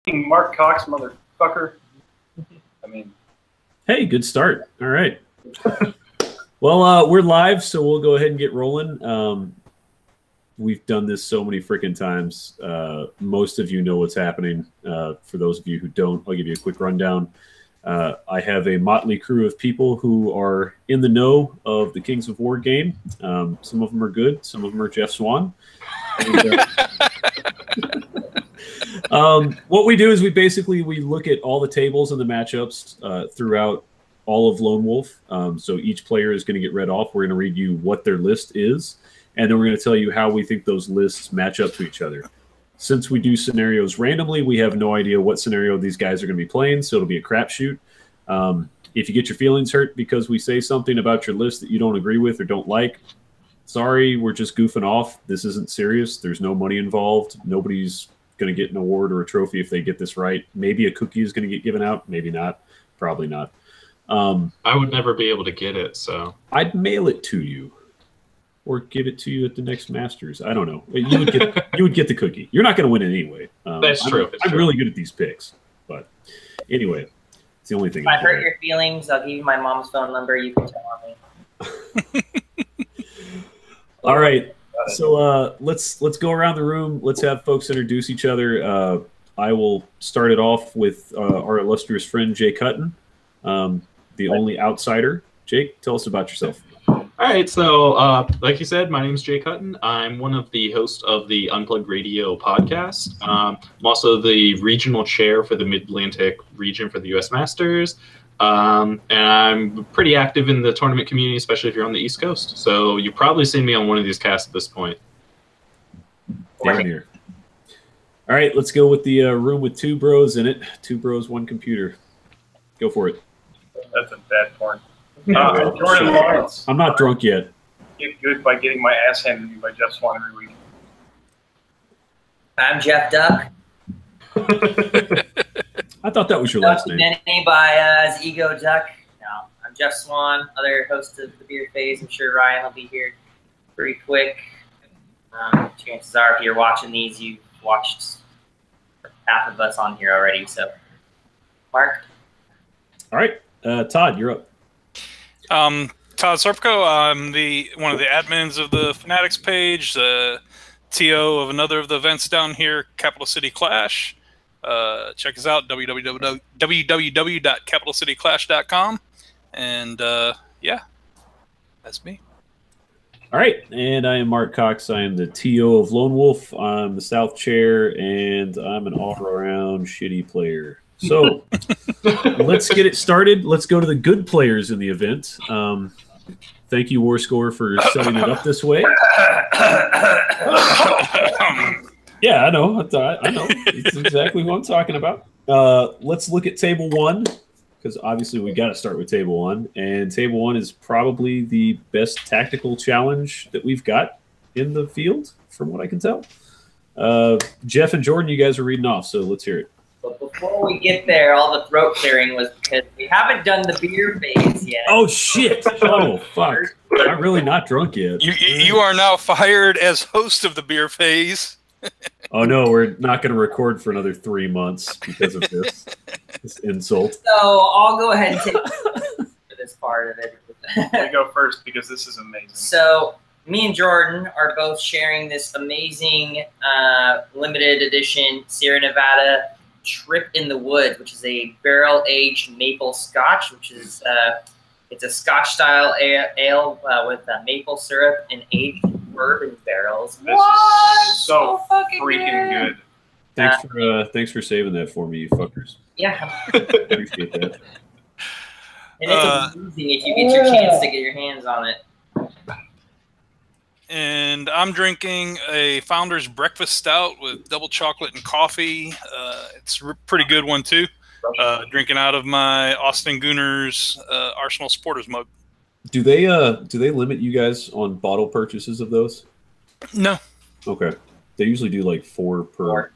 Mark Cox, motherfucker. I mean, hey, good start. All right. Well, we're live, so we'll go ahead and get rolling. We've done this so many freaking times. Most of you know what's happening. For those of you who don't, I'll give you a quick rundown. I have a motley crew of people who are in the know of the Kings of War game. Some of them are good. Some of them are Jeff Swan. And, what we do is we look at all the tables and the matchups throughout all of Lone Wolf. So each player is going to get read off. We're going to read you what their list is, and then we're going to tell you how we think those lists match up to each other. Since we do scenarios randomly, we have no idea what scenario these guys are going to be playing, so it'll be a crapshoot. If you get your feelings hurt because we say something about your list that you don't agree with or don't like, sorry, we're just goofing off. This isn't serious. There's no money involved. Nobody's going to get an award or a trophy if they get this right. Maybe a cookie is going to get given out. Maybe not. Probably not. I would never be able to get it, so I'd mail it to you. Or give it to you at the next Masters. I don't know. You would get the cookie. You're not going to win it anyway. That's true. I'm really good at these picks. But anyway, it's the only thing. If I hurt your feelings, I'll give you my mom's phone number. You can tell me. All right. So let's go around the room. Let's have folks introduce each other. I will start it off with our illustrious friend, Jake Hutton, the only outsider. Jake, tell us about yourself. All right, so like you said, my name is Jake Hutton. I'm one of the hosts of the Unplugged Radio podcast. I'm also the regional chair for the Mid-Atlantic region for the U.S. Masters. And I'm pretty active in the tournament community, especially if you're on the East Coast. So you've probably seen me on one of these casts at this point. Down here. All right, let's go with the room with two bros in it. Two bros, one computer. Go for it. that's a bad porn. Jordan Lawrence. I'm not drunk yet. Get good by getting my ass handed to me by Jeff Swan every week. I'm Jeff Duck. I thought that was your last name. Identity by Ego Duck. No, I'm Jeff Swan, other host of the Beer Phase. I'm sure Ryan will be here pretty quick. Chances are, if you're watching these, you've watched half of us on here already. So, Mark. All right, Todd, you're up. Todd Serpko. I'm one of the admins of the Fanatics page, the TO of another of the events down here, Capital City Clash. Check us out, www.capitalcityclash.com. And yeah, that's me. All right, and I am Mark Cox. I am the TO of Lone Wolf. I'm the South Chair, and I'm an all-around shitty player. So let's get it started. Let's go to the good players in the event. Thank you, War Score, for setting it up this way. Yeah, I know. I know. It's exactly what I'm talking about. Let's look at Table 1, because obviously we got to start with Table 1. And Table 1 is probably the best tactical challenge that we've got in the field, from what I can tell. Jeff and Jordan, you guys are reading off, so let's hear it. But before we get there, all the throat clearing was because we haven't done the beer phase yet. Oh, shit. Oh, fuck. I'm really not drunk yet. You are now fired as host of the Beer Phase. Oh, no, we're not going to record for another 3 months because of this insult. So I'll go ahead and take for this part of it. I go first because this is amazing. So me and Jordan are both sharing this amazing limited edition Sierra Nevada Trip in the Woods, which is a barrel-aged maple scotch, which is it's a Scotch-style ale with maple syrup and aged bourbon barrels. This is so freaking good. Thanks for saving that for me, you fuckers. Yeah. Appreciate that. And it's amazing if you get your chance to get your hands on it. And I'm drinking a Founder's Breakfast Stout with double chocolate and coffee. It's a pretty good one, too. Drinking out of my Austin Gooners Arsenal Supporters mug. Do they limit you guys on bottle purchases of those? No. Okay. They usually do like 4 per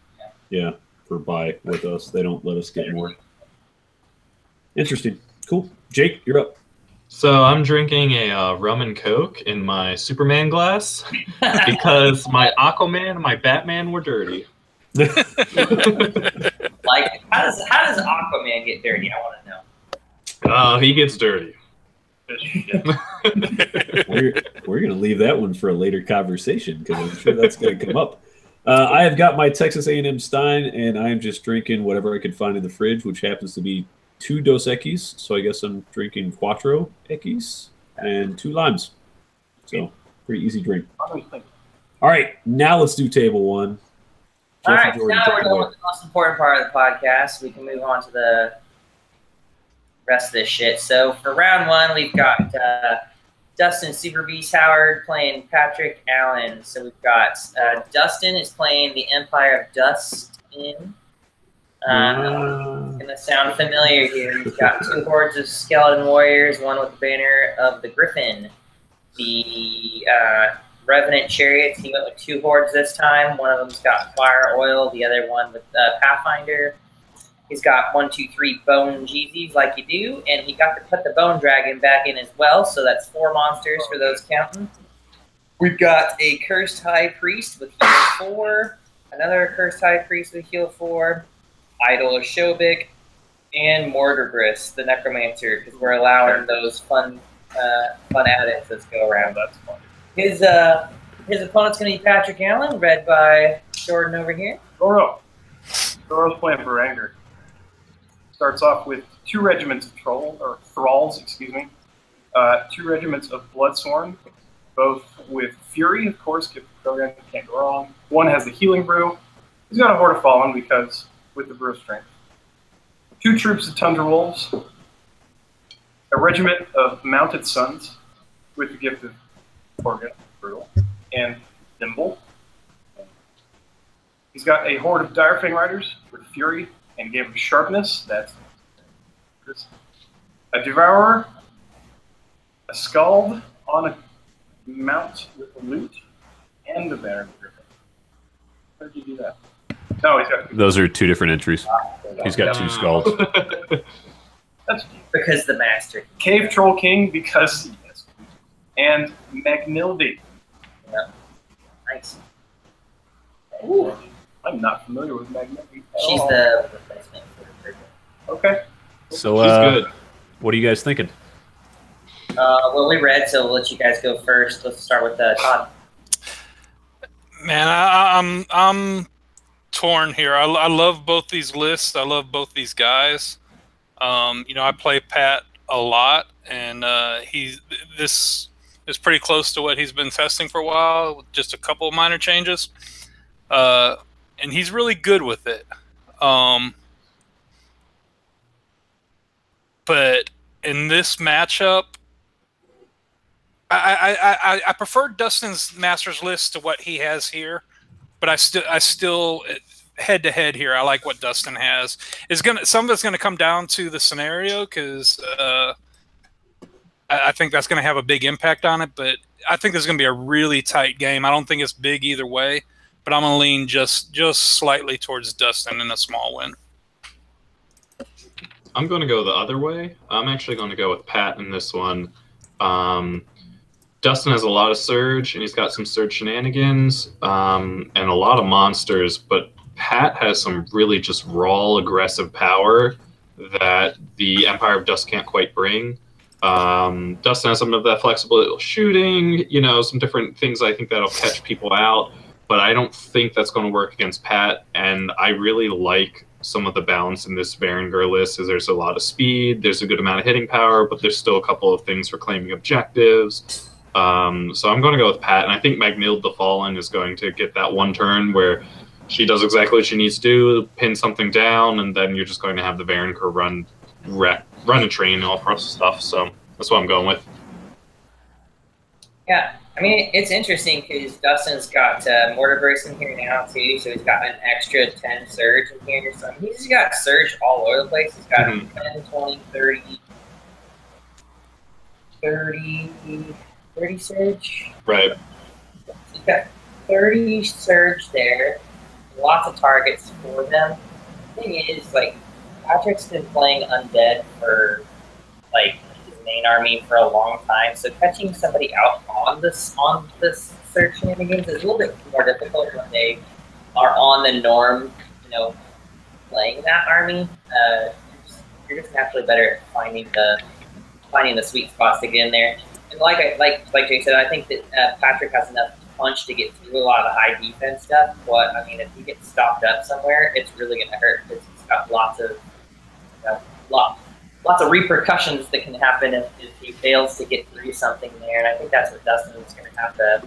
per buy with us. They don't let us get more. Interesting. Cool. Jake, you're up. So I'm drinking a rum and Coke in my Superman glass because my Aquaman and my Batman were dirty. Like how does Aquaman get dirty? I want to know. Oh, he gets dirty. We're going to leave that one for a later conversation because I'm sure that's going to come up. I have got my Texas A&M Stein, and I am just drinking whatever I can find in the fridge, which happens to be 2 Dos Equis. So I guess I'm drinking Quattro Equis and 2 limes. So pretty easy drink. All right, now let's do table 1. All right, now we're going with the most important part of the podcast. We can move on to the rest of this shit. So for round 1, we've got Dustin Super Beast Howard playing Patrick Allen. So we've got Dustin is playing the Empire of Dustin. It's going to sound familiar here. He's got 2 hordes of skeleton warriors, one with the banner of the Griffin. The Revenant Chariots, he went with 2 hordes this time. One of them's got Fire Oil, the other one with Pathfinder. He's got 1, 2, 3 Bone Jeezys like you do, and he got to put the Bone Dragon back in as well, so that's 4 monsters for those counting. We've got a Cursed High Priest with heal 4, another Cursed High Priest with heal 4, Idol of Shobik, and Mordergris, the Necromancer, because we're allowing those fun add-ins that go around. That's fun. His opponent's going to be Patrick Allen, read by Jordan over here. Goro. Goro's playing Varanger. Starts off with 2 regiments of thralls, 2 regiments of Bloodsworn, both with Fury, of course, can't go wrong. One has the Healing Brew. He's got a Horde of Fallen because with the Brew of Strength. 2 troops of Tundra Wolves. A regiment of Mounted Sons with the Gift of Organ, Brutal, and Nimble. He's got a horde of Direfang Riders with Fury and gave him Sharpness. That's a Devourer, a Scald on a mount with a Loot, and the Banner of the Griffin. How did you do that? No, he's got 2. Those are 2 different entries. He's got 2 Scalds. That's because the Master. Cave Troll King because he is. And Magnildy. Yeah. Nice. Ooh. I'm not familiar with Magnildy. She's the replacement for her. Okay. So, she's good. What are you guys thinking? Well, we read, so we'll let you guys go first. Let's start with Todd. Man, I'm torn here. I love both these lists. I love both these guys. I play Pat a lot, and this is pretty close to what he's been testing for a while, with just a couple of minor changes. And he's really good with it. But in this matchup, I prefer Dustin's Masters list to what he has here, but I still head to head here, I like what Dustin has. Some of it's gonna come down to the scenario because I think that's gonna have a big impact on it. But I think there's gonna be a really tight game. I don't think it's big either way, but I'm gonna lean just slightly towards Dustin in a small win. I'm going to go the other way. I'm actually going to go with Pat in this one. Dustin has a lot of Surge, and he's got some Surge shenanigans and a lot of monsters, but Pat has some really just raw, aggressive power that the Empire of Dust can't quite bring. Dustin has some of that flexible shooting, some different things I think that'll catch people out, but I don't think that's going to work against Pat, and I really like some of the balance in this Varangur list. Is there's a lot of speed, there's a good amount of hitting power, but there's still a couple of things for claiming objectives. So I'm going to go with Pat, and I think Magnild the Fallen is going to get that one turn where she does exactly what she needs to do, pin something down, and then you're just going to have the Varangur run and train all across the stuff. So that's what I'm going with. Yeah, I mean, it's interesting because Dustin's got Mordergris in here now, too, so he's got an extra 10 Surge in here. So he's got Surge all over the place. He's got 10, 20, 30 Surge. Right. So he's got 30 Surge there, lots of targets for them. The thing is, Patrick's been playing Undead for, his main army for a long time, so catching somebody out on this Surge shenanigans is a little bit more difficult when they are on the norm, playing that army. You're just naturally better at finding the sweet spots to get in there. And like Jay said, I think that Patrick has enough punch to get through a lot of the high defense stuff. But I mean, if he gets stopped up somewhere, it's really going to hurt because he's got lots of repercussions that can happen if he fails to get through something there. And I think that's what Dustin's going to have to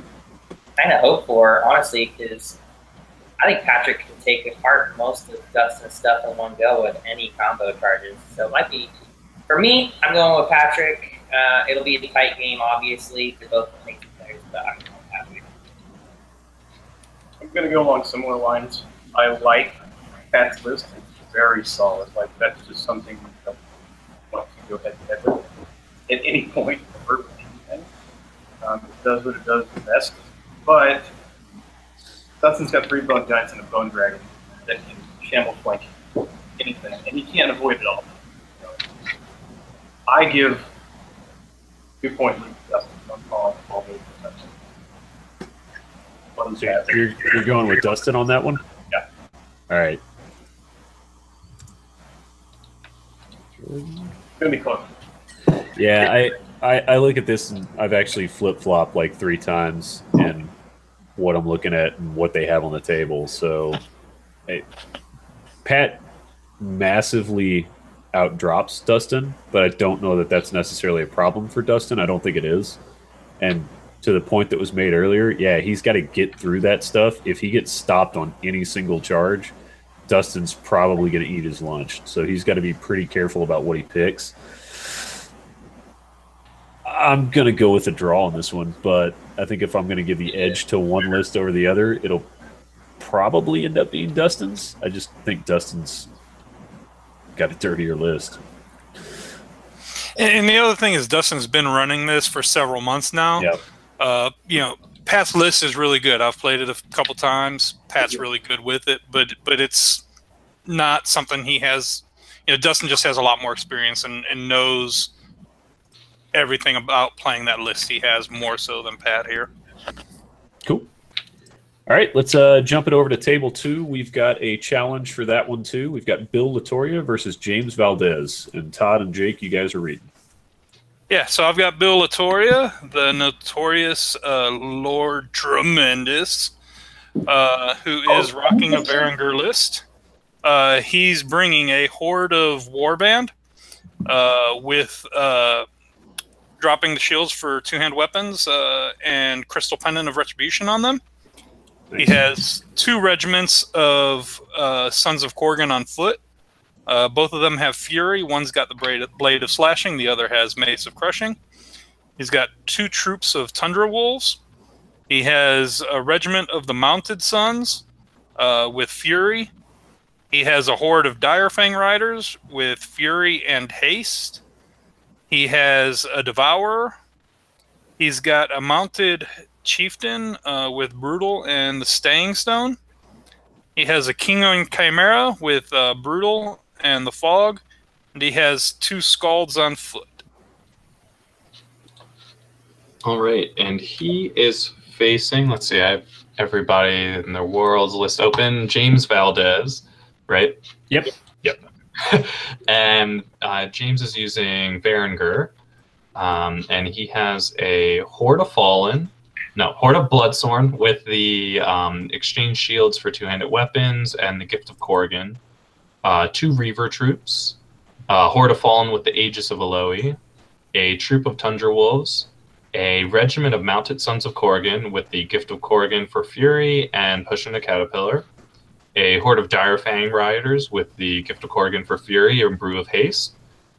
kind of hope for, honestly, because I think Patrick can take apart most of Dustin's stuff in one go with any combo charges. So it might be, for me, I'm going with Patrick. It'll be a tight game, obviously, for both amazing players, but I'm going with Patrick. I'm going to go along similar lines. I like Pat's list. It's very solid. Like, that's just something you don't want to go head-to-head with at any point for anything. It does what it does the best. But Dustin's got 3 bone giants and a bone dragon that can shamble flank anything, and you can't avoid it all. You know, I give 2-point lead to Dustin. I'm calling all those protection. So you're going with Dustin on that one? Yeah. All right. It's gonna be close. Yeah, I look at this and I've actually flip-flopped like 3 times in what I'm looking at and what they have on the table. So Pat massively outdrops Dustin, but I don't know that that's necessarily a problem for Dustin. I don't think it is. And to the point that was made earlier, yeah, he's got to get through that stuff. If he gets stopped on any single charge, Dustin's probably going to eat his lunch. So he's got to be pretty careful about what he picks. I'm going to go with a draw on this one, but I think if I'm going to give the edge to one list over the other, it'll probably end up being Dustin's. I just think Dustin's got a dirtier list. And the other thing is Dustin's been running this for several months now. Yep. You know, Pat's list is really good. I've played it a couple times. Pat's really good with it, but it's not something he has. You know, Dustin just has a lot more experience and knows everything about playing that list. He has more so than Pat here. Cool. All right, let's jump it over to table 2. We've got a challenge for that one too. We've got Bill Latoria versus James Valdez, and Todd and Jake, you guys are reading. Yeah, so I've got Bill Latoria, the notorious Lord Tremendous, who is rocking a Berenger list. He's bringing a horde of warband with dropping the shields for 2-hand weapons and Crystal Pendant of Retribution on them. He has 2 regiments of Sons of Korgan on foot. Both of them have Fury. One's got the Blade of Slashing. The other has Mace of Crushing. He's got 2 troops of Tundra Wolves. He has a regiment of the Mounted Sons with Fury. He has a horde of Direfang Riders with Fury and Haste. He has a Devourer. He's got a Mounted Chieftain with Brutal and the Staying Stone. He has a King on Chimera with Brutal and the Fog. And he has 2 Scalds on foot. All right, and he is facing, let's see, I have everybody in the world's list open. James Valdez, right? Yep. And James is using Berenger, and he has a Horde of Bloodsorn with the exchange shields for 2-handed weapons and the Gift of Korgan, 2 Reaver troops, Horde of Fallen with the Aegis of Eloi, a troop of Tundra Wolves, a regiment of Mounted Sons of Korgan with the Gift of Korgan for Fury and Pushing a Caterpillar, a horde of Direfang Riders with the Gift of Korgan for Fury and Brew of Haste,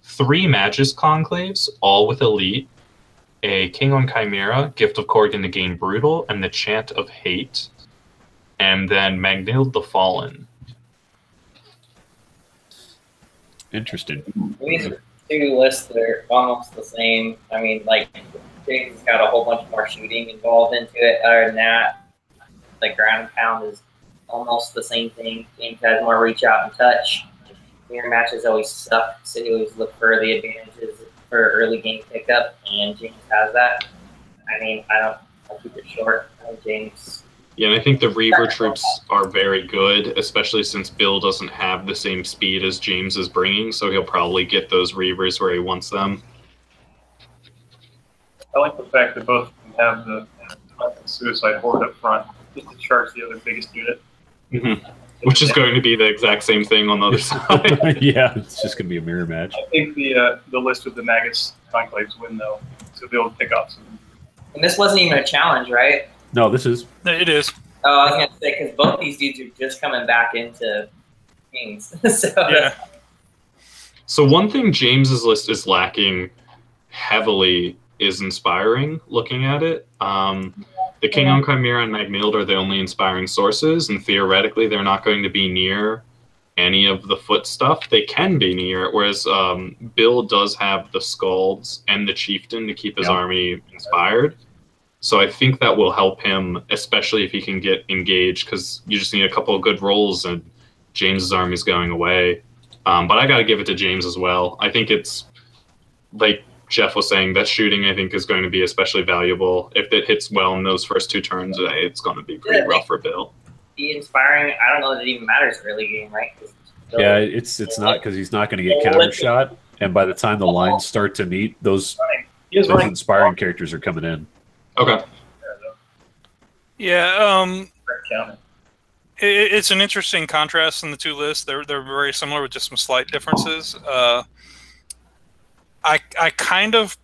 3 Magus Conclaves, all with Elite, a King on Chimera, Gift of Korgan to gain Brutal, and the Chant of Hate, and then Magnhild the Fallen. Interesting. These are 2 lists that are almost the same. I mean, like, James has got a whole bunch more shooting involved into it. Other than that, the ground and pound is almost the same thing. James has more reach out and touch. Mirror matches always suck, so you always look for the advantages for early game pickup, and James has that. I mean, I'll keep it short. I think James Yeah, and I think the Reaver troops are very good, especially since Bill doesn't have the same speed as James is bringing, so he'll probably get those Reavers where he wants them. I like the fact that both of them have the suicide horde up front, just to charge the other biggest unit. Mm-hmm. Which is going to be the exact same thing on the other side. Yeah, it's just going to be a mirror match. I think the list with the Magus Conclaves win, though, so they'll pick off some. And this wasn't even a challenge, right? No, this is. It is. Oh, I was going to say, because both these dudes are just coming back into Kings. So, Yeah. So one thing James's list is lacking heavily is inspiring, looking at it. The King on Chimera and Magnild are the only inspiring sources, and theoretically they're not going to be near any of the foot stuff. They can be near, whereas Bill does have the Scalds and the Chieftain to keep his army inspired. So I think that will help him, especially if he can get engaged, because you just need a couple of good rolls and James's army's going away. But I got to give it to James as well. I think it's, like Jeff was saying, that shooting I think is going to be especially valuable. If it hits well in those first 2 turns, it's going to be pretty rough for Bill. be inspiring. I don't know that it even matters early game, right? Yeah, it's not, because he's not going to get counter shot, and by the time the lines start to meet, those inspiring characters are coming in. Okay. Yeah, it's an interesting contrast in the two lists. They're very similar with just some slight differences. I kind of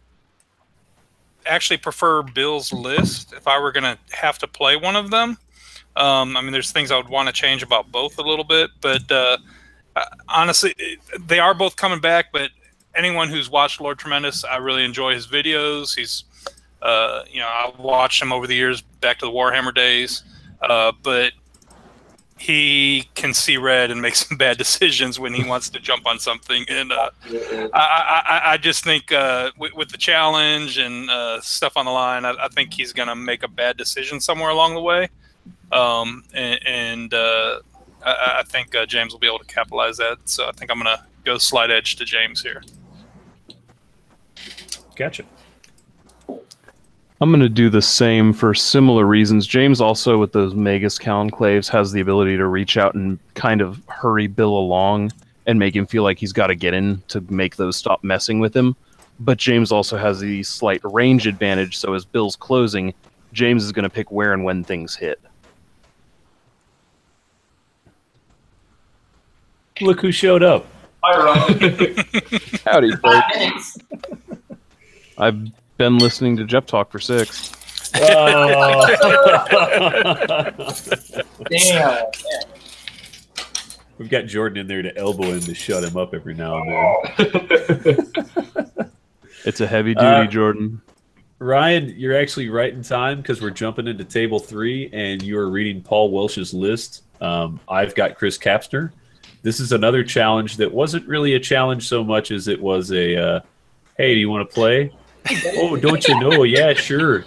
actually prefer Bill's list if I were going to have to play one of them. I mean, there's things I would want to change about both a little bit, but honestly, they are both coming back. But anyone who's watched Lord Tremendous, I really enjoy his videos. He's, you know, I've watched him over the years, back to the Warhammer days, but he can see red and make some bad decisions when he wants to jump on something. And I just think with the challenge and stuff on the line, I think he's going to make a bad decision somewhere along the way. I think James will be able to capitalize that. So I think I'm going to go slight edge to James here. Gotcha. I'm going to do the same for similar reasons. James also, with those Magus Conclaves, has the ability to reach out and kind of hurry Bill along and make him feel like he's got to get in to make those stop messing with him. But James also has the slight range advantage, so as Bill's closing, James is going to pick where and when things hit. Look who showed up. Hi, Ryan. Howdy, 5 folks. minutes. I've been listening to Jeff talk for 6. Damn. We've got Jordan in there to elbow him to shut him up every now and then. It's a heavy duty, Jordan. Ryan, you're actually right in time because we're jumping into table 3 and you are reading Paul Welsh's list. I've got Chris Kapsner. This is another challenge that wasn't really a challenge so much as it was a, hey, do you want to play? Oh, don't you know? Yeah, sure.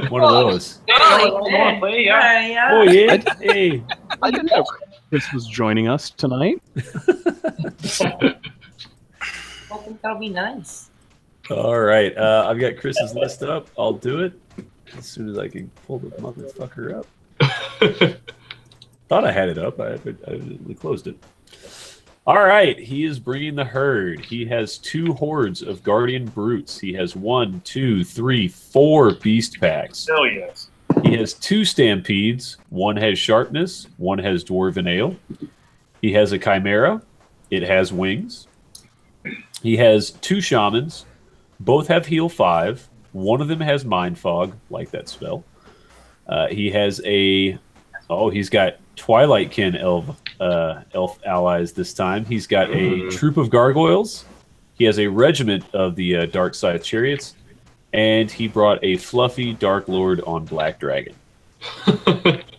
One of those. Oh, yeah. Oh, yeah? Hey. I didn't know Chris was joining us tonight. I think that'll be nice. All right. I've got Chris's list up. I'll do it as soon as I can pull the motherfucker up. Thought I had it up. I closed it. All right. He is bringing the herd. He has 2 hordes of Guardian Brutes. He has 1, 2, 3, 4 Beast Packs. Hell yes. He has 2 Stampedes. 1 has Sharpness. 1 has Dwarven Ale. He has a Chimera. It has wings. He has 2 Shamans. Both have heal 5. One of them has Mind Fog, like that spell. He has a... Oh, he's got Twilightkin elf allies this time. He's got a troop of gargoyles. He has a regiment of the Dark Side Chariots. And he brought a fluffy Dark Lord on Black Dragon.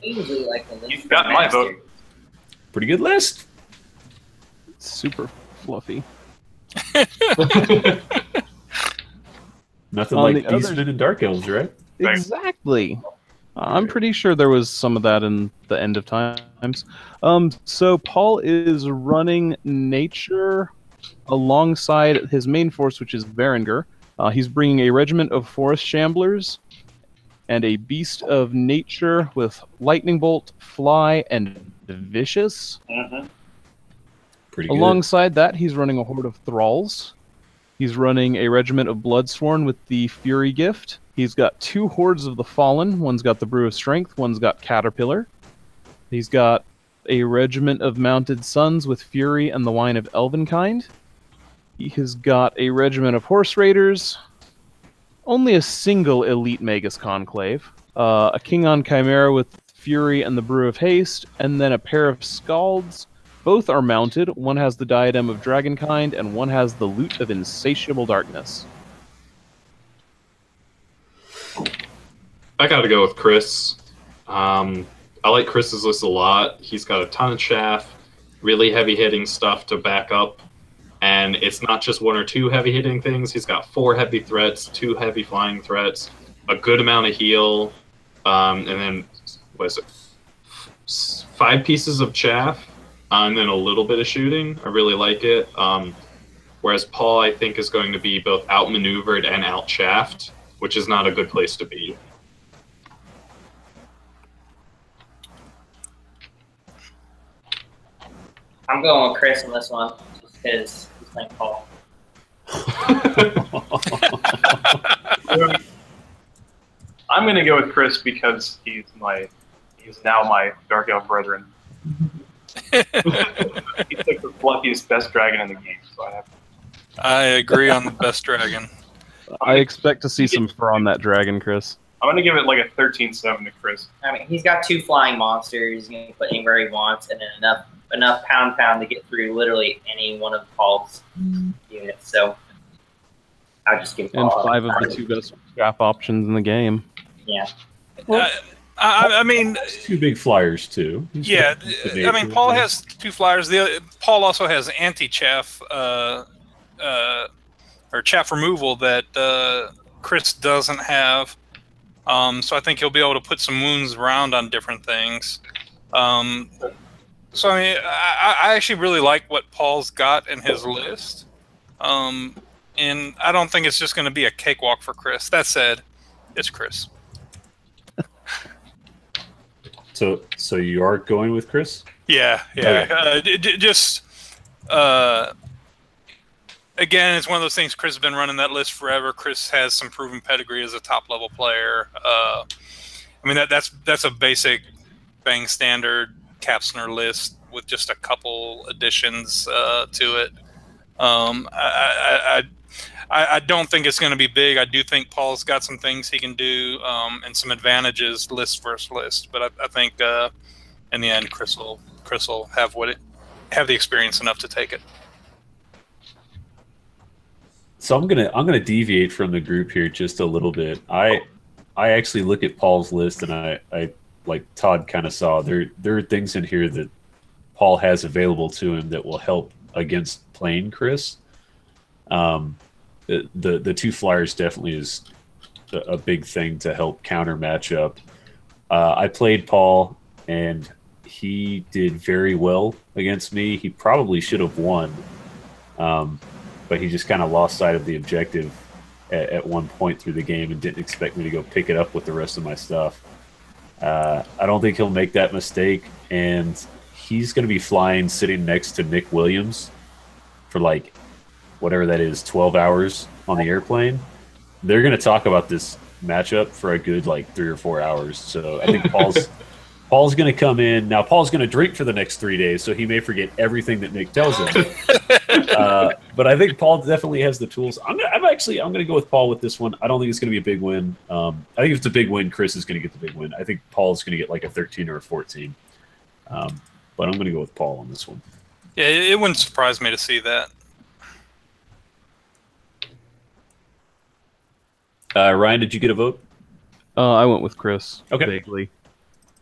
You've got my vote. Pretty good list. Super fluffy. Nothing On like the other- Beastmen and Dark Elves, right? Exactly. I'm pretty sure there was some of that in the End of Times. So Paul is running Nature alongside his main force, which is Varangur. He's bringing a regiment of Forest Shamblers and a Beast of Nature with Lightning Bolt, Fly, and Vicious. Pretty good. Alongside that, he's running a horde of Thralls. He's running a regiment of Bloodsworn with the Fury Gift. He's got 2 hordes of the Fallen. One's got the Brew of Strength, one's got Caterpillar. He's got a regiment of Mounted Sons with Fury and the Wine of Elvenkind. He has got a regiment of Horse Raiders. Only a single Elite Magus Conclave. A King on Chimera with Fury and the Brew of Haste. And then a pair of Scalds. Both are mounted. One has the Diadem of Dragonkind, and one has the Loot of Insatiable Darkness. I gotta go with Chris. I like Chris's list a lot. He's got a ton of chaff, really heavy-hitting stuff to back up, and it's not just 1 or 2 heavy-hitting things. He's got 4 heavy threats, 2 heavy flying threats, a good amount of heal, and then, what is it, 5 pieces of chaff, and then a little bit of shooting. I really like it. Whereas Paul, I think, is going to be both outmaneuvered and outchaffed, which is not a good place to be. I'm going with Chris on this one, just because he's playing Paul. I'm going to go with Chris because he's now my Dark Elf brethren. He took the fluffiest best dragon in the game, so I have to. I agree on the best dragon. I expect to see some fur on that dragon, Chris. I'm going to give it like a 13-7 to Chris. I mean, he's got 2 flying monsters. He's going to put anywhere he wants, and then enough pound to get through literally any one of Paul's units. So I'll just give And Paul 5 of the 2 best draft options in the game. Yeah. I mean, 2 big flyers too. yeah. I mean, Paul has 2 flyers. Paul also has anti-chaff or chaff removal that Chris doesn't have. So I think he'll be able to put some wounds around on different things. So I mean, I actually really like what Paul's got in his list. And I don't think it's just going to be a cakewalk for Chris. That said, it's Chris. So you are going with Chris? Yeah. Okay. Again, it's one of those things. Chris has been running that list forever. Chris has some proven pedigree as a top-level player. I mean, that's a basic bang standard Capsner list with just a couple additions to it. I don't think it's going to be big. I do think Paul's got some things he can do and some advantages list versus list. But I think in the end, Chris will have the experience enough to take it. So I'm gonna deviate from the group here just a little bit. I actually look at Paul's list, and I like Todd kind of saw there are things in here that Paul has available to him that will help against playing Chris. The 2 flyers definitely is a big thing to help counter matchup. I played Paul, and he did very well against me. He probably should have won, but he just kind of lost sight of the objective at one point through the game and didn't expect me to go pick it up with the rest of my stuff. I don't think he'll make that mistake, and he's going to be flying sitting next to Nick Williams for like whatever that is, 12 hours on the airplane. They're going to talk about this matchup for a good like 3 or 4 hours. So I think Paul's going to come in. Now, Paul's going to drink for the next 3 days, so he may forget everything that Nick tells him. But I think Paul definitely has the tools. I'm going to go with Paul with this one. I don't think it's going to be a big win. I think if it's a big win, Chris is going to get the big win. I think Paul's going to get like a 13 or a 14. But I'm going to go with Paul on this one. Yeah, it wouldn't surprise me to see that. Ryan, did you get a vote? I went with Chris. Okay. Vaguely.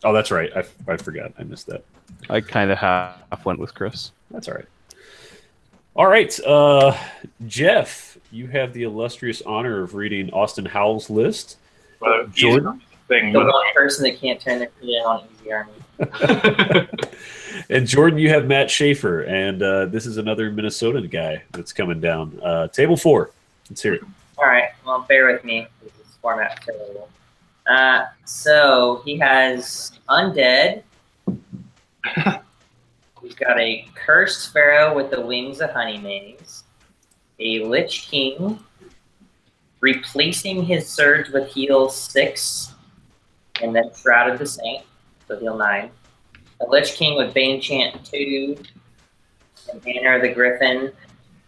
Oh, that's right. I forgot. I missed that. I kind of half went with Chris. That's all right. All right. Jeff, you have the illustrious honor of reading Austin Howell's list. Jordan? The one person that can't turn their feet in on Easy Army. And Jordan, you have Matt Schaefer, and this is another Minnesotan guy that's coming down. Table 4. Let's hear it. All right. Well, bear with me. This format's terrible. So he has Undead. He's got a Cursed Pharaoh with the Wings of Honey Maze. A Lich King, replacing his Surge with heal 6, and then Shrouded the Saint, so heal 9. A Lich King with Bane Chant 2, and Banner of the Griffin,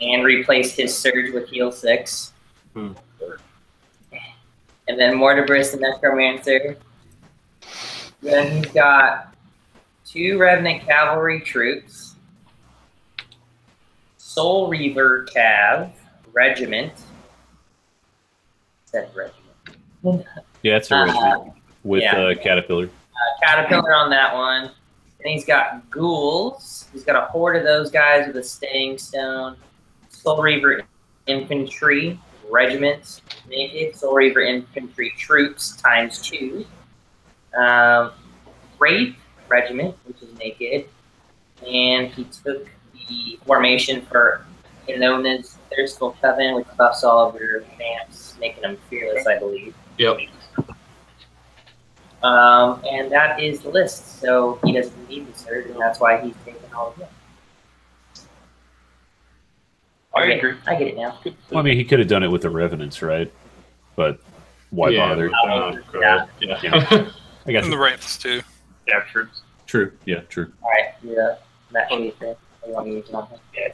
and replace his Surge with heal 6. And then Mortibrus the Necromancer. Then he's got 2 Revenant Cavalry troops, Soul Reaver Cav Regiment. Said regiment. Yeah, it's a regiment with Caterpillar. Caterpillar on that one. Then he's got ghouls. He's got a horde of those guys with a staying stone. Soul Reaver Infantry Regiment naked. Soul Reaver Infantry Troops ×2. Wraith Regiment, which is naked. And he took the formation for Ilona's Thirstful Coven, which buffs all of your vamps, making them fearless, I believe. Yep. And that is the list. So he doesn't need the Surge, and that's why he's taking all of them. I agree. I get it now. Well, I mean, he could have done it with the Revenants, right? But why bother? Yeah. I got And the Wraiths, too. Yeah, troops. True. Yeah, true. All right. Yeah. That Schaefer. I want to use on him. Yeah.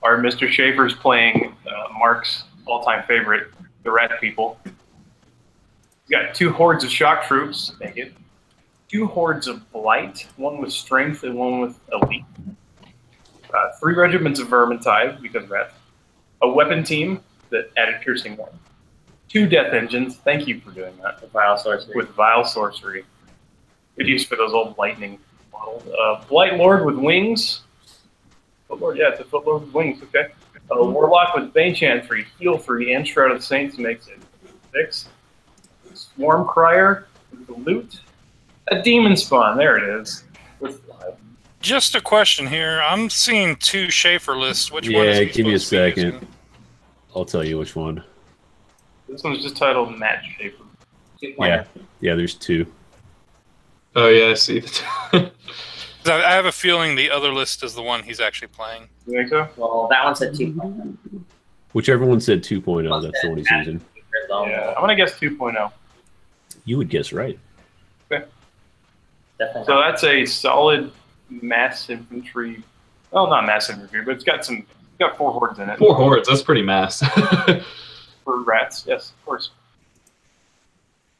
Our Mr. Schaefer's playing Mark's all-time favorite, the Rat People. He's got 2 hordes of shock troops, naked. 2 hordes of blight, one with strength and one with elite. 3 regiments of Vermintide, because rats. A weapon team that added piercing 1. 2 death engines. Thank you for doing that. With Vile Sorcery. With Vile Sorcery. Good use for those old lightning models. Blight Lord with wings. Footlord, yeah, it's a Footlord with wings, okay. Warlock with Bane Chant 3, Heal 3, and Shroud of the Saints makes it 6. Swarm Crier with the loot. A Demon Spawn, there it is. With Just a question here. I'm seeing 2 Schaefer lists. Which one is he give me a supposed to be second. using? I'll tell you which one. This one's just titled Matt Schaefer. Yeah, there's 2. Oh yeah, I see. I have a feeling the other list is the one he's actually playing. You think so? Well, that one said 2. Whichever one said 2.0, that's the one he's using. Yeah, I'm going to guess 2.0. You would guess right. Okay. Definitely. So that's a solid mass infantry. Well, not mass infantry, but it's got 4 hordes in it. 4 hordes, that's pretty mass. For rats, yes, of course.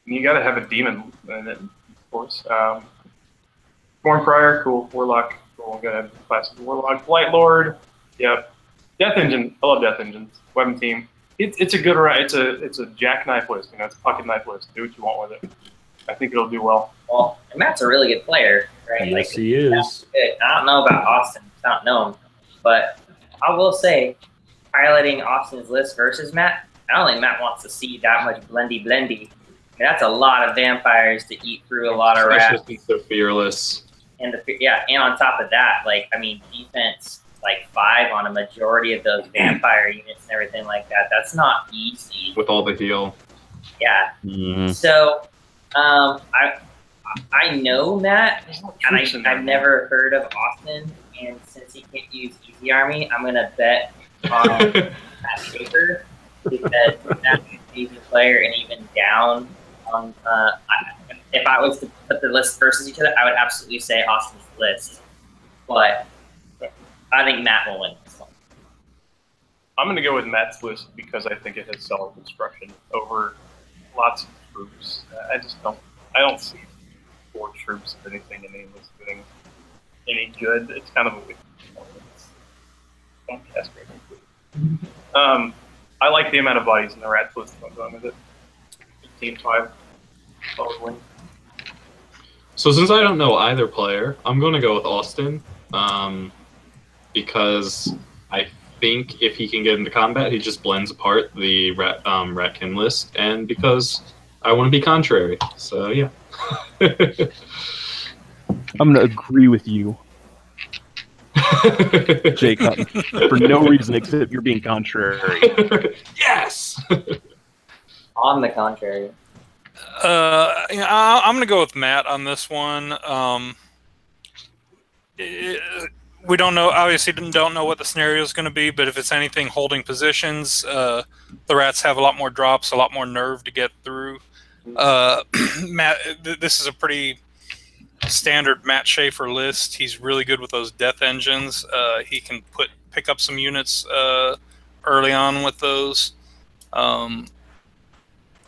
And you got to have a demon in it, of course. Swarm Crier, cool. Warlock, cool. Got to have the classic Warlock. Blight Lord, yep. Death Engine, I love Death Engines. Weapon team. It's a good it's a jackknife list. It's a pocket knife list. Do what you want with it. I think it'll do well. Well, and Matt's a really good player, right? Yes, he is. Good. I don't know about Austin. I don't know him. But I will say, highlighting Austin's list versus Matt, I don't think Matt wants to see that much blendy. I mean, that's a lot of vampires to eat through, a lot of rats. Especially since they're fearless. And and on top of that, defense 5 on a majority of those vampire units and everything like that. That's not easy. With all the heal. Yeah. Mm-hmm. So, I know Matt, and I've never heard of Austin, and since he can't use Easy Army, I'm gonna bet on Matt Schaefer because Matt's an easy player, and even down on. If I was to put the list versus each other, I would absolutely say Austin's list, but I think Matt will win this one. I'm going to go with Matt's list because I think it has solid construction over lots of troops. I don't see 4 troops of anything in any list doing any good. It's kind of a weak performance. Don't castrate me. I like the amount of bodies in the Rats list. I'm going with it. 15-5. Solid win. So since I don't know either player, I'm going to go with Austin because I think if he can get into combat, he just blends apart the Ratkin list, and because I want to be contrary. So yeah. I'm going to agree with you, Jake Hutton, for no reason except you're being contrary. Yes! On the contrary. I'm going to go with Matt on this one. We don't know, obviously don't know what the scenario is going to be, but if it's anything holding positions, the rats have a lot more drops, a lot more nerve to get through. Matt, this is a pretty standard Matt Schaefer list. He's really good with those death engines. He can pick up some units early on with those.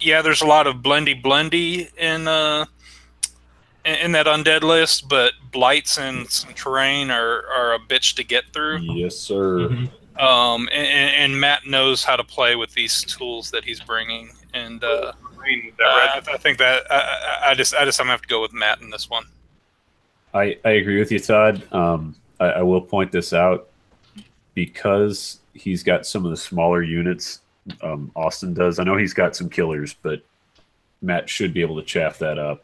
Yeah, there's a lot of blendy in that undead list, but blights and some terrain are a bitch to get through. Yes, sir. Mm-hmm. And Matt knows how to play with these tools that he's bringing, and I think that I just I'm gonna have to go with Matt in this one. I agree with you, Todd. I will point this out because he's got some of the smaller units. Austin does. I know he's got some killers, but Matt should be able to chaff that up.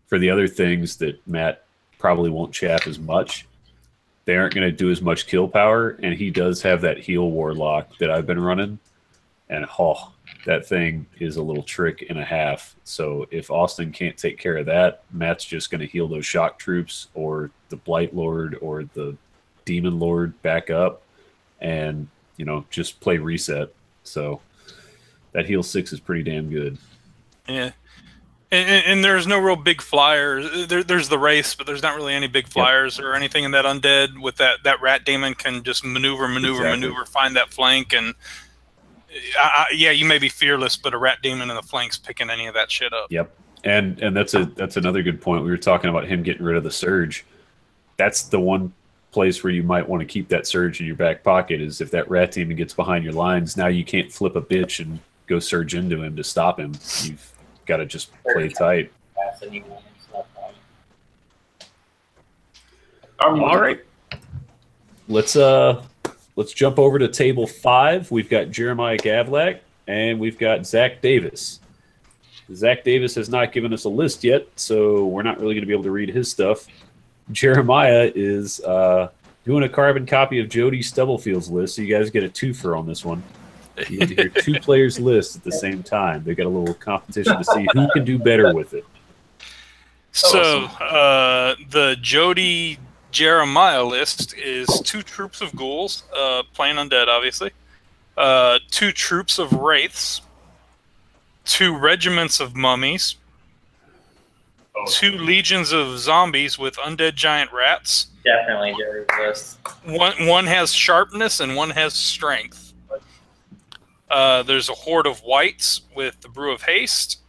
For the other things that Matt probably won't chaff as much, they aren't going to do as much kill power, and he does have that heal warlock that I've been running, and that thing is a little trick and a half. So if Austin can't take care of that, Matt's just going to heal those shock troops or the Blight Lord or the Demon Lord back up and, just play reset. So that heal 6 is pretty damn good. Yeah. And there's no real big flyers. There's the race, but there's not really any big flyers or anything in that undead. With that rat demon can just maneuver, find that flank, and yeah, you may be fearless, but a rat demon in the flank's picking any of that shit up. Yep, and that's another good point. We were talking about him getting rid of the surge. That's the one place where you might want to keep that surge in your back pocket. Is if that rat demon gets behind your lines, now you can't flip a bitch and go surge into him to stop him. You've got to just play tight. All right, let's jump over to table 5. We've got Jeremiah Gavlak and we've got Zach Davis. Zach Davis has not given us a list yet, so we're not really going to be able to read his stuff. Jeremiah is doing a carbon copy of Jody Stubblefield's list, so you guys get a twofer on this one. You get to hear 2 players' lists at the same time. They got a little competition to see who can do better with it. So the Jody Jeremiah list is 2 troops of ghouls, plain undead, obviously. 2 troops of wraiths, 2 regiments of mummies, 2 legions of zombies with undead giant rats. Definitely Jody's list. One has sharpness and one has strength. There's a horde of whites with the Brew of Haste.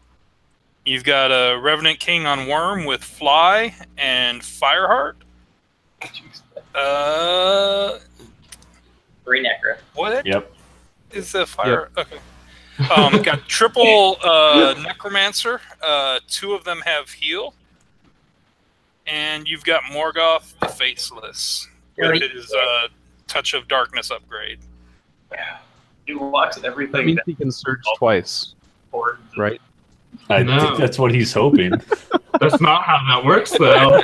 You've got a Revenant King on Worm with Fly and Fireheart. Three Necro. What? Yep. Is the fire? Yep. Okay. Got triple Necromancer. 2 of them have heal. And you've got Morgoth the Faceless with his Touch of Darkness upgrade. Yeah. He locks everything. That means he can search twice, right? I think that's what he's hoping. That's not how that works, though.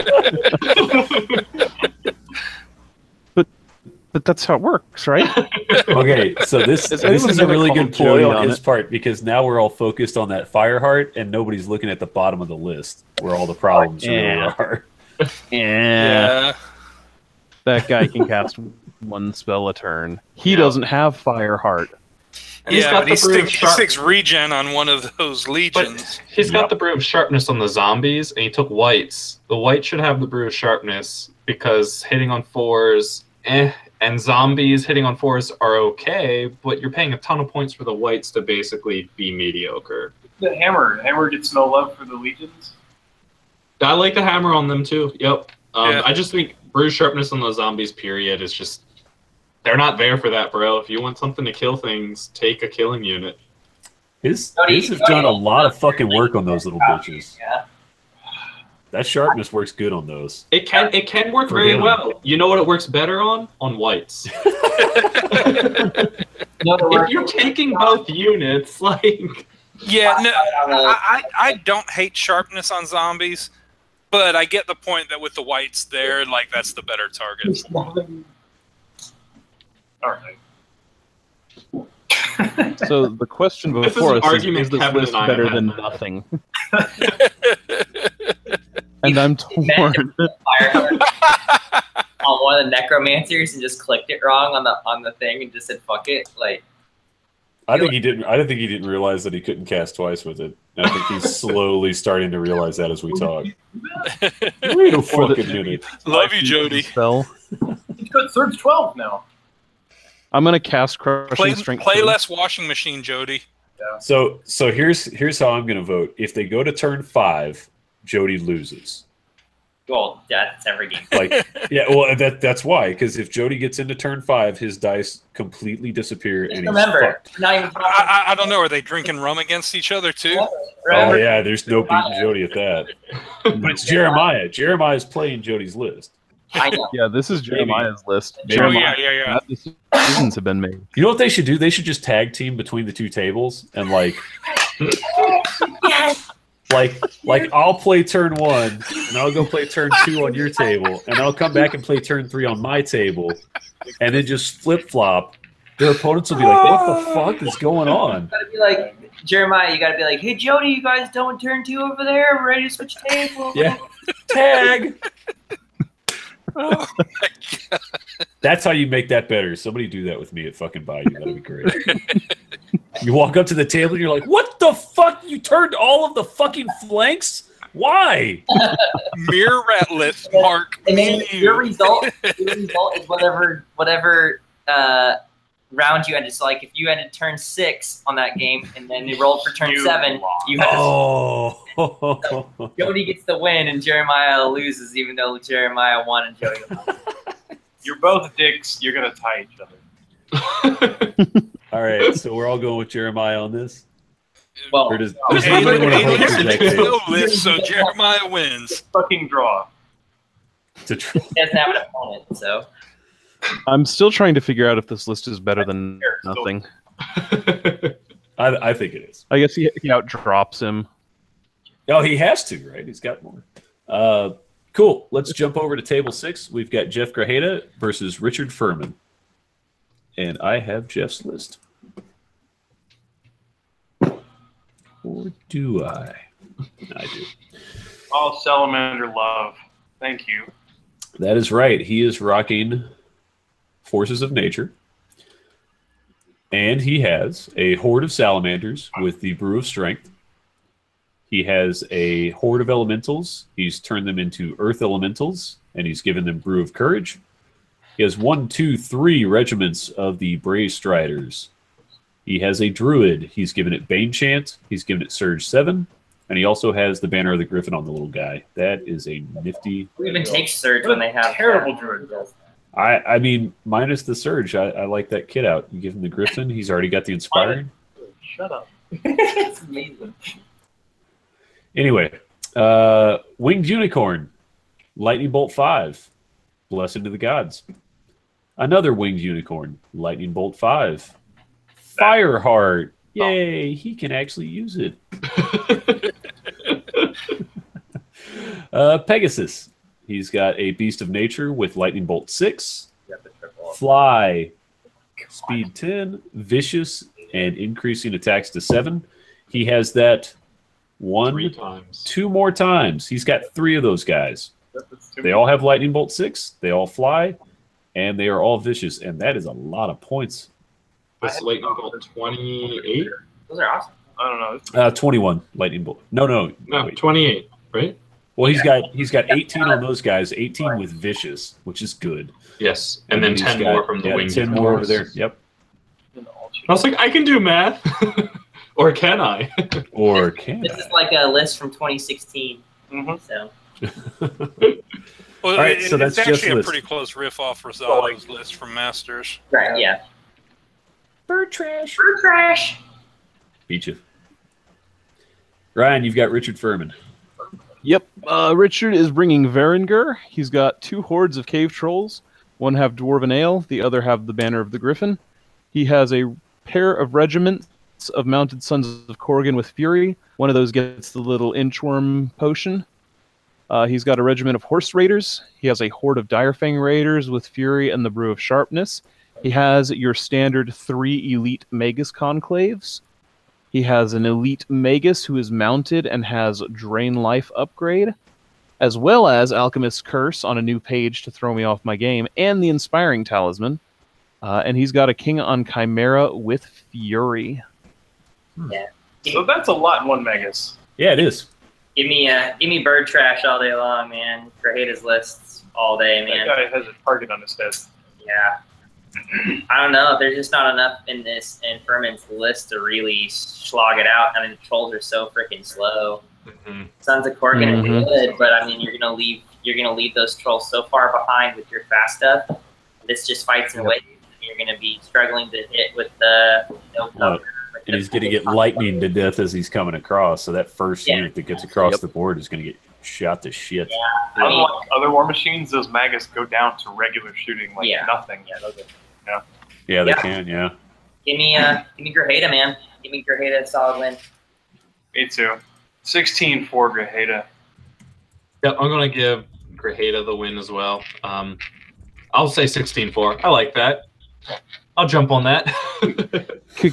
But that's how it works, right? Okay, so this is a really good ploy on his part, because now we're all focused on that Fireheart, and nobody's looking at the bottom of the list where all the problems really are. Yeah. That guy can cast 1 spell a turn. He doesn't have Fireheart. And he sticks regen on one of those legions. But he's got the Brew of Sharpness on the zombies, and he took whites. The white should have the Brew of Sharpness because hitting on 4s, and zombies hitting on 4s are okay, but you're paying a ton of points for the whites to basically be mediocre. The hammer gets no love for the legions. I like the hammer on them too. Yep. I just think Brew Sharpness on the zombies period is just, they're not there for that, bro. If you want something to kill things, take a killing unit. His have done a lot of fucking work on those little bitches. Yeah. That sharpness works good on those. It can work very well. You know what it works better on? On whites. If you're taking both units, like... Yeah, no, I don't hate sharpness on zombies, but I get the point that with the whites there, like, that's the better target. All right. So the question This is before an us is argument this Kevin list and I better have than had. nothing? And I'm torn. Fireheart on one of the necromancers and just clicked it wrong on the thing and just said fuck it. Like I think he didn't. I don't think he didn't realize that he couldn't cast twice with it. I think he's slowly starting to realize that as we talk. Wait a fucking minute. Love you, Jody. Spell. He's got surge 12 now. I'm gonna cast Crushing Strength. Play 2. less washing machine, Jody. So here's how I'm going to vote. If they go to turn 5, Jody loses. well, yeah, that's every game. Like, yeah, well, that's why. Because if Jody gets into turn 5, his dice completely disappear, and he's Remember, fucked. not even I don't know. Are they drinking rum against each other too? Oh remember, yeah, there's no beating Jody at that. But it's Jeremiah. Jeremiah's playing Jody's list. I know. Yeah, this is Jeremiah's list. Maybe. Oh yeah. Decisions have been made. You know what they should do? They should just tag team between the two tables and like I'll play turn 1 and I'll go play turn 2 on your table and I'll come back and play turn 3 on my table and then just flip flop. Their opponents will be like, "What the fuck is going on?" You gotta be like Jeremiah. You gotta be like, "Hey Jody, you guys don't turn 2 over there. We're ready to switch tables." Yeah, tag. Oh my God. That's how you make that better. Somebody do that with me at fucking Bayou. That'd be great. You walk up to the table and you're like, "What the fuck? You turned all of the fucking flanks? Why?" Mirror Ratlet, Mark. And then me and your you. result is whatever round you ended. So like if you ended turn 6 on that game and then you rolled for turn 7, you had to Oh. Jody gets the win and Jeremiah loses, even though Jeremiah won and Jody lost. You're both dicks. You're gonna tie each other. All right, so we're all going with Jeremiah on this? Well, Or does Hey, anybody want to vote for listen, Jack there's Davis? no list, so Jeremiah wins. Fucking draw. To try- he doesn't have an opponent, so I'm still trying to figure out if this list is better than nothing. I think it is. I guess he outdrops him. Oh, he has to, right? He's got more. Cool. Let's jump over to table 6. We've got Jeff Grajeda versus Richard Furman. And I have Jeff's list. Or do I? I do. All salamander love. Thank you. That is right. He is rocking Forces of Nature. And he has a horde of salamanders with the Brew of Strength. He has a horde of elementals. He's turned them into earth elementals, and he's given them Brew of Courage. He has 1, 2, 3 regiments of the Brave Striders. He has a druid. He's given it Bane Chant. He's given it Surge 7. And he also has the Banner of the Griffin on the little guy. That is a nifty... who even takes Surge when they have terrible druid. I mean, minus the Surge, I like that kit out. You give him the Griffin. He's already got the Inspiring. Shut up. It's amazing. Anyway, Winged Unicorn, Lightning Bolt 5, Blessing to the Gods. Another Winged Unicorn, Lightning Bolt 5. Fireheart, yay, he can actually use it. Pegasus, he's got a Beast of Nature with Lightning Bolt 6. Fly, Speed 10, Vicious, and increasing attacks to 7. He has that 3 times. 2 more times. He's got 3 of those guys. They all have Lightning Bolt 6. They all fly, and they are all vicious. And that is a lot of points. That's Lightning Bolt 28? Those are awesome. I don't know. 21 Lightning Bolt. No, wait. 28, right? Well, he's got 18 on those guys. 18 with vicious, which is good. Yes, and then he's 10 got- more from the wings. 10 more over there. Yep. I was like, I can do math. Or can I? Or can This is like a list from 2016. Mhm. So Well, All right, so that's it's just actually a list. pretty close riff off Rosado's list from Masters. right, yeah. Bird trash. Bird trash. Beat you. Ryan, you've got Richard Furman. Yep. Richard is bringing Varengur. He's got 2 hordes of cave trolls. One have Dwarven Ale, the other have the Banner of the Griffin. He has a pair of regiments of mounted Sons of Corrigan with Fury. One of those gets the little inchworm potion. He's got a regiment of Horse Raiders. He has a horde of Direfang Raiders with Fury and the Brew of Sharpness. He has your standard 3 elite Magus conclaves. He has an elite Magus who is mounted and has Drain Life upgrade, as well as Alchemist's Curse on a new page to throw me off my game, and the Inspiring Talisman. And he's got a King on Chimera with Fury. Yeah. So that's a lot in one Magus. Yeah, it is. Give me bird trash all day long, man. Grejeda's lists all day, man. That guy has a target on his head. Yeah. I don't know. There's just not enough in this in Furman's list to really slog it out. I mean, the trolls are so freaking slow. Sons of Korg gonna be good, but I mean, you're gonna leave those trolls so far behind with your fast stuff. This just fights in waves. You're gonna be struggling to hit with the no cover. And he's going to get lightning to death as he's coming across. So that first unit that gets across the board is going to get shot to shit. Yeah. Unlike other war machines, those Magus go down to regular shooting like nothing. Yeah, those are, Yeah, they can, yeah. Give me Grajeda, man. Give me Grajeda a solid win. Me too. 16 for Grajeda. Yep, I'm going to give Grajeda the win as well. I'll say 16-4. I like that. I'll jump on that.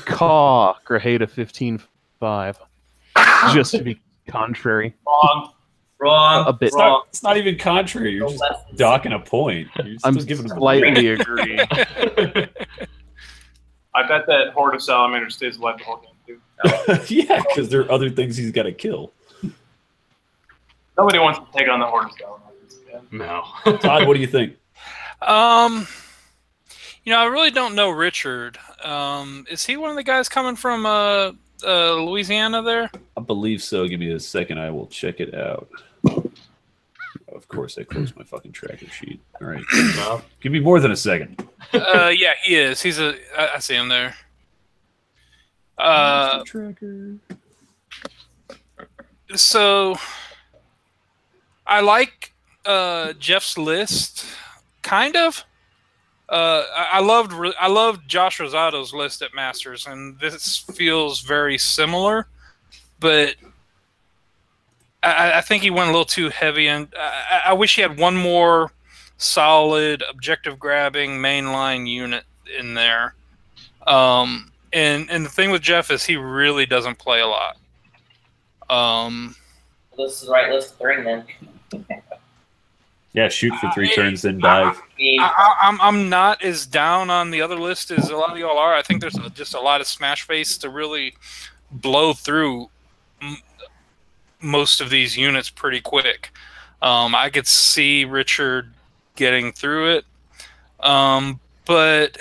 Caw, Grajeda 15-5. Just to be contrary. Wrong. A bit. It's not even contrary. You're just docking a point. I'm slightly agreeing. I bet that Horde of Salamander stays alive the whole game, too. Yeah, because there are other things he's got to kill. Nobody wants to take on the Horde of Salamanders again. No. Todd, what do you think? I really don't know Richard. Is he one of the guys coming from Louisiana there? I believe so. Give me a second. I will check it out. Of course, I closed my fucking tracker sheet. All right. Well, give me more than a second. Yeah, he is. I see him there. Tracker. So, I like Jeff's list, kind of. I loved Josh Rosado's list at Masters, and this feels very similar, but I think he went a little too heavy, and I wish he had one more solid objective grabbing mainline unit in there. And the thing with Jeff is he really doesn't play a lot. This is the right list to bring then. Yeah, shoot for 3 turns, then dive. I'm not as down on the other list as a lot of y'all are. I think there's just a lot of smash face to really blow through most of these units pretty quick. I could see Richard getting through it, but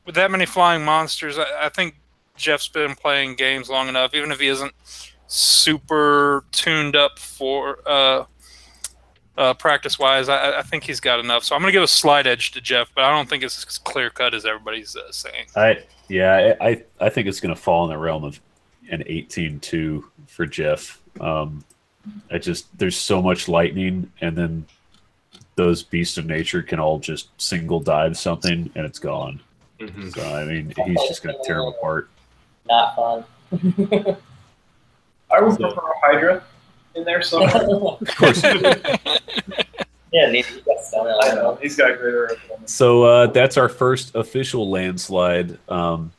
with that many flying monsters, I think Jeff's been playing games long enough, even if he isn't super tuned up for practice-wise. I think he's got enough. So I'm going to give a slight edge to Jeff, but I don't think it's as clear-cut as everybody's saying. I think it's going to fall in the realm of an 18-2 for Jeff. There's so much lightning, and then those beasts of nature can all just single dive something, and it's gone. Mm-hmm. So, I mean, he's just going to tear them apart. Not fun. I would prefer a Hydra in there somewhere. Of course. Yeah, I know. He's got greater. So that's our first official landslide.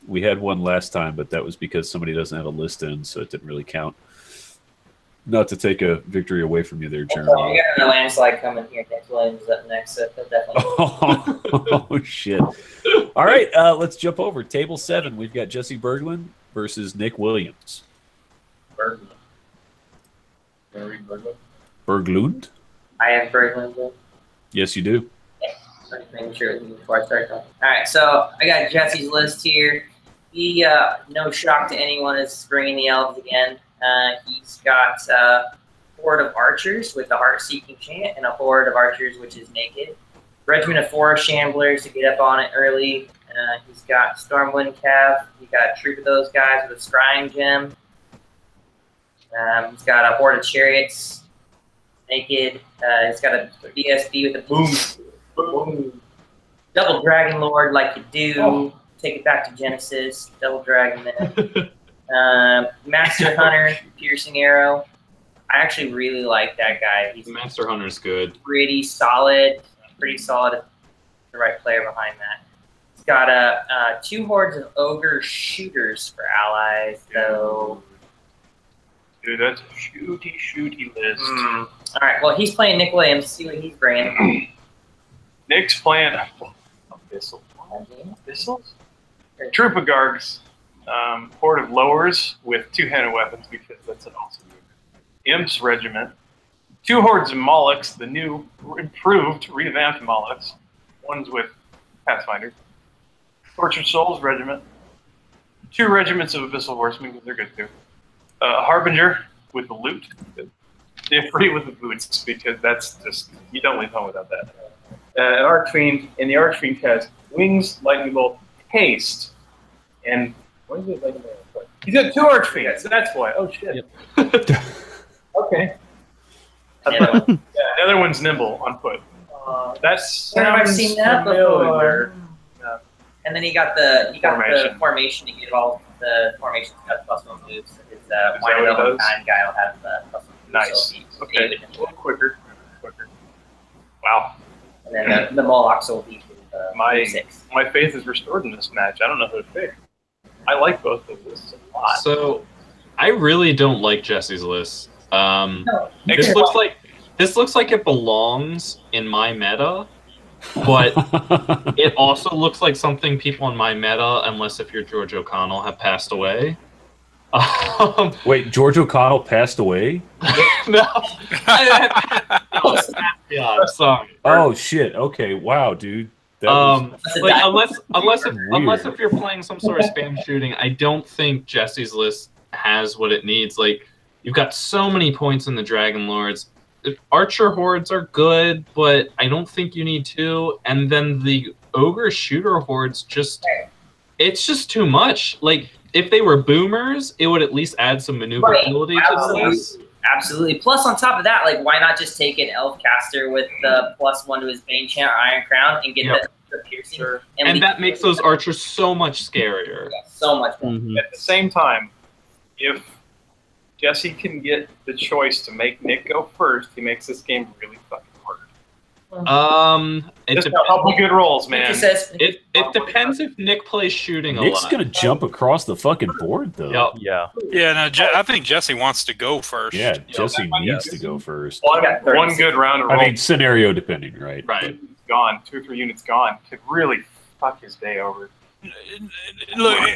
We had one last time, but that was because somebody doesn't have a list in, so it didn't really count. Not to take a victory away from you there, Jeremy. We got a landslide coming here. James Williams is up next, so definitely. Oh, shit. All right, let's jump over. Table 7, we've got Jesse Berglund versus Nick Williams. Berglund. Can I read Berglund? Berglund? I have Berglund. Yes, you do. Yeah, just making sure before I start talking. All right, so I got Jesse's list here. He, no shock to anyone, is bringing the elves again. He's got a horde of archers with the heart-seeking chant and a horde of archers which is naked. Regiment of 4 shamblers to get up on it early. He's got Stormwind Cav. He's got a troop of those guys with a scrying gem. He's got a horde of chariots naked. He's got a DSB with a boom. Double Dragon Lord like you do. Oh. Take it back to Genesis. Double Dragon there. Master Hunter, Piercing Arrow. I actually really like that guy. He's Master Hunter's good. Pretty solid. The right player behind that. He's got 2 hordes of ogre shooters for allies, though. Dude, that's a shooty list. All right, well, he's playing Nick Williams. See what he's bringing. Nick's playing Thistles? Troop of Gargs, horde of lowers with 2-handed weapons because that's an awesome move. Imps Regiment, 2 hordes of Molochs, the new, improved, revamped Molochs, ones with Pathfinder. Tortured Souls Regiment, 2 regiments of Abyssal Horsemen because they're good too. Harbinger with the loot. They're free with the boots because that's just, you don't leave home without that. An Archfiend, and the Archfiend has Wings, Lightning Bolt, Haste, and what is it? Lightning Bolt? He's got 2 Archfiends, that's why. Oh shit. Yep. Okay. Yeah, the other one's Nimble on foot. That's I've seen that before. Yeah. And then he got the formation to get all the formations got +1 moves. His Wine of the Time guy will have +1 moves. Nice. So Okay. A little quicker. Wow. And then the Molochs will be my 6. My faith is restored in this match. I don't know who to pick. I like both of this a lot. So, I really don't like Jesse's list. No. This looks like it belongs in my meta, but it also looks like something people in my meta, unless if you're George O'Connell, have passed away. Wait, George O'Connell passed away? No. Yeah, I'm sorry. Oh shit. Okay. Wow, dude. That was unless if you're playing some sort of spam shooting, I don't think Jesse's list has what it needs. Like, you've got so many points in the Dragon Lords. Archer hordes are good, but I don't think you need 2. And then the ogre shooter hordes it's just too much. Like, if they were boomers, it would at least add some maneuverability to the list. Absolutely. Plus, on top of that, like, why not just take an elf caster with the +1 to his Bane Chant or Iron Crown and get the piercing? Sure. And that makes those archers so much scarier. Yeah, so much better. At the same time, if Jesse can get the choice to make Nick go first, he makes this game really fucking hard. Just a couple good rolls, man. It depends if Nick plays shooting a lot. Nick's gonna jump across the fucking board, though. Yep. Yeah. Yeah, no, I think Jesse wants to go first. Yeah, Jesse needs to go first. One good round of roll. I mean, scenario depending, right? Right. Gone. 2 or 3 units gone. Could really fuck his day over. Look,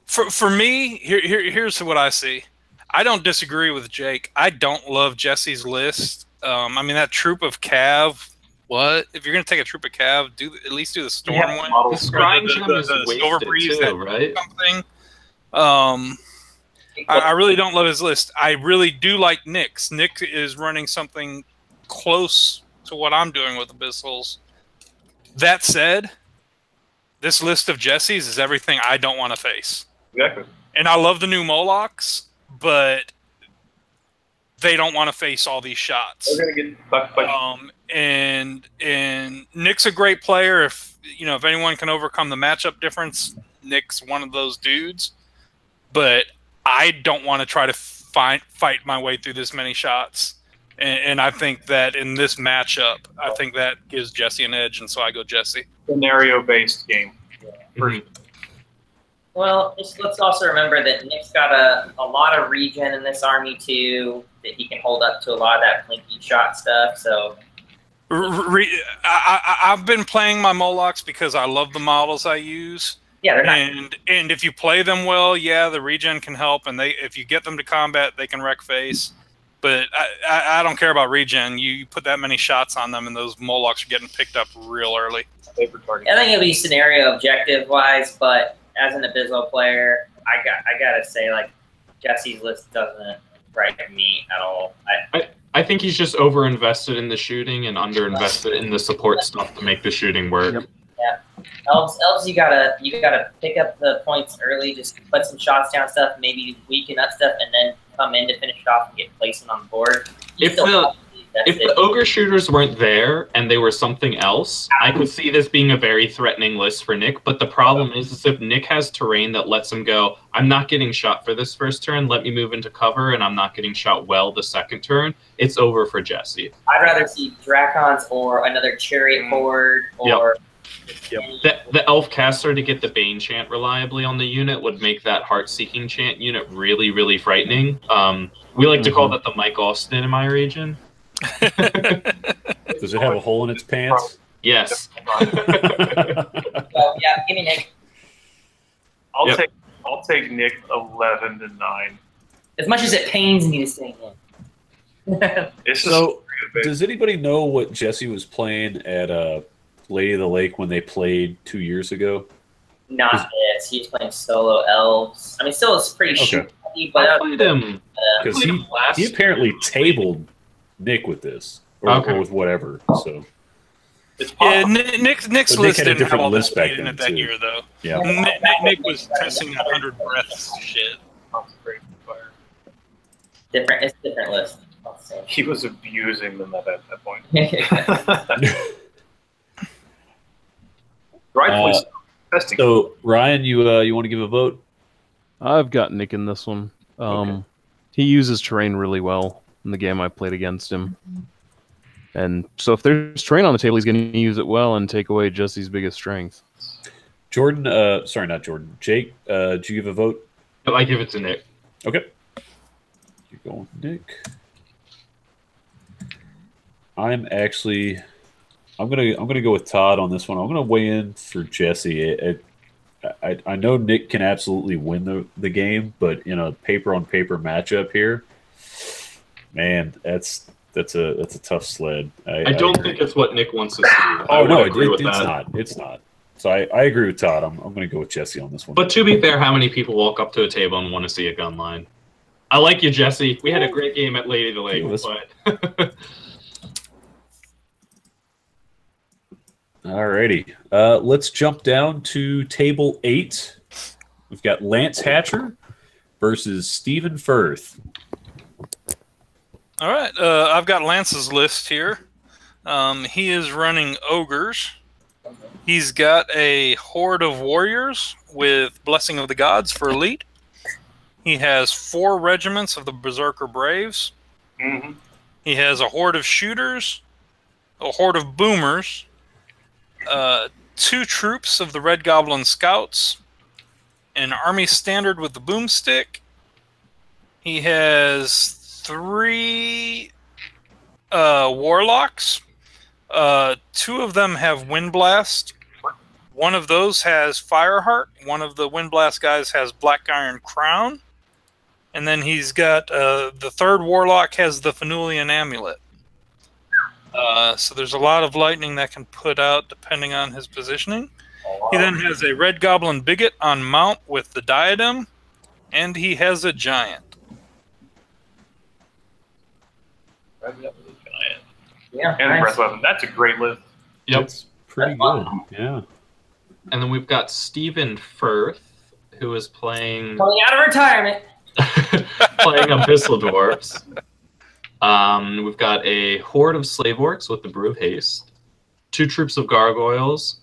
for me, here's what I see. I don't disagree with Jake. I don't love Jesse's list. I mean, that troop of Cav. What if you're gonna take a troop of Cav? At least do the Storm one. The Scrying Gem is Silver Breeze, too, right? Something. I really don't love his list. I really do like Nick's. Nick is running something close to what I'm doing with Abyssals. That said, this list of Jesse's is everything I don't want to face. Exactly. And I love the new Molochs, but they don't want to face all these shots. They're gonna get fucked by and Nick's a great player. If anyone can overcome the matchup difference, Nick's one of those dudes. But I don't want to try to fight my way through this many shots. And I think that in this matchup, I think that gives Jesse an edge, and so I go Jesse. Scenario-based game. Yeah. Well, let's also remember that Nick's got a lot of regen in this army too, that he can hold up to a lot of that plinky shot stuff. So I've been playing my Molochs because I love the models I use. Yeah, they're not. And if you play them well, yeah, the regen can help, and if you get them to combat, they can wreck face. But I don't care about regen. You put that many shots on them, and those Molochs are getting picked up real early. I think it'll be scenario objective wise, but as an Abyssal player, I gotta say, like, Jesse's list doesn't frighten me at all. I think he's just over-invested in the shooting and under-invested in the support stuff to make the shooting work. Yep. Yeah, elves, you gotta pick up the points early. Just put some shots down, stuff, maybe weaken up stuff, and then come in to finish it off and get placement on the board. If the ogre shooters weren't there and they were something else, I could see this being a very threatening list for Nick. But the problem is if Nick has terrain that lets him go, I'm not getting shot for this first turn, let me move into cover, and I'm not getting shot well the second turn, it's over for Jesse. I'd rather see Dracons or another Chariot Horde or The elf caster to get the Bane chant reliably on the unit would make that heart-seeking chant unit really, really frightening. We like to call that the Mike Austin in my region. Does it have a hole in its pants? Yes. So, yeah, give me Nick. I'll take Nick 11 to 9. As much as it pains me to say that. It's So, just does anybody know what Jesse was playing at Lady of the Lake when they played 2 years ago? Not this. He was playing solo elves. I mean, still it's pretty Okay. shitty, but I played him. Because he apparently tabled Nick with this, or with whatever. So it's Yeah, possible. Nick's But Nick list had a didn't have different all list that back in then, it that too. year, though. yeah. Nick was testing 100 breaths shit. Concentrate fire. different. It's a different list. I'll say. He was abusing them at that point. Rightfully so. Testing. So Ryan, you want to give a vote? I've got Nick in this one. Okay. He uses terrain really well in the game I played against him. And so if there's terrain on the table, he's going to use it well and take away Jesse's biggest strength. Jordan, sorry, not Jordan. Jake, did you give a vote? No, I give it to Nick. Okay. You're going with Nick. I'm gonna go with Todd on this one. I'm gonna weigh in for Jesse. I know Nick can absolutely win the game, but in a paper-on-paper matchup here, man, that's a tough sled. I don't think it's what Nick wants to see. Oh no, agree with it's that. not. It's not. So I agree with Todd. I'm going to go with Jesse on this one. But to be fair, how many people walk up to a table and want to see a gun line? I like you, Jesse. We had a great game at Lady of the Lake, but Alrighty. Let's jump down to table 8. We've got Lance Hatcher versus Stephen Firth. All right, I've got Lance's list here. He is running ogres. He's got a horde of warriors with Blessing of the Gods for elite. He has 4 regiments of the Berserker Braves. Mm-hmm. He has a horde of shooters, a horde of boomers, 2 troops of the Red Goblin Scouts, an army standard with the boomstick. He has 3 warlocks. 2 of them have Windblast. One of those has Fireheart. One of the Windblast guys has Black Iron Crown. And then he's got the 3rd warlock has the Fenulian Amulet. So there's a lot of lightning that can put out depending on his positioning. He then has a Red Goblin Bigot on mount with the diadem, and he has a giant. Yeah, And nice. breath weapon. That's a great list. yep. That's pretty good. Yeah. And then we've got Stephen Firth, who is playing Coming out of retirement. playing Abyssal Dwarfs. We've got a horde of slave orcs with the Brew of Haste, 2 troops of gargoyles,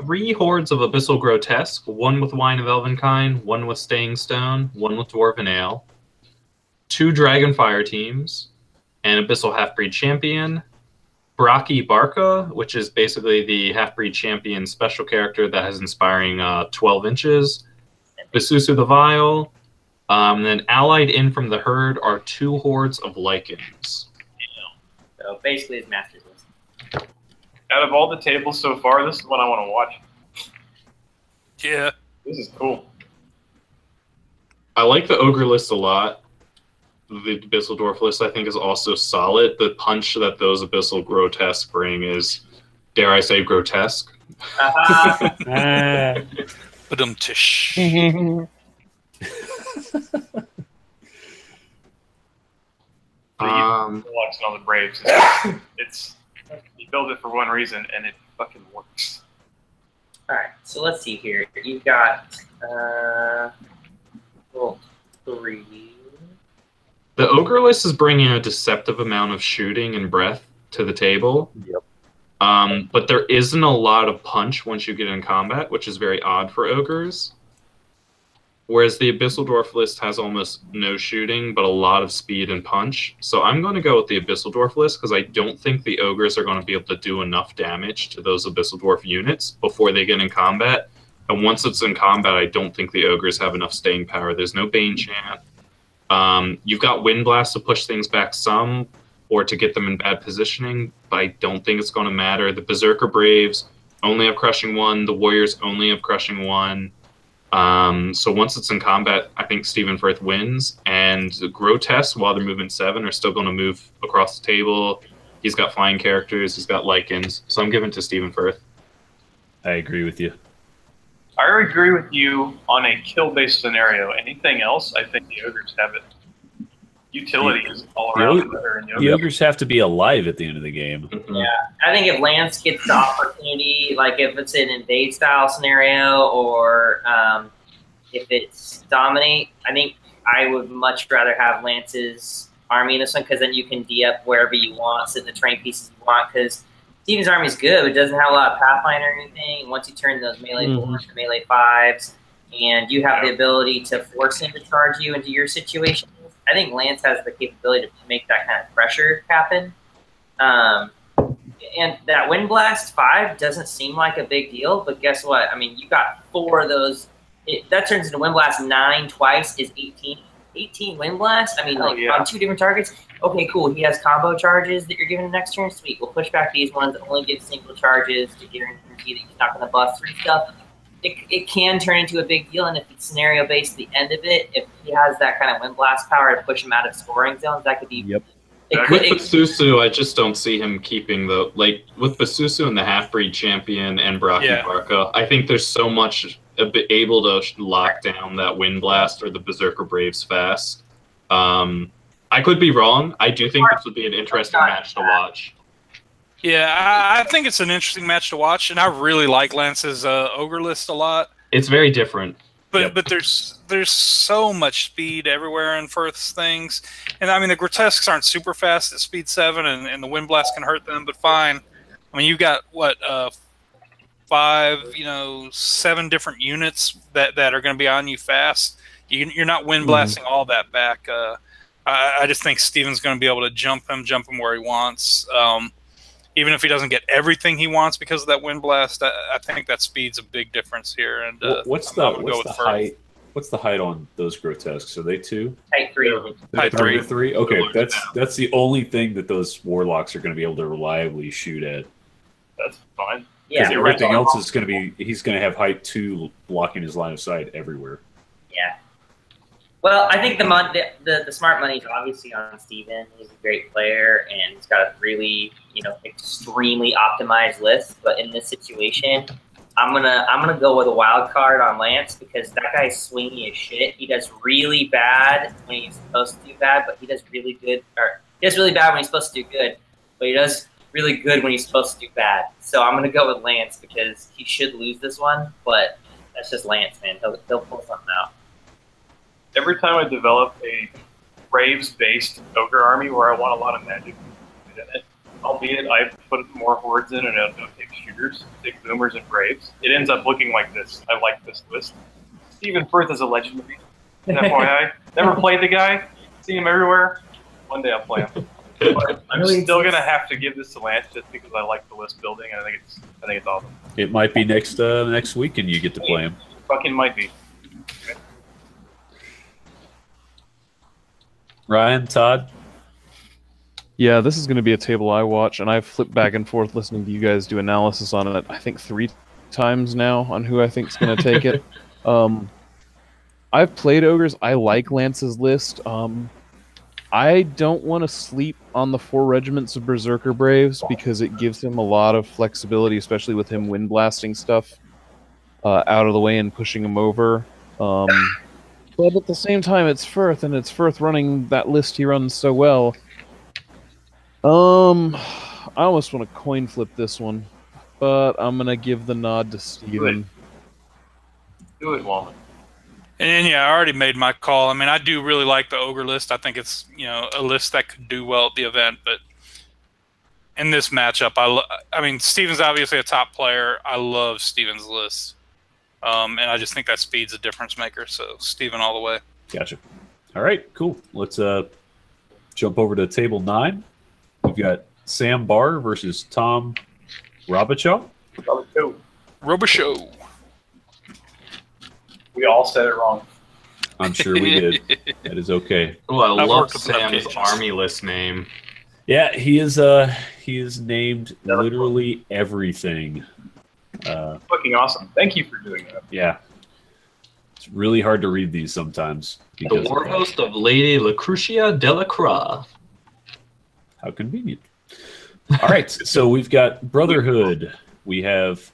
3 hordes of Abyssal Grotesque, 1 with Wine of Elvenkind, 1 with Staying Stone, 1 with Dwarven Ale, 2 Dragon Fire teams, an Abyssal Half-Breed Champion, Braki Barca, which is basically the Half-Breed Champion special character that has inspiring 12 inches, Basusu the Vile, then allied in from the herd are 2 hordes of lichens. So basically, his master's list. Out of all the tables so far, this is what I want to watch. Yeah. This is cool. I like the ogre list a lot. The Abyssal Dwarf list, I think, is also solid. The punch that those Abyssal Grotesque bring is, dare I say, grotesque. Ba-dum-tish. Watching all the Braves. It's you build it for one reason, and it fucking works. All right, so let's see here. You've got 3. The ogre list is bringing a deceptive amount of shooting and breath to the table. Yep. But there isn't a lot of punch once you get in combat, which is very odd for ogres. whereas the Abyssal Dwarf list has almost no shooting, but a lot of speed and punch. So I'm going to go with the Abyssal Dwarf list because I don't think the Ogres are going to be able to do enough damage to those Abyssal Dwarf units before they get in combat. And once it's in combat, I don't think the Ogres have enough staying power. There's no Bane Chant. You've got Wind Blast to push things back some, or to get them in bad positioning, but I don't think it's going to matter. The Berserker Braves only have Crushing 1. The Warriors only have Crushing 1. So once it's in combat, I think Stephen Firth wins. And the Grotesque, while they're moving 7, are still going to move across the table. He's got flying characters. He's got Lycans. So I'm giving to Stephen Firth. I agree with you. I agree with you on a kill-based scenario. Anything else, I think the Ogres have it. Utility is all around better in the Ogres have to be alive at the end of the game. Yeah, I think if Lance gets the opportunity, like if it's an invade style scenario or if it's dominate, I think I would much rather have Lance's army in this one because then you can de-up wherever you want, sit in the terrain pieces you want. Because Steven's army is good, but it doesn't have a lot of Pathfinder or anything. Once you turn those melee 4s to melee 5s, and you have the ability to force him to charge you into your situation, I think Lance has the capability to make that kind of pressure happen. And that Wind Blast 5 doesn't seem like a big deal, but guess what? I mean, you got 4 of those. That turns into Wind Blast 9 twice is 18. 18 Wind Blast? I mean, on 2 different targets? Okay, cool. He has combo charges that you're giving the next turn. Sweet. We'll push back these ones that only give single charges to guarantee that he's not going to bust through stuff. It can turn into a big deal, and if it's scenario-based at the end of it, if he has that kind of Wind Blast power to push him out of scoring zones, that could be... Yep. With Basusu, I just don't see him keeping the... Like, with Basusu and the Half-Breed Champion and Braki Barca, I think there's so much able to lock down that Wind Blast or the Berserker Braves fast. I could be wrong. I do think this would be an interesting match to watch. Yeah, I think it's an interesting match to watch, and I really like Lance's Ogre list a lot. It's very different. But there's so much speed everywhere in Firth's things. And, I mean, the Grotesques aren't super fast at speed 7, and the Wind Blast can hurt them, but fine. I mean, you've got, what, 7 different units that are going to be on you fast. You're not Wind Blasting all that back. I just think Steven's going to be able to jump him where he wants. Even if he doesn't get everything he wants because of that Wind Blast, I think that speed's a big difference here. And what's the height? What's the height on those Grotesques? Are they 2? Height 3. Height 3. 3. Okay, that's the only thing that those Warlocks are going to be able to reliably shoot at. That's fine. Yeah. Because everything else is going to be, he's going to have height 2 blocking his line of sight everywhere. Yeah. Well, I think the smart money is obviously on Steven. He's a great player, and he's got a really, extremely optimized list. But in this situation, I'm gonna go with a wild card on Lance because that guy's swingy as shit. He does really bad when he's supposed to do bad, but he does really good. Or he does really bad when he's supposed to do good, but he does really good when he's supposed to do bad. So I'm gonna go with Lance because he should lose this one, but that's just Lance, man. He'll pull something out. Every time I develop a Braves-based Ogre army where I want a lot of magic in it, albeit I put more hordes in and I don't take shooters, take boomers and Braves, it ends up looking like this. I like this list. Stephen Firth is a legendary. FYI. Never played the guy. See him everywhere. One day I'll play him. But I'm still gonna have to give this to Lance just because I like the list building and I think it's awesome. It might be next week and you get to play him. Fucking might be. Okay. Ryan, Todd? Yeah, this is going to be a table I watch, and I've flipped back and forth listening to you guys do analysis on it, I think 3 times now on who I think is going to take it. I've played Ogres. I like Lance's list. I don't want to sleep on the 4 regiments of Berserker Braves because it gives him a lot of flexibility, especially with him wind blasting stuff out of the way and pushing him over. But at the same time, it's Firth, and it's Firth running that list he runs so well. I almost want to coin flip this one, but I'm going to give the nod to Steven. Do it, Walman. And yeah, I already made my call. I mean, I do really like the Ogre list. I think it's, a list that could do well at the event, but in this matchup, I mean, Steven's obviously a top player. I love Steven's list. And I just think that speed's a difference maker. So Steven all the way. Gotcha. All right, cool. Let's jump over to table 9. We've got Sam Barr versus Tom Robichaud. Robichaud. We all said it wrong. I'm sure we did. That is okay. Oh, I I've love worked with enough Sam's cages. army list name. Yeah, he is named literally everything. Fucking awesome. Thank you for doing that. Yeah. It's really hard to read these sometimes. The because war host of Lady Lucretia Delacroix. How convenient. All right, so we've got Brotherhood. We have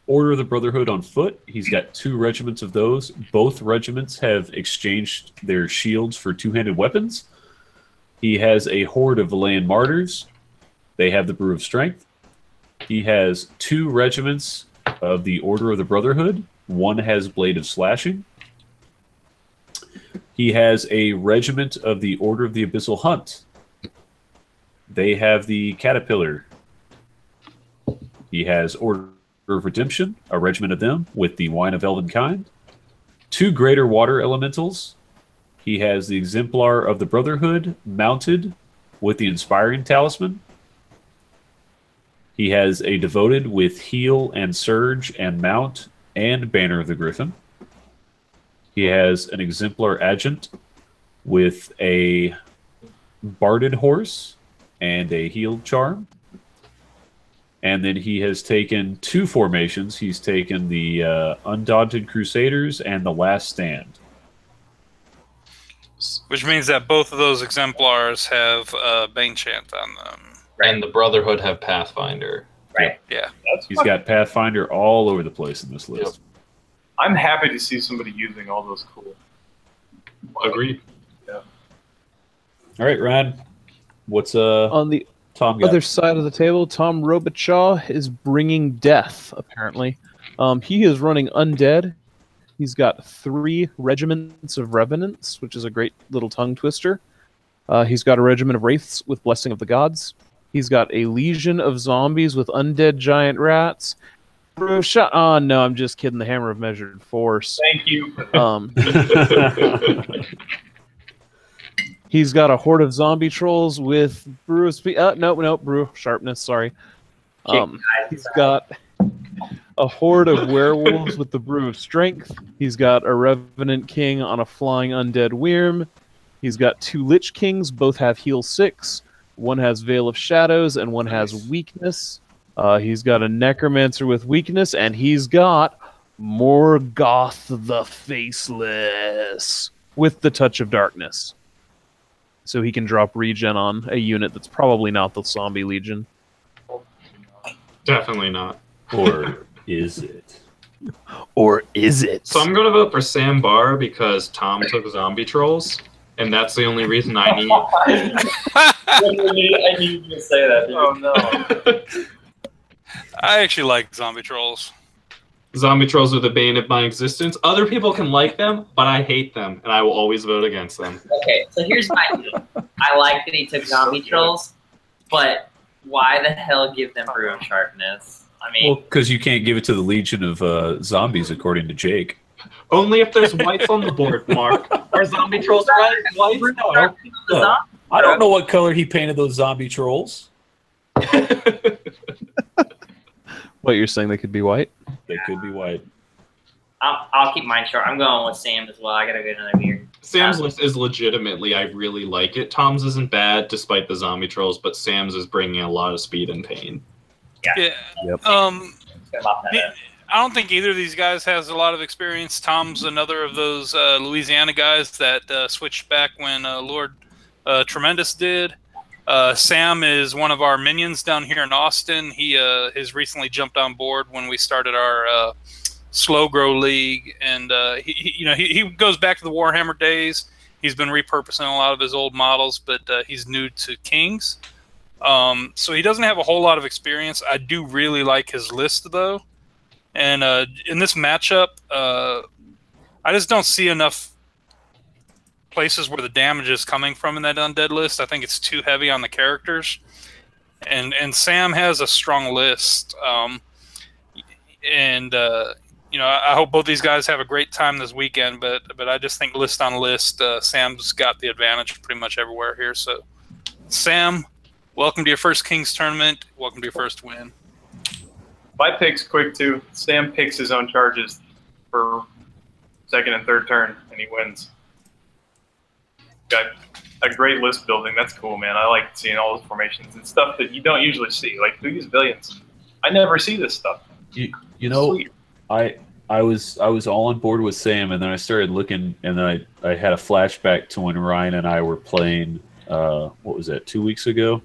Order of the Brotherhood on foot. He's got 2 regiments of those. Both regiments have exchanged their shields for 2-handed weapons. He has a horde of Valayan martyrs. They have the Brew of Strength. He has 2 regiments of the Order of the Brotherhood. One has Blade of Slashing. He has a regiment of the Order of the Abyssal Hunt. They have the Caterpillar. He has Order of Redemption, a regiment of them, with the Wine of Elvenkind. 2 Greater Water Elementals. He has the Exemplar of the Brotherhood, mounted with the Inspiring Talisman. He has a Devoted with Heal and Surge and Mount and Banner of the Griffin. He has an Exemplar Adjutant with a Barded Horse and a Healed Charm. And then he has taken 2 formations. He's taken the Undaunted Crusaders and the Last Stand. Which means that both of those exemplars have Bane Chant on them. And the Brotherhood have Pathfinder. Right. Yeah. He's got Pathfinder all over the place in this list. Yep. I'm happy to see somebody using all those cool. Agreed. All right, Ryan. What's On the Tom got? other side of the table, Tom Robichaud is bringing death, apparently. He is running undead. He's got 3 regiments of revenants, which is a great little tongue twister. He's got a regiment of wraiths with Blessing of the Gods. He's got a legion of zombies with undead giant rats. Oh, no, I'm just kidding. The Hammer of Measured Force. Thank you. He's got a horde of zombie trolls with brew of speed. Brew of sharpness. Sorry. He's got a horde of werewolves with the brew of strength. He's got a revenant king on a flying undead wyrm. He's got 2 lich kings. Both have heal 6. One has Veil of Shadows and one has weakness. He's got a necromancer with weakness, and he's got Morgoth the Faceless with the touch of darkness. So he can drop regen on a unit that's probably not the Zombie Legion. Definitely not. Or is it? Or is it? So I'm going to vote for Sam Barr because Tom took zombie trolls, and that's the only reason I need. I knew you were going to say that. Dude. Oh no. I actually like zombie trolls. Zombie trolls are the bane of my existence. Other people can like them, but I hate them, and I will always vote against them. Okay, so here's my deal. I like that he took zombie trolls, but why the hell give them brew of sharpness? I mean, Well, because you can't give it to the Legion of Zombies, according to Jake. Only if there's whites on the board, Mark. Are zombie trolls whites? No. the I don't know what color he painted those zombie trolls. What, you're saying they could be white? They could be white. I'll keep mine short. I'm going with Sam as well. I gotta get another beer. Sam's list is legitimately, I really like it. Tom's isn't bad, despite the zombie trolls, but Sam's is bringing a lot of speed and pain. Yeah. Yep. I don't think either of these guys has a lot of experience. Tom's another of those Louisiana guys that switched back when Lord Tremendous did. Sam is one of our minions down here in Austin. He has recently jumped on board when we started our Slow Grow League, and he goes back to the Warhammer days. He's been repurposing a lot of his old models, but he's new to Kings. So he doesn't have a whole lot of experience. I do really like his list, though. And in this matchup, I just don't see enough places where the damage is coming from in that undead list. I think it's too heavy on the characters. And Sam has a strong list. I hope both these guys have a great time this weekend. But I just think list on list, Sam's got the advantage pretty much everywhere here. So, Sam, welcome to your first Kings tournament. Welcome to your first win. My pick's quick too. Sam picks his own charges for second and third turn, and he wins. Got a great list building. That's cool, man. I like seeing all those formations and stuff that you don't usually see, like through these billions. I never see this stuff. You know, Sweet. I was all on board with Sam, and then I started looking, and then I had a flashback to when Ryan and I were playing. What was that? 2 weeks ago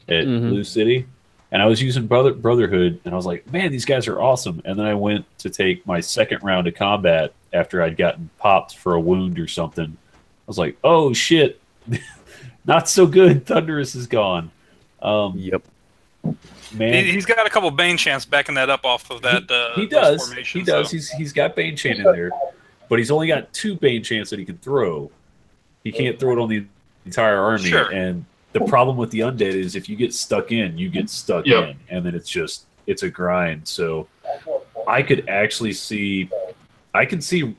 at Blue City. And I was using Brotherhood, and I was like, man, these guys are awesome. And then I went to take my second round of combat after I'd gotten popped for a wound or something. I was like, oh, shit. Not so good. Thunderous is gone. Yep. Man, He's got a couple Bane Chants backing that up off of that. He does. Formation, He does. So. He's got Bane Chant in there. But he's only got 2 Bane Chants that he can throw. He can't throw it on the entire army. Sure. And the problem with the undead is if you get stuck in, you get stuck in, and then it's a grind. So I could actually see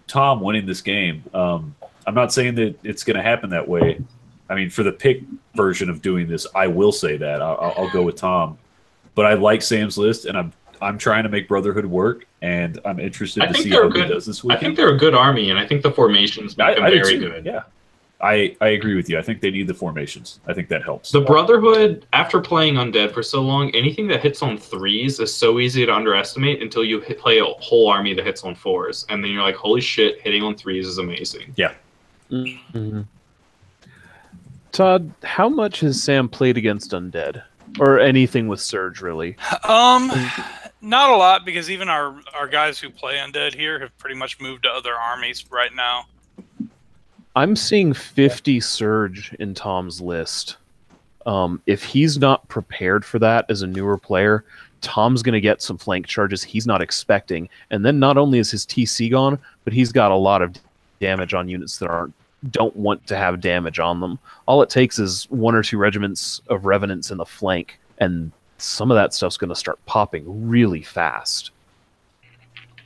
Tom winning this game. I'm not saying that it's going to happen that way. I mean, for the pick version of doing this, I will say that I'll go with Tom. But I like Sam's list, and I'm trying to make Brotherhood work, and I'm interested to see how he does this weekend. I think they're a good army, and I think the formations make them very good. Yeah. I agree with you. I think they need the formations. I think that helps. The Brotherhood, after playing Undead for so long, anything that hits on 3s is so easy to underestimate until you play a whole army that hits on 4s. And then you're like, holy shit, hitting on 3s is amazing. Yeah. Mm-hmm. Todd, how much has Sam played against Undead? Or anything with Surge, really? Not a lot, because even our guys who play Undead here have pretty much moved to other armies right now. I'm seeing 50 Surge in Tom's list. If he's not prepared for that as a newer player, Tom's going to get some flank charges he's not expecting. And then not only is his TC gone, but he's got a lot of damage on units that don't want to have damage on them. All it takes is 1 or 2 regiments of Revenants in the flank, and some of that stuff's going to start popping really fast.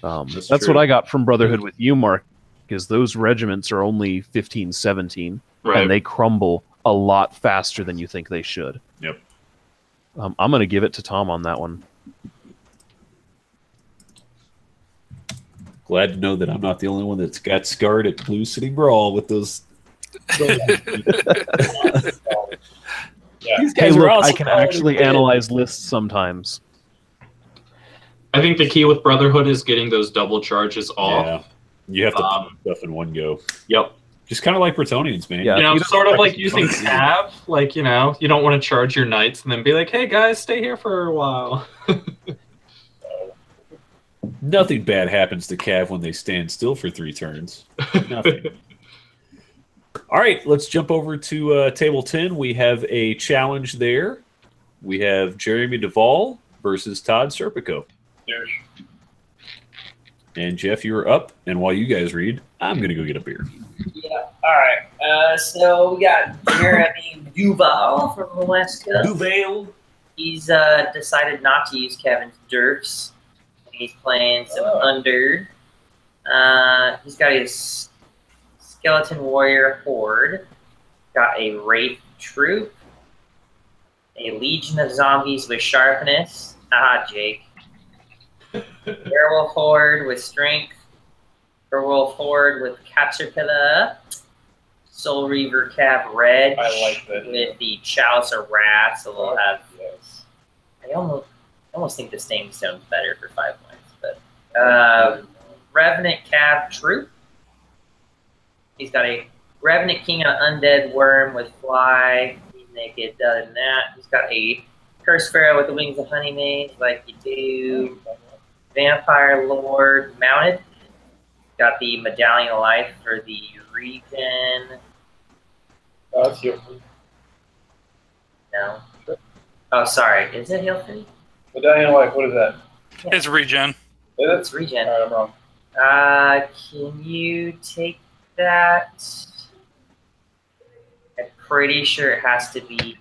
That's what I got from Brotherhood with you, Mark. Because those regiments are only 15, 17, and they crumble a lot faster than you think they should. Yep. I'm going to give it to Tom on that one. Glad to know that I'm not the only one that's got scarred at Blue City Brawl with those. These guys Hey, are look, awesome. I can actually analyze lists sometimes. I think the key with Brotherhood is getting those double charges off. Yeah. You have to put stuff in one go. Yep. Just kind of like Bretonians, man. Yeah. Sort of like using Cav. Like, you don't want to charge your knights and then be like, hey, guys, stay here for a while. Nothing bad happens to Cav when they stand still for 3 turns. Nothing. All right, let's jump over to Table 10. We have a challenge there. We have Jeremy Duvall versus Todd Serpico. And Jeff, you're up, and while you guys read, I'm going to go get a beer. Yeah, all right. So we got Jeremy Duval from the West Coast. Duval. He's decided not to use Kevin's Durfs. He's playing some Under. He's got his Skeleton Warrior Horde. Got a Wraith Troop. A Legion of Zombies with Sharpness. Ah, Jake. Werewolf Horde with Strength. Werewolf Horde with Caterpillar. Soul Reaver Cav Red. I like that. With the Chalice of Wrath, so they'll have. Yes. I almost think the Staining Stone's better for 5 points, but Revenant Cav Troop. He's got a Revenant King of Undead Worm with Fly. He's naked. Other than that, he's got a Curse Pharaoh with the Wings of Honeymaze, like you do. Vampire Lord mounted. Got the Medallion of Life for the region. Oh, that's you. No. Oh, sorry. Is it Heal Free? Medallion of Life, what is that? It's regen. Yeah, It's regen. All right, I'm wrong. Can you take that? pretty sure it has to be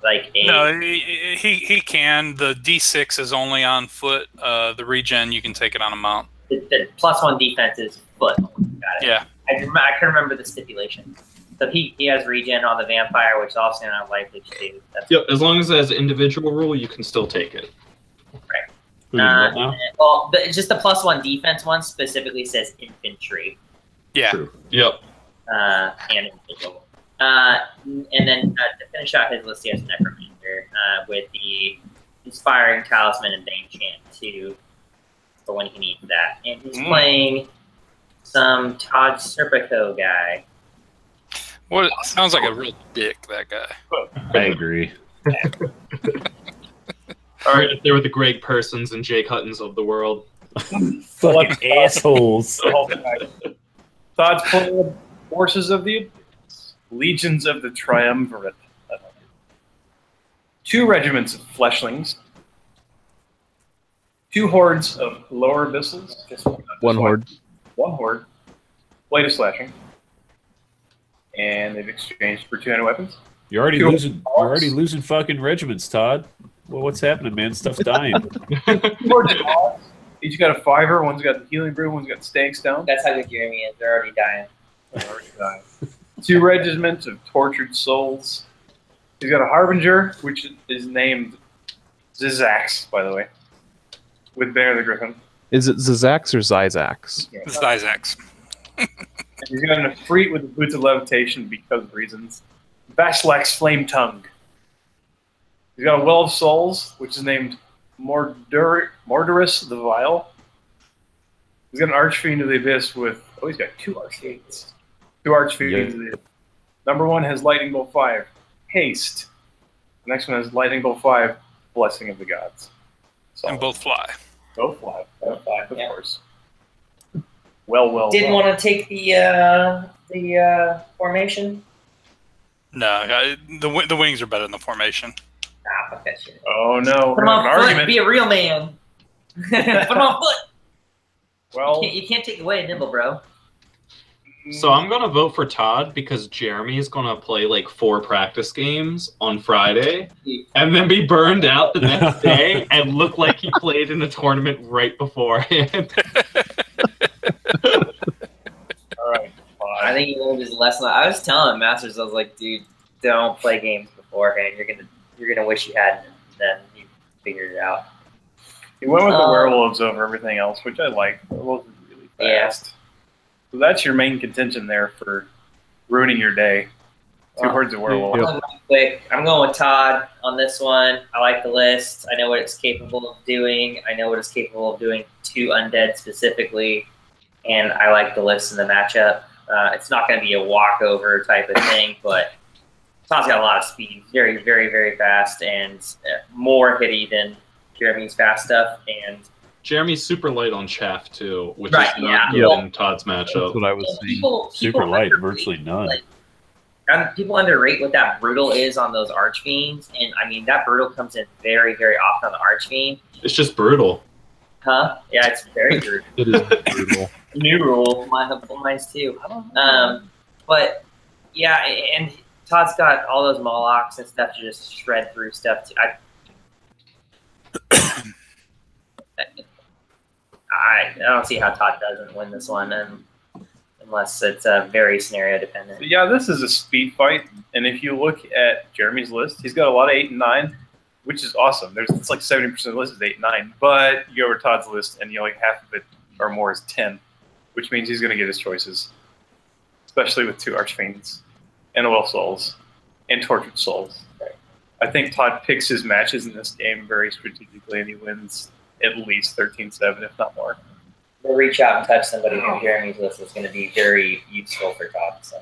like a. No, he can. The D6 is only on foot. The regen, you can take it on a mount. The +1 defense is foot. Got it. Yeah. I can remember the stipulation. So he has regen on the vampire, which is also not likely to do. Yep, as long as it has an individual rule, you can still take it. Right. Well, just the +1 defense one specifically says infantry. Yeah. True. Yep. And individual. And then to finish out his list, he has Necromancer with the Inspiring Talisman and Bane Chant too, for when he needs that. And he's playing some Todd Serpico guy. What sounds like a real dick, that guy. I agree. All right, if they were the Greg Persons and Jake Huttons of the world. Fucking assholes. Todd's playing Forces of the Abyss, Legions of the Triumvirate. 2 regiments of Fleshlings. 2 hordes of Lower Abyssals. Just One horde. 1 horde. Blade of Slashing. And they've exchanged for 200 weapons. You're already losing fucking regiments, Todd. Well, what's happening, man? Stuff's dying. 2 hordes of dogs. Each got a 5er. One's got the Healing Brew. One's got Stag Stone. That's how good Jeremy is. They're already dying. 2 regiments of Tortured Souls. He's got a Harbinger, which is named Zizax, by the way, with Banner the Griffin. Is it Zizax or Zyzax? Yeah. This is Isaac's. And he's got an Efreet with the Boots of Levitation because of reasons. Vashlax Flame Tongue. He's got a Well of Souls, which is named Mordorus the Vile. He's got an Archfiend of the Abyss with... Oh, he's got 2 Archfiends. 2 Archfiends of the Abyss. Number 1 has Lightning Bolt 5. Haste. The next one has Lightning Bolt 5. Blessing of the Gods. So, And both fly. both fly. Both fly, of course. Well. Didn't want to take the formation. No, the wings are better than the formation. Ah, fuck that shit. Oh no! Put We're him on having an foot. argument. Be a real man. Put him on foot. Well, You can't take away a nibble, bro. So I'm going to vote for Todd because Jeremy is going to play like 4 practice games on Friday and then be burned out the next day and look like he played in a tournament right beforehand. all right. I think he learned his lesson. I was telling Masters, I was like, dude, don't play games beforehand. You're gonna wish you hadn't. Then you figured it out. He went with the werewolves over everything else, which I like. Werewolves are really fast. So that's your main contention there for ruining your day. 2 hordes of werewolves. Yep. I'm going quick. I'm going with Todd on this one. I like the list. I know what it's capable of doing. I know what it's capable of doing to undead specifically, and I like the list and the matchup. It's not going to be a walkover type of thing, but Todd's got a lot of speed. Very, very, very fast, and more hitty than Jeremy's fast stuff. And Jeremy's super light on chaff too, which Right, is not yeah. good in Todd's That's matchup. what I was saying. people Super light, underrate, virtually none. people underrate what that brutal is on those Archfiends, and I mean that brutal comes in very, very often on the Archfiend. It's just brutal. Huh? Yeah, it's very brutal. It is brutal. New rule. Mine's too. But yeah, and Todd's got all those Molochs and stuff to just shred through stuff. I don't see how Todd doesn't win this one, unless it's very scenario dependent. Yeah, this is a speed fight, and if you look at Jeremy's list, he's got a lot of 8 and 9, which is awesome. It's like 70% of the list is 8 and 9, but you go over Todd's list, and like half of it or more is 10, which means he's going to get his choices, especially with 2 Archfiends and Well Souls and Tortured Souls. I think Todd picks his matches in this game very strategically, and he wins at least 13-7, if not more. We'll reach out and touch somebody from Jeremy's list is going to be very useful for Todd. So.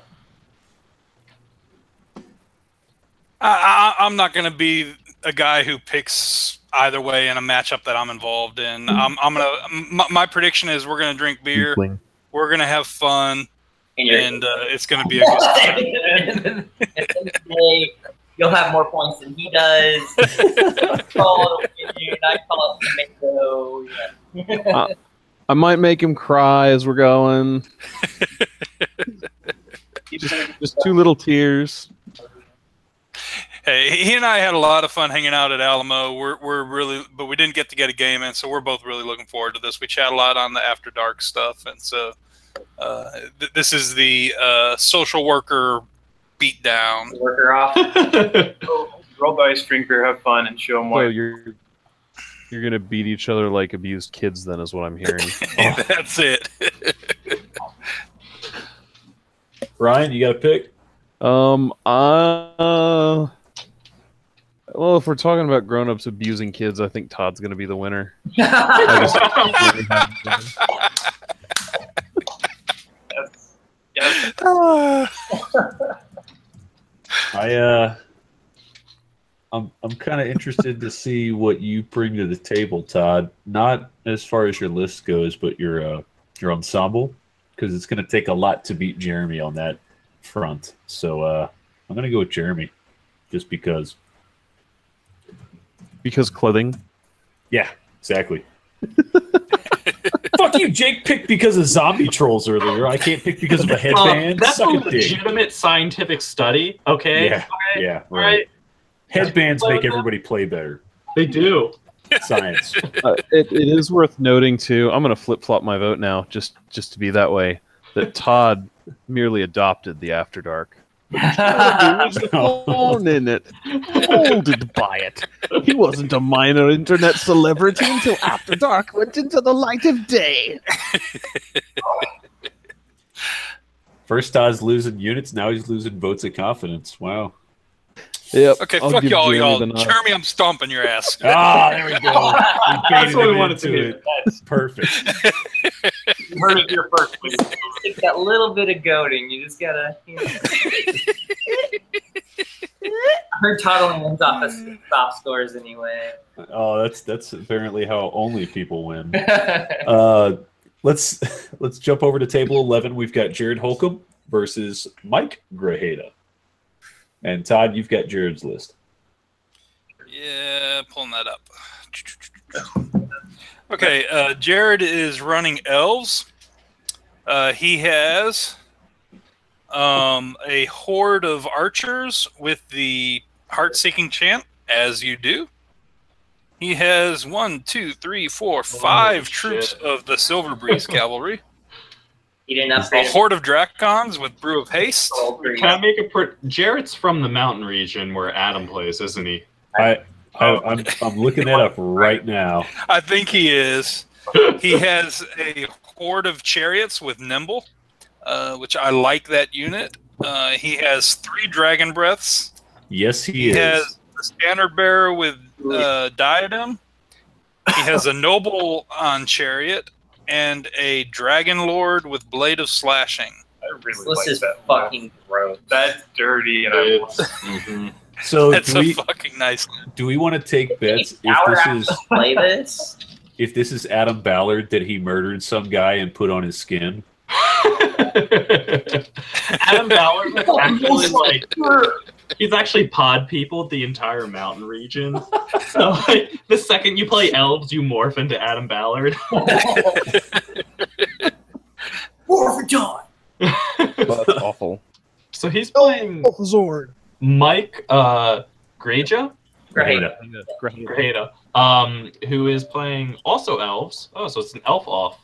I'm not going to be a guy who picks either way in a matchup that I'm involved in. My prediction is we're going to drink beer, we're going to have fun, and it's going to be a good time. At the end of the day, you'll have more points than he does. Call it opinion, I call it tomato. Yeah. I might make him cry as we're going. Just 2 little tears. Hey, he and I had a lot of fun hanging out at Alamo. We're really, but we didn't get to get a game in, so we're both really looking forward to this. We chat a lot on the After Dark stuff, and so this is the social worker beatdown. Worker off. Roll dice, drink beer, have fun, and show them So why. you're gonna beat each other like abused kids, then, is what I'm hearing. That's it. Ryan, you got a pick? Well, if we're talking about grown-ups abusing kids, I think Todd's gonna be the winner. Yes. I'm kind of interested to see what you bring to the table, Todd. Not as far as your list goes, but your ensemble, because it's going to take a lot to beat Jeremy on that front. So I'm going to go with Jeremy, just because. Because clothing. Yeah, exactly. Fuck you, Jake picked because of zombie trolls earlier. I can't pick because of a headband. That's Suck a a dick. legitimate scientific study, okay? Yeah, yeah, All right. Headbands make everybody play better. They do. Science. It is worth noting too. I'm gonna flip-flop my vote now, just to be that way. That Todd merely adopted the After Dark. He was born in it, molded by it. He wasn't a minor internet celebrity until After Dark went into the light of day. First Todd's losing units, now he's losing votes of confidence. Wow. Yep. Okay, I'll fuck give y'all, Jeremy y'all. the nod. Jeremy, I'm stomping your ass. Ah, there we go. That's what we wanted to do. Perfect. You heard it here first, please. Take that little bit of goading. You just gotta. I heard Todd only wins off of stop scores anyway. Oh, that's apparently how only people win. Let's jump over to table 11. We've got Jared Holcomb versus Mike Grajeda. And Todd, you've got Jared's list. Yeah, pulling that up. Okay, Jared is running elves. He has a horde of archers with the heart-seeking chant, as you do. He has 1, 2, 3, 4, 5 troops of the Silver Breeze cavalry. He didn't A upgrade. horde of Dracons with Brew of Haste. Can I make a Jarrett's from the mountain region where Adam plays, isn't he? I'm looking that up right now. I think he is. He has a horde of chariots with Nimble, which I like that unit. He has 3 Dragon Breaths. Yes, he He is. has the Standard Bearer with Diadem. He has a Noble on Chariot and a Dragon Lord with Blade of Slashing. I really This like is that. fucking gross. That's dirty, and I love it. Mhm. So That's a fucking nice one. do we want to take bets Hour if after this is play this. if this is Adam Ballard that he murdered some guy and put on his skin? Adam Ballard is actually like he's actually pod people the entire mountain region. So like, the second you play elves, you morph into Adam Ballard. War for John. That's awful. So he's playing Zord. Mike Grajeda, Great. Grajeda, who is playing also elves. Oh, so it's an elf off.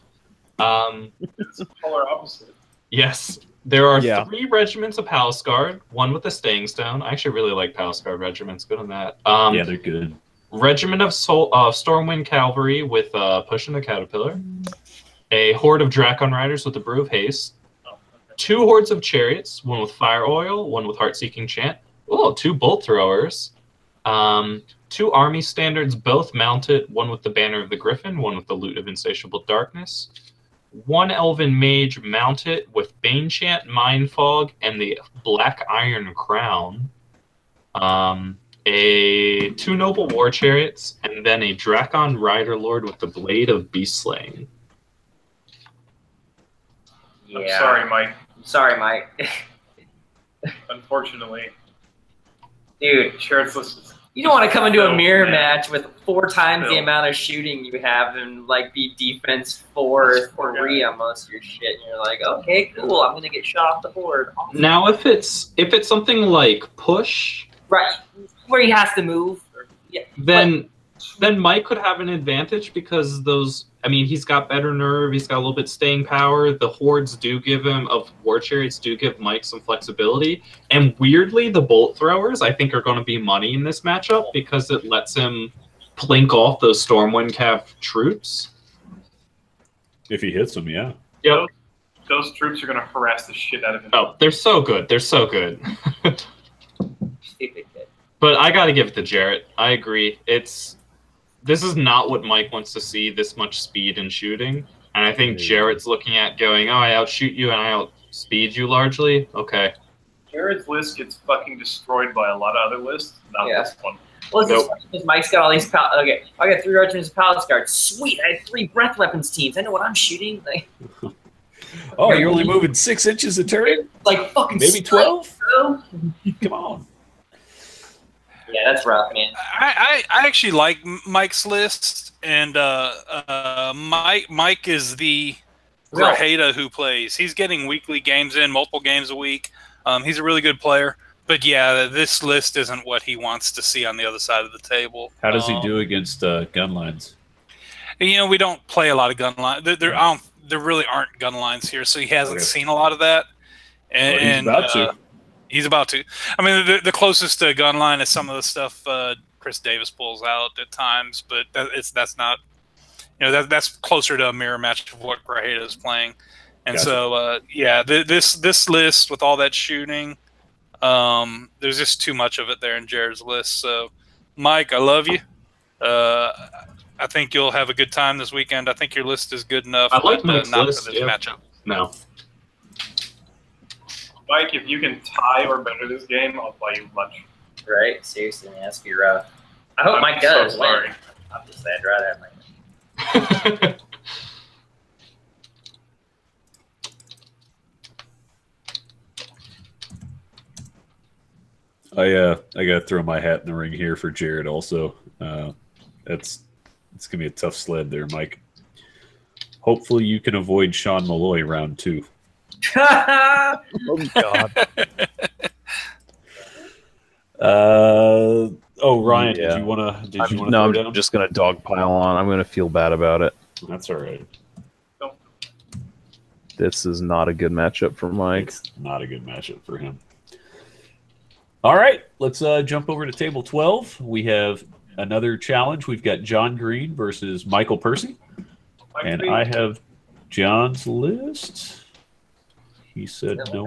It's polar opposite. Yes. There are Yeah. 3 regiments of Palace Guard, one with a Staying Stone. I actually really like Palace Guard regiments. Good on that. Yeah, they're good. Regiment of Stormwind Cavalry with Pushing the Caterpillar. A horde of Dracon Riders with the Brew of Haste. 2 hordes of Chariots, one with Fire Oil, one with Heart-Seeking Chant. Oh, 2 Bolt Throwers. 2 Army Standards, both mounted, one with the Banner of the Griffin, one with the Loot of Insatiable Darkness. 1 Elven Mage mounted with Bane Chant, Mind Fog, and the Black Iron Crown. 2 Noble War Chariots, and then a Dracon Rider Lord with the Blade of Beast Slaying. I'm Yeah. sorry, Mike. Sorry, Mike. Unfortunately, Dude, Jared's list is you don't want to come into a Oh, mirror man. match with 4 times the Bill. amount of shooting you have and like be defense 4 or 3 on most of your shit. And you're like, okay, cool, I'm gonna get shot off the board. Awesome. Now, if it's something like push, right where he has to move. Yeah. Then Mike could have an advantage because those. I mean, he's got better nerve. He's got a little bit staying power. The hordes do give him of war chariots do give Mike some flexibility. And weirdly, the bolt throwers I think are going to be money in this matchup because it lets him plink off those Stormwind Cav troops. If he hits them, yeah. Yep. Those troops are going to harass the shit out of him. Oh, they're so good. They're so good. Stupid kid. But I got to give it to Jarrett. I agree. This is not what Mike wants to see, this much speed and shooting. And I think Jarrett's looking at going, oh, I outshoot you and I outspeed you largely. Okay. Jared's list gets fucking destroyed by a lot of other lists, not this one. Well, it's just funny because Mike's got all these okay, I got 3 regiments of Palace Guards. Sweet, I had 3 breath weapons teams. I know what I'm shooting. Like, oh, you're only moving 6 inches a turn? Like fucking maybe 12? Bro. Come on. Yeah, that's rough, man. I actually like Mike's list, and Mike is the Grajeda who plays. He's getting weekly games in, multiple games a week. He's a really good player. But yeah, this list isn't what he wants to see on the other side of the table. How does he do against gun lines? You know, we don't play a lot of gun lines. There really aren't gun lines here, so he hasn't seen a lot of that. And, well, he's about to. He's about to. I mean, the closest to gun line is some of the stuff Chris Davis pulls out at times, but that's not. You know, that's closer to a mirror match of what Grajeda is playing. And so, yeah, this list with all that shooting, there's just too much of it there in Jared's list. So, Mike, I love you. I think you'll have a good time this weekend. I think your list is good enough. I like Mike's not list, for this matchup. No. Mike, if you can tie or better this game, I'll buy you lunch. Right? Seriously, man, that's be rough. I hope Mike does. So sorry. I'm just saying, I'd rather have Mike. I got to throw my hat in the ring here for Jared also. It's going to be a tough sled there, Mike. Hopefully you can avoid Sean Malloy round 2. Oh, God. Ryan, did you want to No, I'm just going to dogpile on. I'm going to feel bad about it. That's all right. This is not a good matchup for Mike. It's not a good matchup for him. All right, let's jump over to table 12. We have another challenge. We've got John Green versus Michael Percy. And I have John's list. He said no.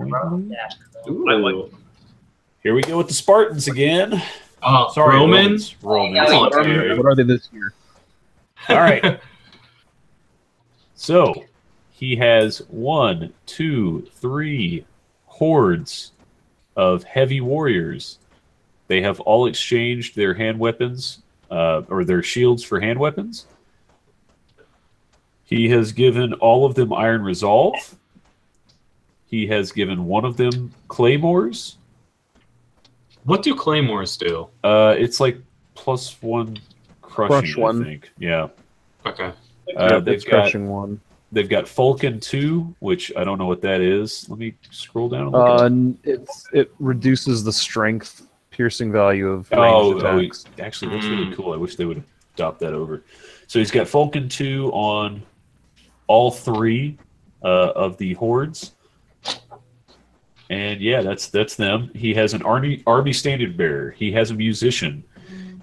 Here we go with the Spartans again. Sorry, Romans. Romans. What are they this year? All right. So he has 1, 2, 3 hordes of heavy warriors. They have all exchanged their hand weapons or their shields for hand weapons. He has given all of them Iron Resolve. He has given one of them Claymores. What do Claymores do? It's like +1 crushing, I think. Yeah. Okay. They've got crushing 1. They've got Falcon 2, which I don't know what that is. Let me scroll down a little. It reduces the strength piercing value of ranged attacks. Actually, that's really cool. I wish they would adopt that over. So he's got Falcon 2 on all 3 of the hordes. And yeah, that's them. He has an army standard bearer. He has a musician.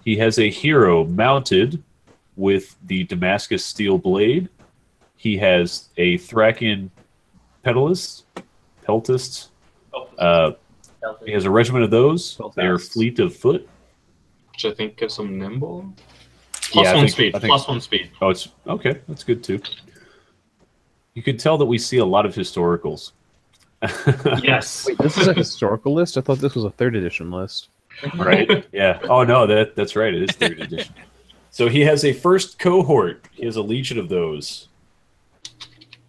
He has a hero mounted with the Damascus steel blade. He has a Thracian peltist. He has a regiment of those. They're fleet of foot. Which I think gives him nimble. +1 speed. +1 speed. Oh, it's okay. That's good too. You can tell that we see a lot of historicals. Yes. Wait, this is a historical list? I thought this was a 3rd edition list. Right? Yeah. Oh no, that's right. It is 3rd edition. So he has a first cohort. He has a legion of those.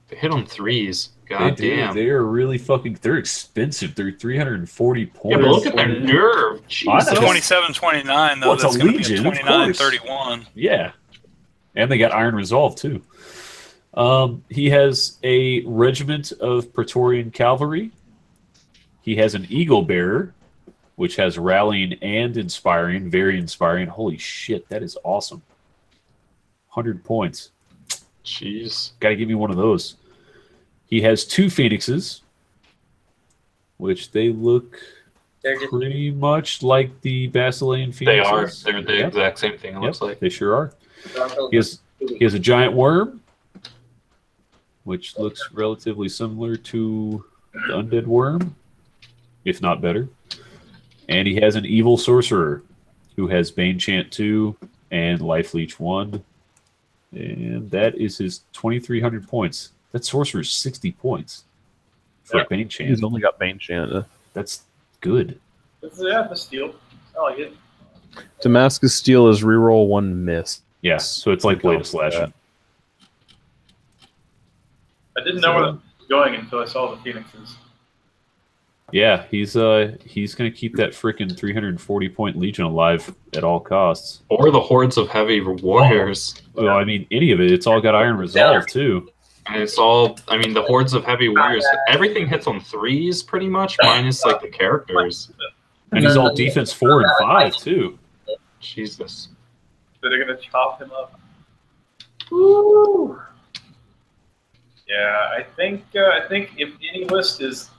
They hit on 3s. God damn. They are really fucking. They're expensive. They're 340 points. Yeah, but look at their nerve. Jesus. 27-29 though. Well, it's that's a going legion, to be 29-31. Yeah, and they got Iron Resolve too. He has a regiment of Praetorian cavalry. He has an eagle bearer. which has rallying and inspiring, very inspiring. Holy shit, that is awesome. 100 points. Jeez. Got to give me one of those. He has 2 Phoenixes, which they look pretty much like the Basilean Phoenixes. They are. They're the exact same thing, it looks like. They sure are. He has a giant worm, which looks relatively similar to the undead worm, if not better. And he has an evil sorcerer who has Bane Chant 2 and Life Leech 1. And that is his 2,300 points. That sorcerer's 60 points for Bane Chant. He's only got Bane Chant. That's good. Yeah, the steel. I like it. Damascus Steel is reroll 1 miss. Yeah, so it's like Blade of Slashing. I didn't know where that was going until I saw the Phoenixes. Yeah, he's going to keep that freaking 340-point Legion alive at all costs. Or the hordes of heavy warriors. Well, I mean, any of it. It's all got Iron Resolve, too. And it's all, I mean, the hordes of heavy warriors, everything hits on 3s pretty much, minus like the characters. And he's all defense 4 and 5, too. Jesus. So they're going to chop him up. Woo! Yeah, I think if any list is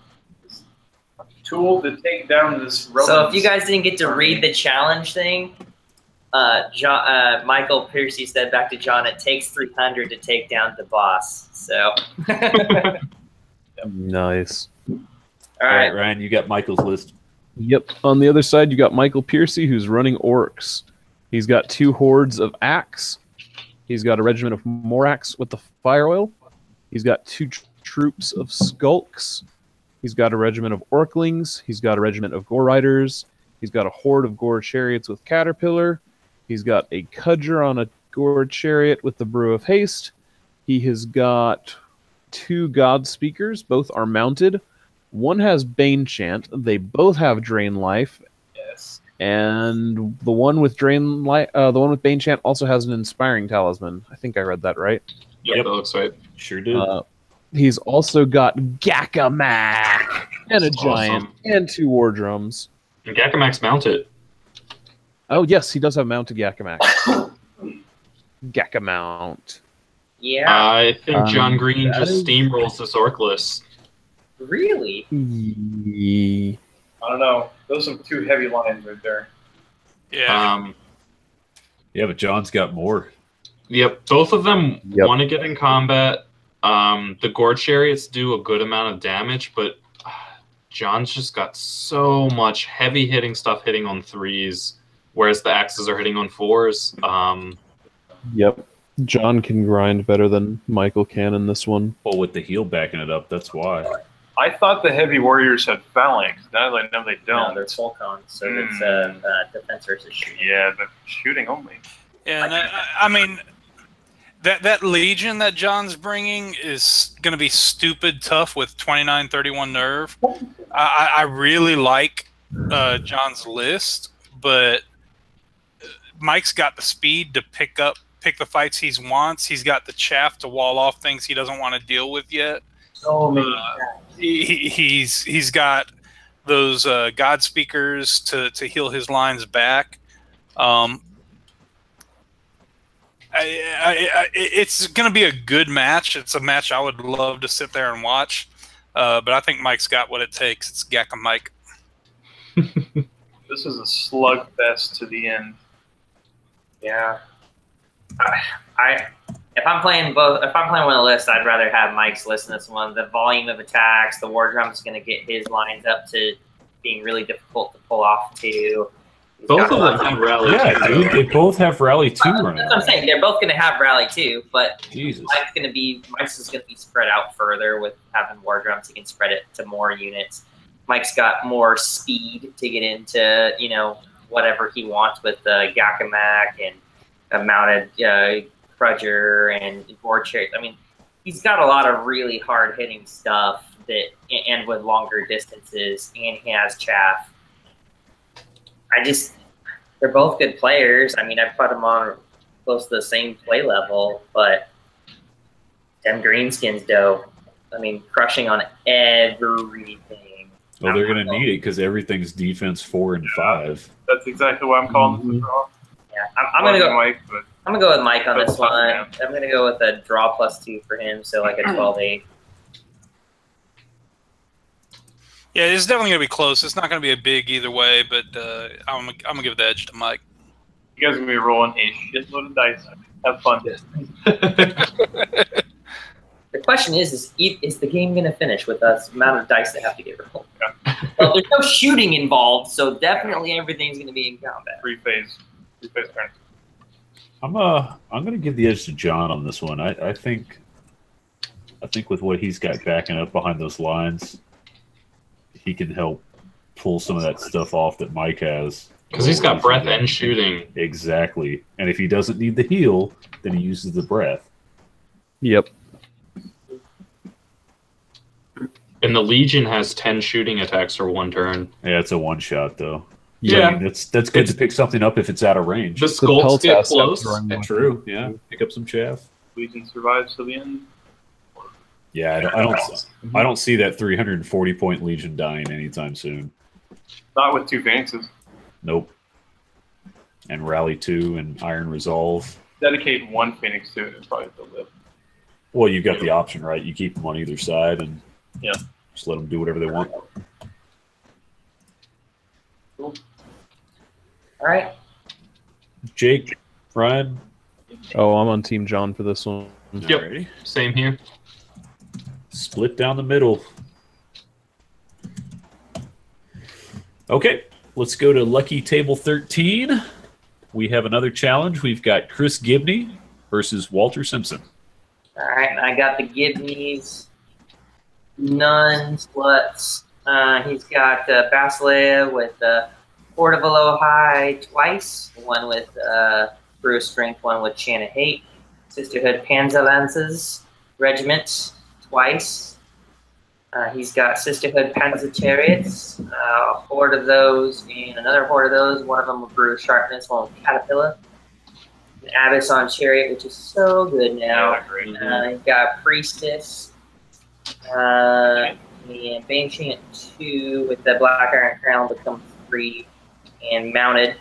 tool to take down this Roman. So if you guys didn't get to read the challenge thing, Michael Piercy said back to John, it takes 300 to take down the boss. So. Nice. All right, Ryan, you got Michael's list. Yep. On the other side, you got Michael Piercy, who's running orcs. He's got 2 hordes of axe. He's got a regiment of Morax with the fire oil. He's got 2 troops of skulks. He's got a regiment of orklings. He's got a regiment of gore riders. He's got a horde of gore chariots with caterpillar. He's got a cudger on a gore chariot with the brew of haste. He has got 2 god speakers. Both are mounted. One has Bane Chant. They both have Drain Life. Yes. And the one with the one with Bane Chant also has an Inspiring Talisman. I think I read that right. Yep, that looks right. Sure did. He's also got Gakamak and a giant and 2 war drums. And Gakamak's mounted. Oh yes, he does have mounted Gakamak. Gakamount. yeah, I think John Green that just is- steamrolls this orc list. really? I don't know. Those are 2 heavy lines right there. Yeah. Yeah, but John's got more. Yep, both of them Yep. want to get in combat. The gore chariots do a good amount of damage, but John's just got so much heavy hitting stuff hitting on 3s, whereas the axes are hitting on 4s. Yep. John can grind better than Michael can in this one. Well, with the heel backing it up, that's why. I thought the heavy warriors had phalanx. Now I know they No, don't. they're full cons, so it's defense versus shooting. Yeah, but shooting only. Yeah, and I mean, that Legion that John's bringing is going to be stupid tough with 29-31 nerve. I really like John's list, but Mike's got the speed to pick the fights he wants. He's got the chaff to wall off things he doesn't want to deal with yet. So many. He's got those God speakers to heal his lines back. It's going to be a good match. It's a match I would love to sit there and watch. But I think Mike's got what it takes. It's Gak and Mike. This is a slugfest to the end. Yeah. If I'm playing one of the lists, I'd rather have Mike's list in this one. The volume of attacks, the war drum's going to get his lines up to being really difficult to pull off too. Both of them have rally. Yeah, dude, they both have Rally 2 running. That's what I'm saying. They're both going to have rally too, but Jesus. Mike's is going to be spread out further with having war drums. He can spread it to more units. Mike's got more speed to get into, whatever he wants with Gakamak and a mounted Crudger and Board Chariot. I mean, he's got a lot of really hard-hitting stuff and with longer distances, and he has chaff. They're both good players. I mean, I put them on close to the same play level, but them Greenskin's dope. I mean, crushing on everything. Well, they're going to need it because everything's defense 4 and 5. That's exactly why I'm calling this a draw. Yeah, I'm gonna go. Mike, but I'm gonna go with Mike on That's this one. tough, I'm gonna go with a draw +2 for him, so like a 12-8. Yeah, it's definitely going to be close. It's not going to be a big either way, but I'm going to give the edge to Mike. you guys are going to be rolling a shitload of dice. Have fun. The question is the game going to finish with the amount of dice that have to get rolled? Well, there's no shooting involved, so definitely everything's going to be in combat. Three-phase turn. I'm going to give the edge to John on this one. I think with what he's got backing up behind those lines, he can help pull some of that stuff off that Mike has. Because he's got breath and shooting. Exactly. And if he doesn't need the heal, then he uses the breath. Yep. And the Legion has 10 shooting attacks for 1 turn. Yeah, it's a one-shot, though. Yeah. I mean, that's good to pick something up if it's out of range. The skulks get close. True, yeah. Pick up some chaff. Legion survives to the end. Yeah, I don't see that 340-point Legion dying anytime soon. Not with 2 Phoenixes. Nope. And Rally 2 and Iron Resolve. Dedicate 1 Phoenix to it and probably still live. Well, you've got the option, right? You keep them on either side and just let them do whatever they want. Cool. All right. Jake, Ryan. Oh, I'm on Team John for this one. Yep. Alrighty. Same here. Split down the middle. Okay, let's go to Lucky Table 13. We have another challenge. We've got Chris Gibney versus Walter Simpson. All right, and I got the Gibneys. None sluts. He's got Basileia with Port of Alohi twice. One with Brew Strength, one with Chant of Hate. Sisterhood Panzer Regiment twice. He's got Sisterhood Panzer Chariots, a horde of those, and another horde of those. One of them with Brew Sharpness, one with Caterpillar. An Abyss on Chariot, which is so good now. He's got Priestess. And Bane Chant 2 with the Black Iron Crown becomes 3 and mounted.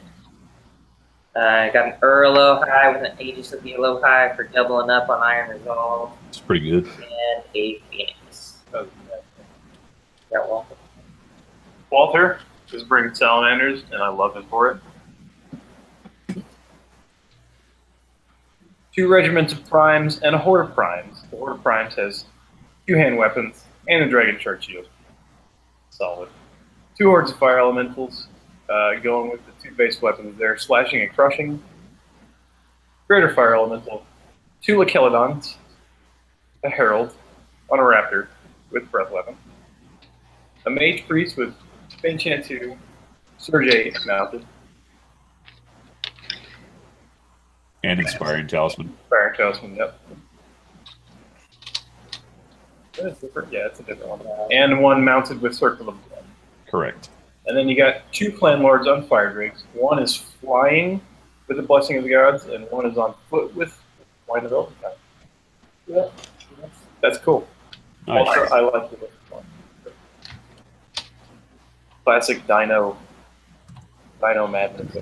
Got an Alohi with an Aegis of the Alohi for doubling up on Iron Resolve. It's pretty good. And a Phoenix. Yeah, Walter. Walter is bringing Salamanders, and I love him for it. 2 regiments of primes and a horde of primes. The horde of primes has 2 hand weapons and a dragon shard shield. Solid. 2 hordes of fire elementals, going with the 2 base weapons there, slashing and crushing. Greater fire elemental, 2 Lakelodons, a herald on a raptor with breath weapon. A mage priest with Bane Chant 2, Sergei mounted. And Inspiring Talisman. Inspiring Talisman, yep. That is different. Yeah, it's a different one. And 1 mounted with Circle of Blood. Correct. And then you got 2 clan lords on fire drakes. 1 is flying with the blessing of the gods, and 1 is on foot with Wine of Eldertime. Yeah, that's cool. Nice. Also, I like the one. Classic Dino madness.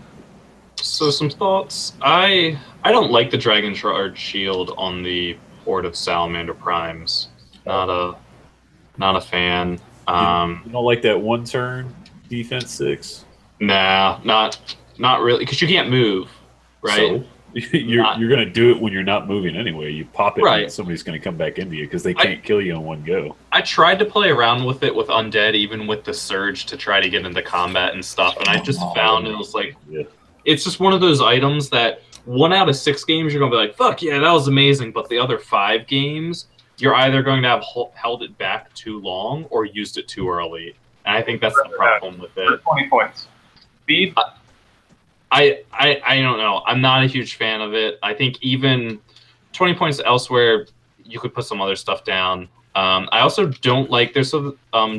So some thoughts. I don't like the Dragon Shard shield on the Horde of Salamander Primes. Not a fan. You don't like that 1 turn defense 6? Nah, not really, because you can't move, right? So, you're going to do it when you're not moving anyway. You pop it, Right. and somebody's going to come back into you because they can't kill you in one go. I tried to play around with it with Undead, even with the Surge, to try to get into combat and stuff, and I just found it was like, it's just one of those items that 1 out of 6 games you're going to be like, fuck yeah, that was amazing, but the other 5 games, you're either going to have held it back too long or used it too early. And I think that's the problem with it. 20 points. Speed? I don't know. I'm not a huge fan of it. I think even 20 points elsewhere, you could put some other stuff down. I also don't like,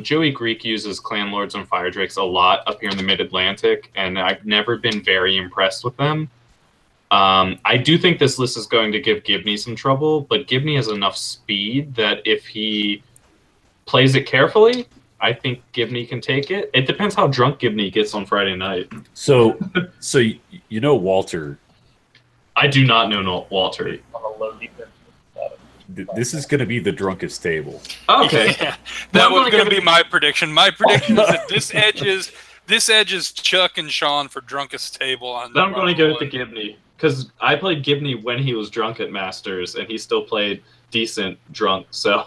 Joey Greek uses Clan Lords and Fire Drakes a lot up here in the Mid-Atlantic, and I've never been very impressed with them. I do think this list is going to give Gibney some trouble, but Gibney has enough speed that if he plays it carefully, I think Gibney can take it. It depends how drunk Gibney gets on Friday night. So you know Walter. I do not know Walter. On a low defense. This is going to be the drunkest table. Okay. Yeah, that was going to be my prediction. My prediction is that this edges Chuck and Sean for drunkest table. On Then I'm going to go with the Gibney because I played Gibney when he was drunk at Masters, and he still played decent drunk. So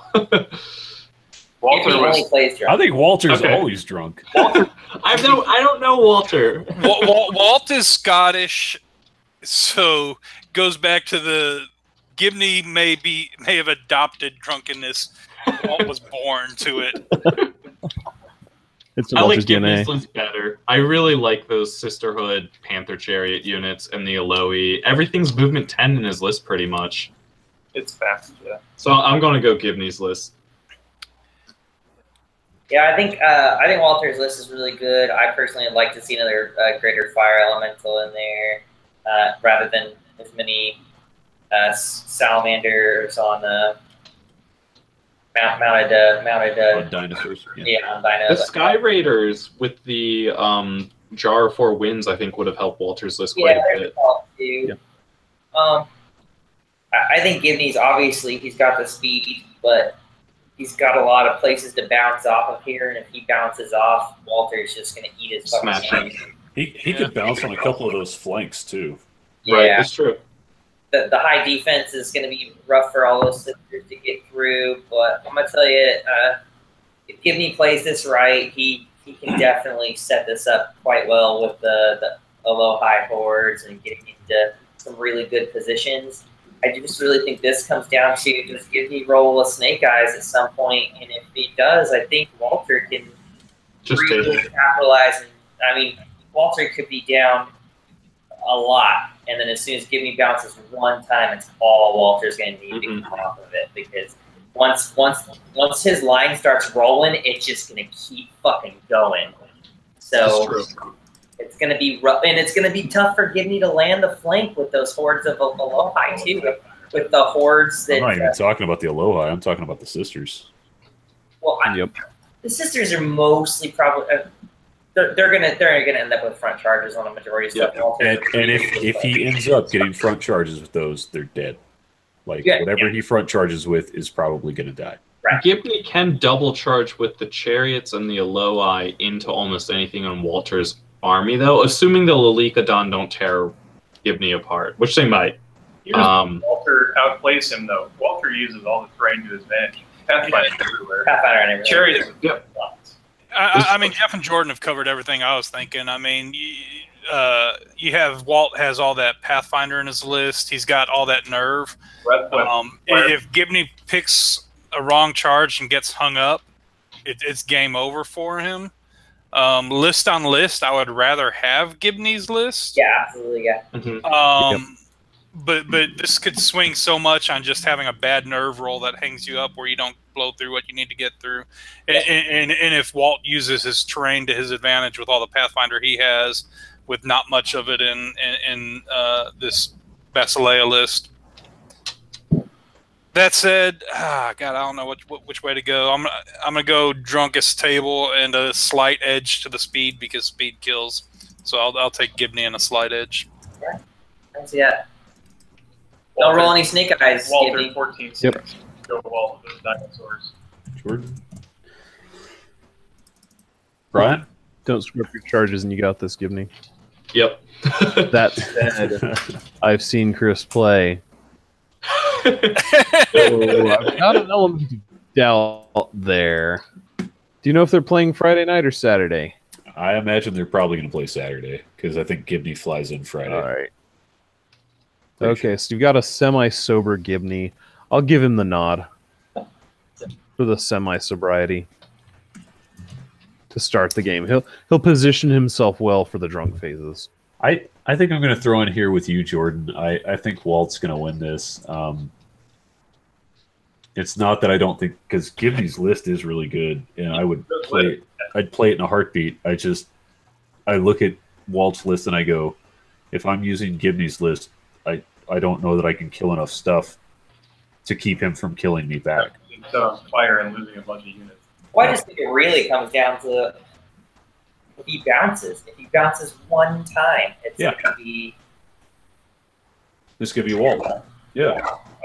Walter only was. plays drunk. I think Walter's Okay. always drunk. I don't know Walter. Walt is Scottish, so goes back to the Gibney may have adopted drunkenness. Walt was born to it. It's I like Walter's Gibney's DNA. list better. I really like those Sisterhood Panther Chariot units and the Aloe. Everything's movement 10 in his list pretty much. It's fast, yeah. So I'm going to go Gibney's list. Yeah, I think Walter's list is really good. I personally would like to see another greater fire elemental in there, rather than as many salamanders on mounted. Dinosaurs. Yeah, on The dinos. Sky Raiders with the Jar of Four Winds, I think, would have helped Walter's list quite a there's bit. all too. I think Gibney's obviously he's got the speed, but he's got a lot of places to bounce off of here, and if he bounces off, Walter's just going to eat his fucking Smash him. flank. He could bounce on a couple of those flanks too. Yeah, Right, that's true. the high defense is going to be rough for all those sisters to get through, but I'm going to tell you, if Gibney plays this right, he can definitely set this up quite well with the low high hordes and getting into some really good positions. I just really think this comes down to just Gibney roll a Snake Eyes at some point, and if he does, I think Walter can Just really take it. capitalize. I mean, Walter could be down a lot, and then as soon as Gibney bounces one time, it's all Walter's going to need to come off of it, because once his line starts rolling, it's just going to keep fucking going. So That's true. it's going to be rough, and it's going to be tough for Gibney to land the flank with those hordes of Aloha too. With the hordes that I'm not even talking about the Aloha. I'm talking about the sisters. Yep. The sisters are mostly probably they're gonna end up with front charges on a majority of stuff. And if he ends up getting front charges with those, they're dead. Like whatever he front charges with is probably going to die. Right. Gibney can double charge with the chariots and the Aloe into almost anything on Walter's army, though, assuming the Lalicodon don't tear Gibney apart, which they might. Walter outplays him, though. Walter uses all the terrain to his advantage. Pathfinder everywhere. Pathfinder and everything. Chariots. Yep. I mean, Jeff and Jordan have covered everything I was thinking. I mean, you have Walt has all that Pathfinder in his list. He's got all that nerve. If Gibney picks a wrong charge and gets hung up, it's game over for him. List on list, I would rather have Gibney's list. Yeah, absolutely. Yeah. But this could swing so much on just having a bad nerve roll that hangs you up where you don't blow through what you need to get through. And if Walt uses his terrain to his advantage with all the Pathfinder he has, with not much of it in this Basileia list. That said, God, I don't know which way to go. I'm gonna go drunkest table and a slight edge to the speed because speed kills. So I'll take Gibney and a slight edge. Yeah. Thanks, yeah. Don't roll any Snake Eyes, Walter, Gibney. 14-6. Yep. Go Walt with those dinosaurs. Jordan? Brian? Don't screw up your charges, and you got this, Gibney. Yep. That said, I've seen Chris play. So I've got an element of doubt there. Do you know if they're playing Friday night or Saturday? I imagine they're probably going to play Saturday because I think Gibney flies in Friday. All right. Okay, so you've got a semi-sober Gibney. I'll give him the nod for the semi-sobriety to start the game. He'll position himself well for the drunk phases. I think I'm going to throw in here with you, Jordan. I think Walt's going to win this. It's not that I don't think, because Gibney's list is really good, and I would play it. I'd play it in a heartbeat. I look at Walt's list and I go, if I'm using Gibney's list, I don't know that I can kill enough stuff to keep him from killing me back. Set on fire and losing a bunch of units. Well, I just think it really comes down to if he bounces. If he bounces one time, it's going to be. This could be Walt. Yeah.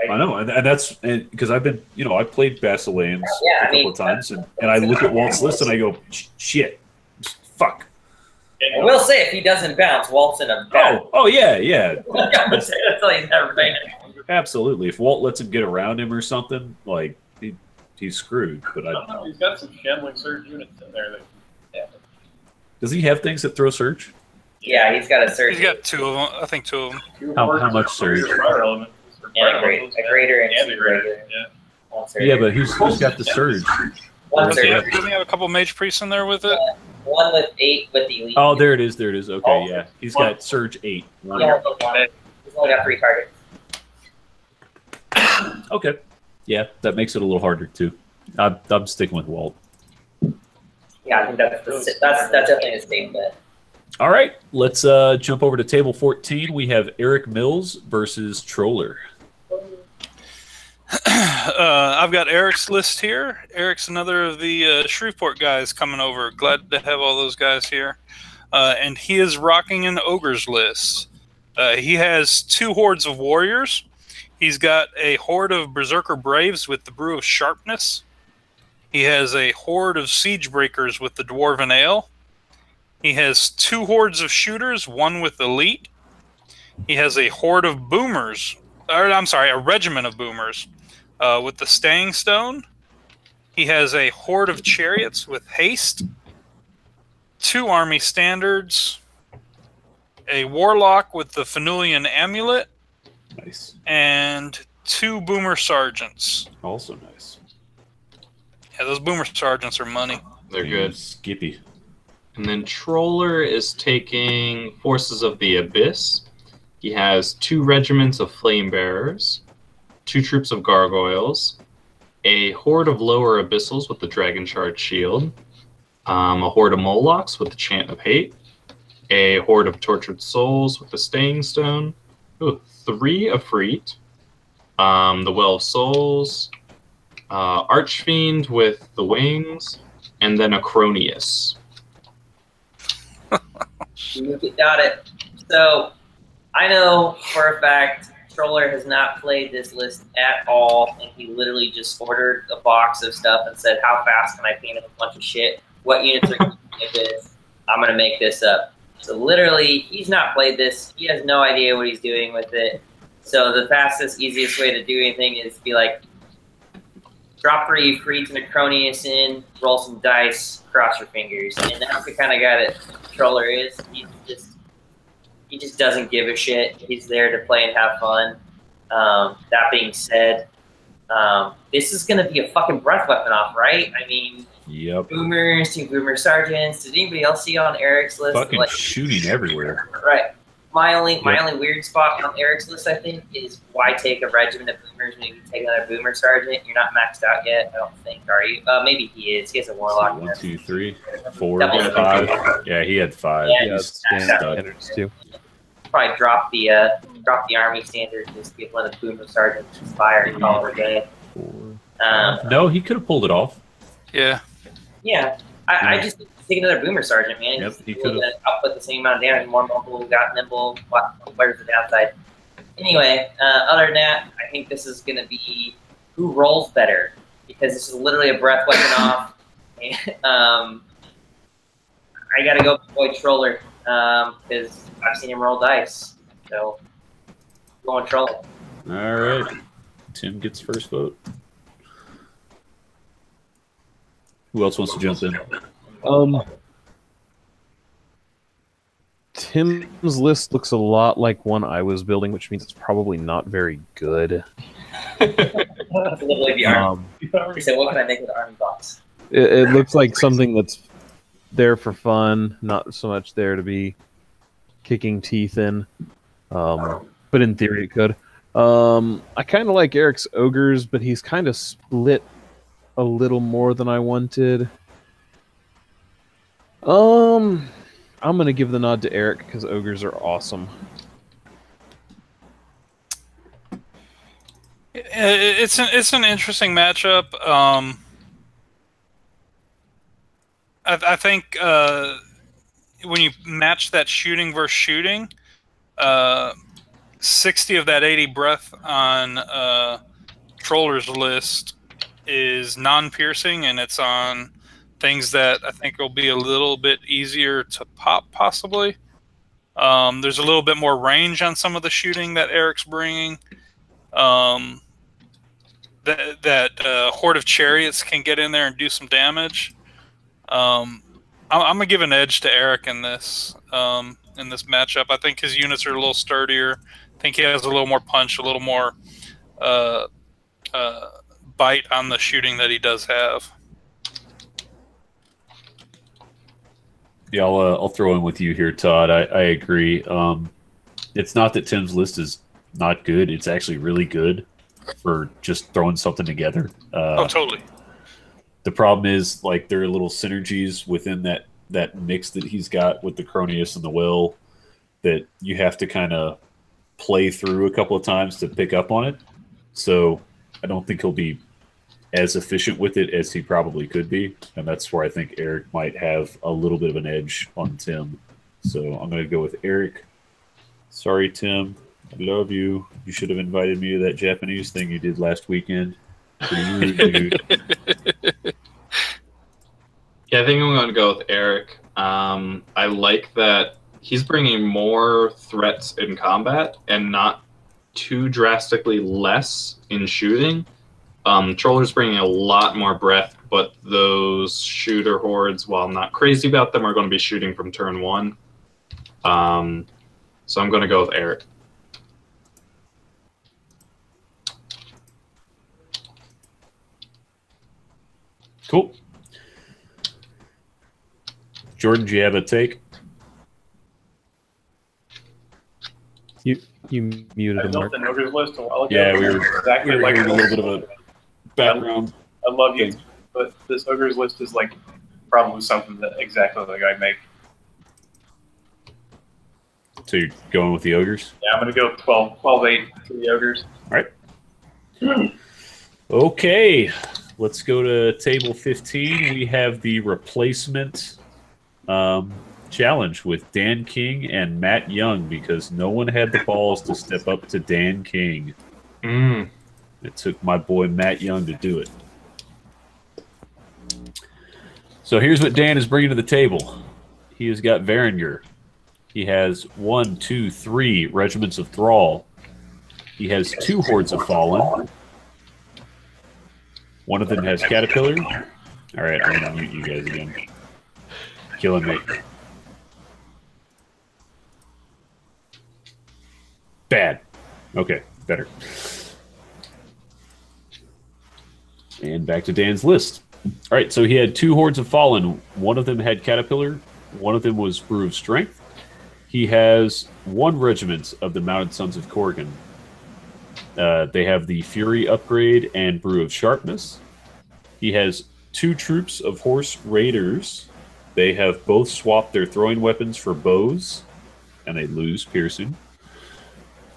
I know, and that's because I've been, I played Basileans a couple of times, and I look at Walt's list and I go, shit, fuck. I will say, if he doesn't bounce, Walt's in a bounce. Oh yeah. That's all he's never been. Absolutely. If Walt lets him get around him or something, like he's screwed. But I don't know. He's got some shambling surge units in there. Does he have things that throw surge? Yeah, he's got a surge. He's got 2 of them. I think 2 of them. How much surge? And a greater and a regular. Yeah, but who's got the surge? One surge. Doesn't he have a couple mage priests in there with it? One with 8 with the elite. Oh, there it is. Okay, yeah. He's got surge 8. He's only got 3 targets. Okay. Yeah, that makes it a little harder too. I'm sticking with Walt. Yeah, I think that's definitely a safe bet. All right, let's jump over to table 14. We have Eric Mills versus Troller. I've got Eric's list here. Eric's another of the Shreveport guys coming over. Glad to have all those guys here. And he is rocking an Ogre's list. He has 2 hordes of warriors. He's got a horde of Berserker Braves with the Brew of Sharpness. He has a horde of Siege Breakers with the Dwarven Ale. He has 2 hordes of shooters, 1 with Elite. He has a horde of boomers, a regiment of boomers with the Staying Stone. He has a horde of chariots with haste. 2 army standards. A warlock with the Fenulian Amulet. Nice. And 2 boomer sergeants. Also nice. Yeah, those boomer sergeants are money. They're good. Skippy. And then Troller is taking Forces of the Abyss. He has 2 regiments of Flame Bearers, 2 troops of Gargoyles, a horde of Lower Abyssals with the Dragon Shard Shield, a horde of Molochs with the Chant of Hate, a horde of Tortured Souls with the Staying Stone, 3 Afreet, the Well of Souls, Archfiend with the Wings, and then Acronius. Got it. So, I know for a fact Troller has not played this list at all, and he literally just ordered a box of stuff and said, how fast can I paint up a bunch of shit? What units are going to make this? I'm going to make this up. So literally, he's not played this. He has no idea what he's doing with it. So the fastest, easiest way to do anything is be like, drop 3 Freeds and Acronius in, roll some dice, cross your fingers. And that's the kind of guy that Troller is. He just doesn't give a shit. He's there to play and have fun. That being said, this is going to be a fucking breath weapon off, right? I mean, yep. Boomers, 2 boomer sergeants. Did anybody else see on Eric's list? Fucking shooting everywhere. Right. My only weird spot on Eric's list, I think, is why take a regiment of boomers when you can take another boomer sergeant? You're not maxed out yet, I don't think, are you? Maybe he is. He has a warlock. 1, 2, 3, 4, 5. Yeah, he had 5. Yeah, he's standards too. Probably drop the army standard, just give one of the boomer sergeants fire and call it a day. No, he could have pulled it off. Yeah. Yeah. I just take another boomer sergeant, man. Yep, he could have output the same amount of damage, more mobile, got nimble. Where's the downside? Anyway, other than that, I think this is going to be who rolls better, because this is literally a breath weapon off. And, I got to go with Boy Troller because I've seen him roll dice. So, going Troller. All right. Tim gets first vote. Who else wants to jump in? Tim's list looks a lot like one I was building, which means it's probably not very good. Literally the army. He said, what can I make with the army box? It looks like something that's there for fun, not so much there to be kicking teeth in. But in theory it could. I kind of like Eric's ogres, but he's kind of split a little more than I wanted. I'm gonna give the nod to Eric because ogres are awesome. It's an interesting matchup. I think when you match that shooting versus shooting, 60 of that 80 breath on Troller's list is non-piercing, and it's on things that I think will be a little bit easier to pop, possibly. There's a little bit more range on some of the shooting that Eric's bringing. That Horde of Chariots can get in there and do some damage. I'm gonna give an edge to Eric in this matchup. I think his units are a little sturdier. I think he has a little more punch, a little more bite on the shooting that he does have. Yeah, I'll throw in with you here, Todd. I agree. It's not that Tim's list is not good. It's actually really good for just throwing something together. Oh, totally. The problem is, like, there are little synergies within that mix that he's got with the Cronius and the Will that you have to kind of play through a couple of times to pick up on it. So I don't think he'll be as efficient with it as he probably could be, and that's where I think Eric might have a little bit of an edge on Tim. So I'm going to go with Eric. Sorry, Tim. I love you. You should have invited me to that Japanese thing you did last weekend. Pretty rude, dude. Yeah, I think I'm going to go with Eric. I like that he's bringing more threats in combat and not too drastically less in shooting. Troller's bringing a lot more breath, but those shooter hordes, while I'm not crazy about them, are going to be shooting from turn 1. So I'm going to go with Eric. Cool. Jordan, do you have a take? You muted him, Mark. I built the Ogre's list a while ago. Yeah, we were exactly like hearing a little bit of a background. I love you, but this Ogre's list is like probably something that exactly like I make. So you're going with the Ogres? Yeah, I'm going to go 12-8 to the Ogres. All right. Okay. Let's go to table 15. We have the replacement challenge with Dan King and Matt Young because no one had the balls to step up to Dan King. It took my boy Matt Young to do it. So here's what Dan is bringing to the table. He has got Varangur. He has 1, 2, 3 regiments of Thrall. He has 2 hordes of Fallen. One of them has Caterpillar. All right, I'm going to mute you guys again. Killing me. Bad. Okay, better. And back to Dan's list. All right, so he had 2 hordes of Fallen. One of them had Caterpillar. One of them was Brew of Strength. He has 1 regiment of the Mounted Sons of Korgan. They have the Fury upgrade and Brew of Sharpness. He has 2 troops of Horse Raiders. They have both swapped their throwing weapons for bows, and they lose piercing.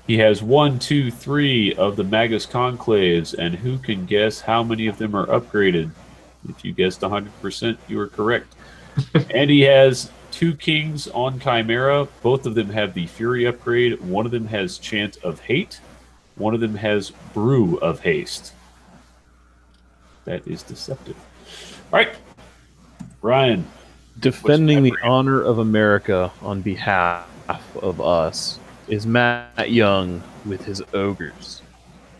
He has 1, 2, 3 of the Magus Conclaves, and who can guess how many of them are upgraded? If you guessed 100%, you are correct. And he has 2 Kings on Chimera. Both of them have the Fury upgrade. One of them has Chant of Hate. One of them has Brew of Haste. That is deceptive. All right. Ryan. Defending the honor of America on behalf of us is Matt Young with his Ogres.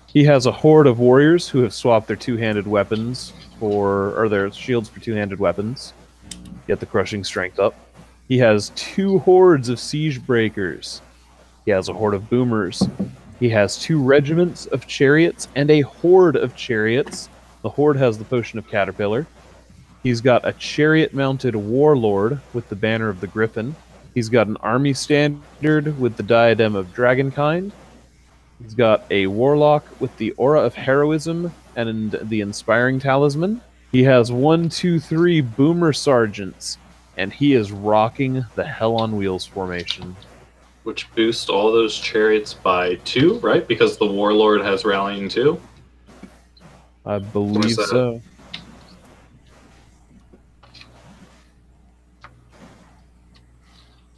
He has a horde of warriors who have swapped their two-handed weapons or their shields for two-handed weapons. Get the crushing strength up. He has 2 hordes of siege breakers. He has a horde of boomers. He has 2 regiments of chariots and a horde of chariots. The horde has the potion of Caterpillar. He's got a chariot-mounted warlord with the banner of the Griffin. He's got an army standard with the diadem of Dragonkind. He's got a warlock with the aura of heroism and the inspiring talisman. He has 1, 2, 3 boomer sergeants, and he is rocking the Hell on Wheels formation. Which boost all those chariots by 2, right? Because the warlord has rallying 2? I believe so.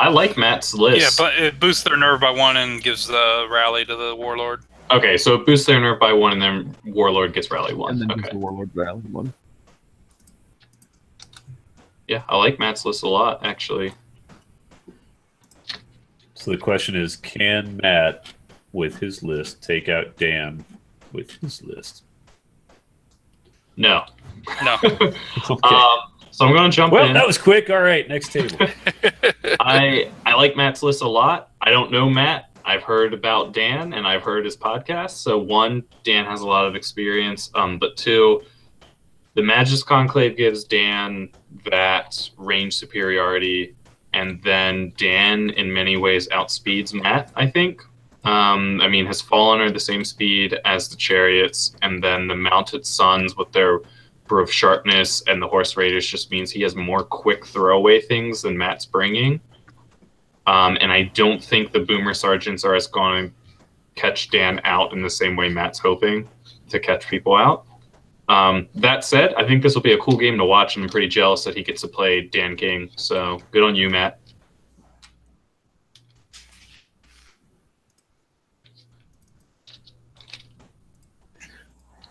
I like Matt's list. Yeah, but it boosts their nerve by 1 and gives the rally to the Warlord. Okay, so it boosts their nerve by 1, and then Warlord gets rally 1. And then Okay. gives the Warlord rally 1. Yeah, I like Matt's list a lot, actually. So the question is, can Matt, with his list, take out Dan with his list? No. No. Okay. So I'm going to jump in. Well, that was quick. All right, next table. I like Matt's list a lot. I don't know Matt. I've heard about Dan, and I've heard his podcast. So 1, Dan has a lot of experience. But 2, the Magus Conclave gives Dan that range superiority, and then Dan, in many ways, outspeeds Matt, I think. I mean, his Fallen are the same speed as the Chariots, and then the Mounted Sons with their Brew of Sharpness and the Horse Raiders just means he has more quick throwaway things than Matt's bringing. And I don't think the Boomer Sergeants are as going to catch Dan out in the same way Matt's hoping to catch people out. That said, I think this will be a cool game to watch, and I'm pretty jealous that he gets to play Dan King. So good on you, Matt.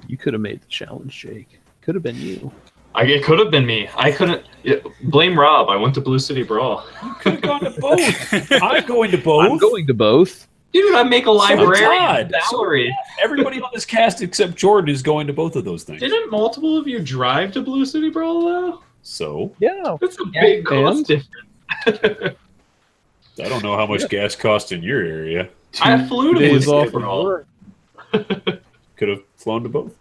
You could have made the challenge, Jake. Could have been you. It could have been me. I couldn't blame Rob. I went to Blue City Brawl. Could have gone to both. I'm going to both. I'm going to both. Dude, I make a librarian Todd. salary. Everybody on this cast except Jordan is going to both of those things. Didn't multiple of you drive to Blue City Brawl, though? So Yeah. That's a big cost And? difference. I don't know how much gas costs in your area. I flew to Blue Days City off of Brawl. work. Could have flown to both.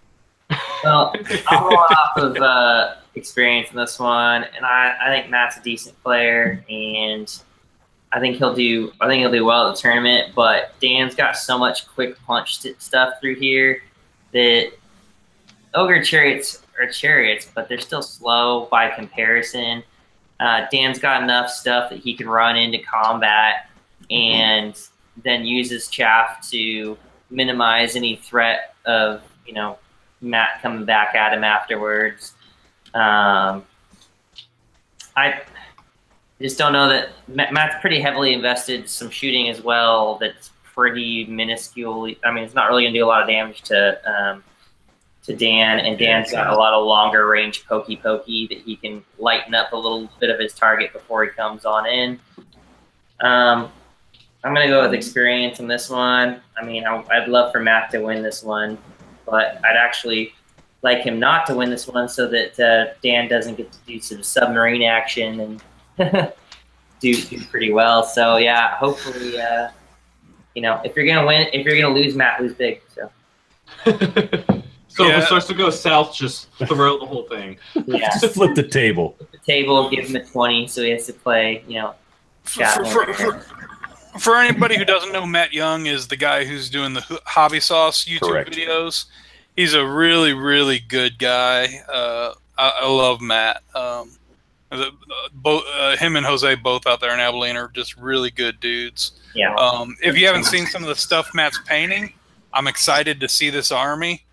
Well, I'm going off of experience in this one, and I think Matt's a decent player, and I think he'll do well at the tournament. But Dan's got so much quick punch stuff through here that Ogre Chariots are chariots, but they're still slow by comparison. Dan's got enough stuff that he can run into combat and then use his chaff to minimize any threat of, Matt coming back at him afterwards. I just don't know that Matt's pretty heavily invested some shooting as well. That's pretty minuscule. I mean, it's not really going to do a lot of damage to Dan, and Dan's got a lot of longer range pokey that he can lighten up a little bit of his target before he comes on in. I'm going to go with experience in this one. I mean, I'd love for Matt to win this one, but I'd actually like him not to win this one so that Dan doesn't get to do some submarine action and do pretty well. So yeah, hopefully, if you're gonna win, if you're gonna lose, Matt, lose big. So. So if it starts to go south, just throw the whole thing. Yeah. Just flip the table. The table, give him a 20, so he has to play. For anybody who doesn't know, Matt Young is the guy who's doing the Hobby Sauce YouTube Correct. videos. He's a really, really good guy. I love Matt. Both him and Jose, both out there in Abilene, are just really good dudes. Yeah. If you haven't seen some of the stuff Matt's painting, I'm excited to see this army.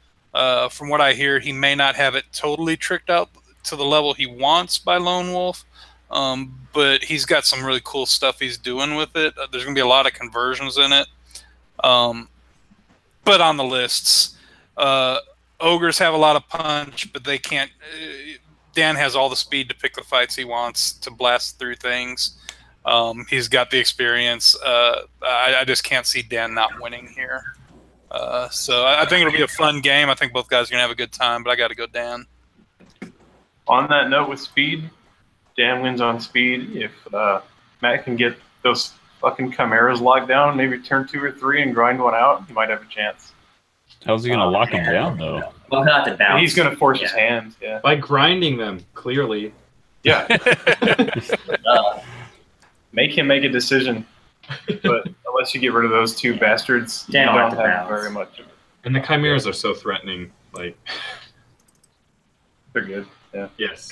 From what I hear, he may not have it totally tricked out to the level he wants by Lone Wolf, but he's got some really cool stuff he's doing with it. There's going to be a lot of conversions in it. But on the lists, Ogres have a lot of punch, but they can't. Dan has all the speed to pick the fights he wants to blast through things. He's got the experience. I just can't see Dan not winning here. So I think it'll be a fun game. I think both guys are going to have a good time, but I got to go Dan. On that note with speed, Dan wins on speed. If Matt can get those fucking chimeras locked down, maybe turn 2 or 3 and grind one out, he might have a chance. How's he going to lock him down, though? Well, not to bounce. He's going to force his hands, yeah. By grinding them, clearly. Yeah. Make him make a decision. But unless you get rid of those 2 bastards, Dan you will don't have to have bounce. very much of it. And the chimeras are so threatening. Like, They're good, yeah. yes.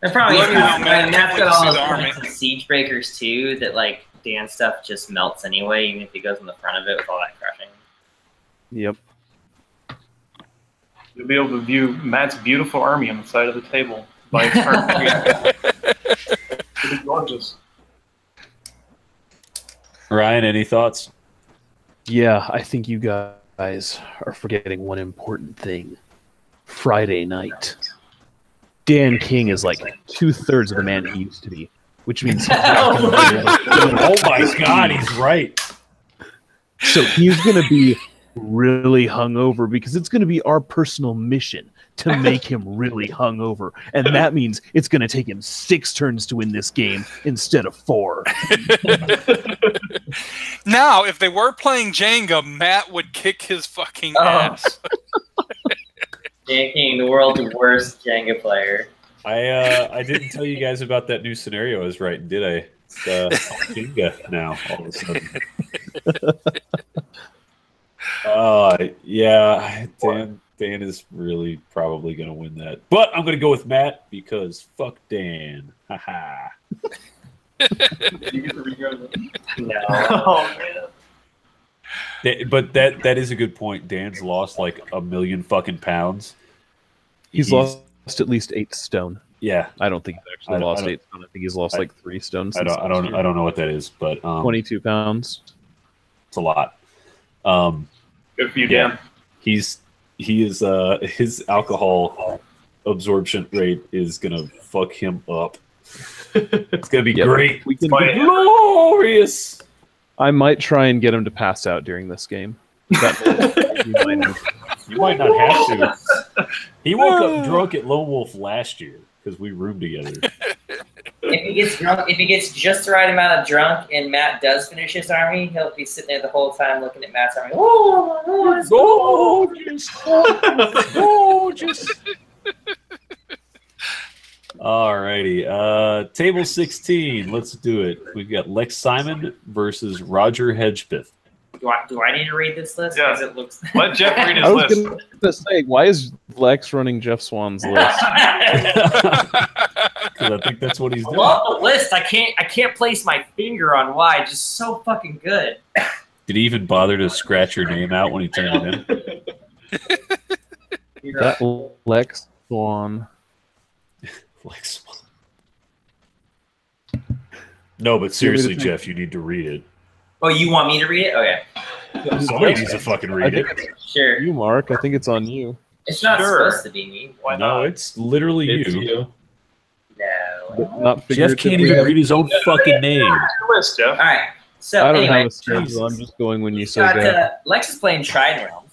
And probably Look at how Matt Matt's can't got all see the those army. points of siege breakers too. That like Dan stuff just melts anyway, even if he goes in the front of it with all that crushing. Yep. You'll be able to view Matt's beautiful army on the side of the table by its front. It'll be gorgeous. Ryan, any thoughts? Yeah, I think you guys are forgetting one important thing. Friday night. Dan King is like 2/3 of the man he used to be, which means Oh my God, he's right. so he's going to be really hungover because it's going to be our personal mission to make him really hungover, and that means it's going to take him 6 turns to win this game instead of 4. Now, if they were playing Jenga, Matt would kick his fucking ass. Dan King, the world's worst Jenga player. I didn't tell you guys about that new scenario I was writing, did I? It's Jenga now, all of a sudden. Yeah, Dan is really probably going to win that. But I'm going to go with Matt because fuck Dan. Haha. You get to rego them. No. Oh, man. But that is a good point. Dan's lost like 1 million fucking pounds. He's lost at least 8 stone. Yeah, I don't think he's actually lost 8 stone. I think he's lost like 3 stone. I don't know what that is, but 22 pounds. It's a lot. Good for you, Dan. He is his alcohol absorption rate is gonna fuck him up. It's gonna be great. We can Glorious. I might try and get him to pass out during this game. You might not have to. He woke up drunk at Lone Wolf last year because we roomed together. If he gets drunk, if he gets just the right amount of drunk, and Matt does finish his army, he'll be sitting there the whole time looking at Matt's army. Oh, gorgeous. Alrighty. Table 16. Let's do it. We've got Lex Simon versus Roger Hedgepeth. Do I need to read this list? Yeah. It looks. Let Jeff read his I was list. going to say, why is Lex running Jeff Swan's list? Because I think that's what he's I doing. love the list. I can't place my finger on why. Just so fucking good. Did he even bother to scratch your name out when he turned it in? That Lex Swan. Lex Swan. No, but seriously, Jeff, you need to read it. Oh, you want me to read it? Okay. Somebody needs to fucking read it. Sure. You, Mark. I think it's on you. It's not Sure. supposed to be me. Why No, not? it's literally It's you. you. No. But not Jeff can't even read his own fucking name. Your list, Jeff. All right. So I don't anyway, have a schedule. I'm just going when you say got, go. Lex is playing Trident Realms.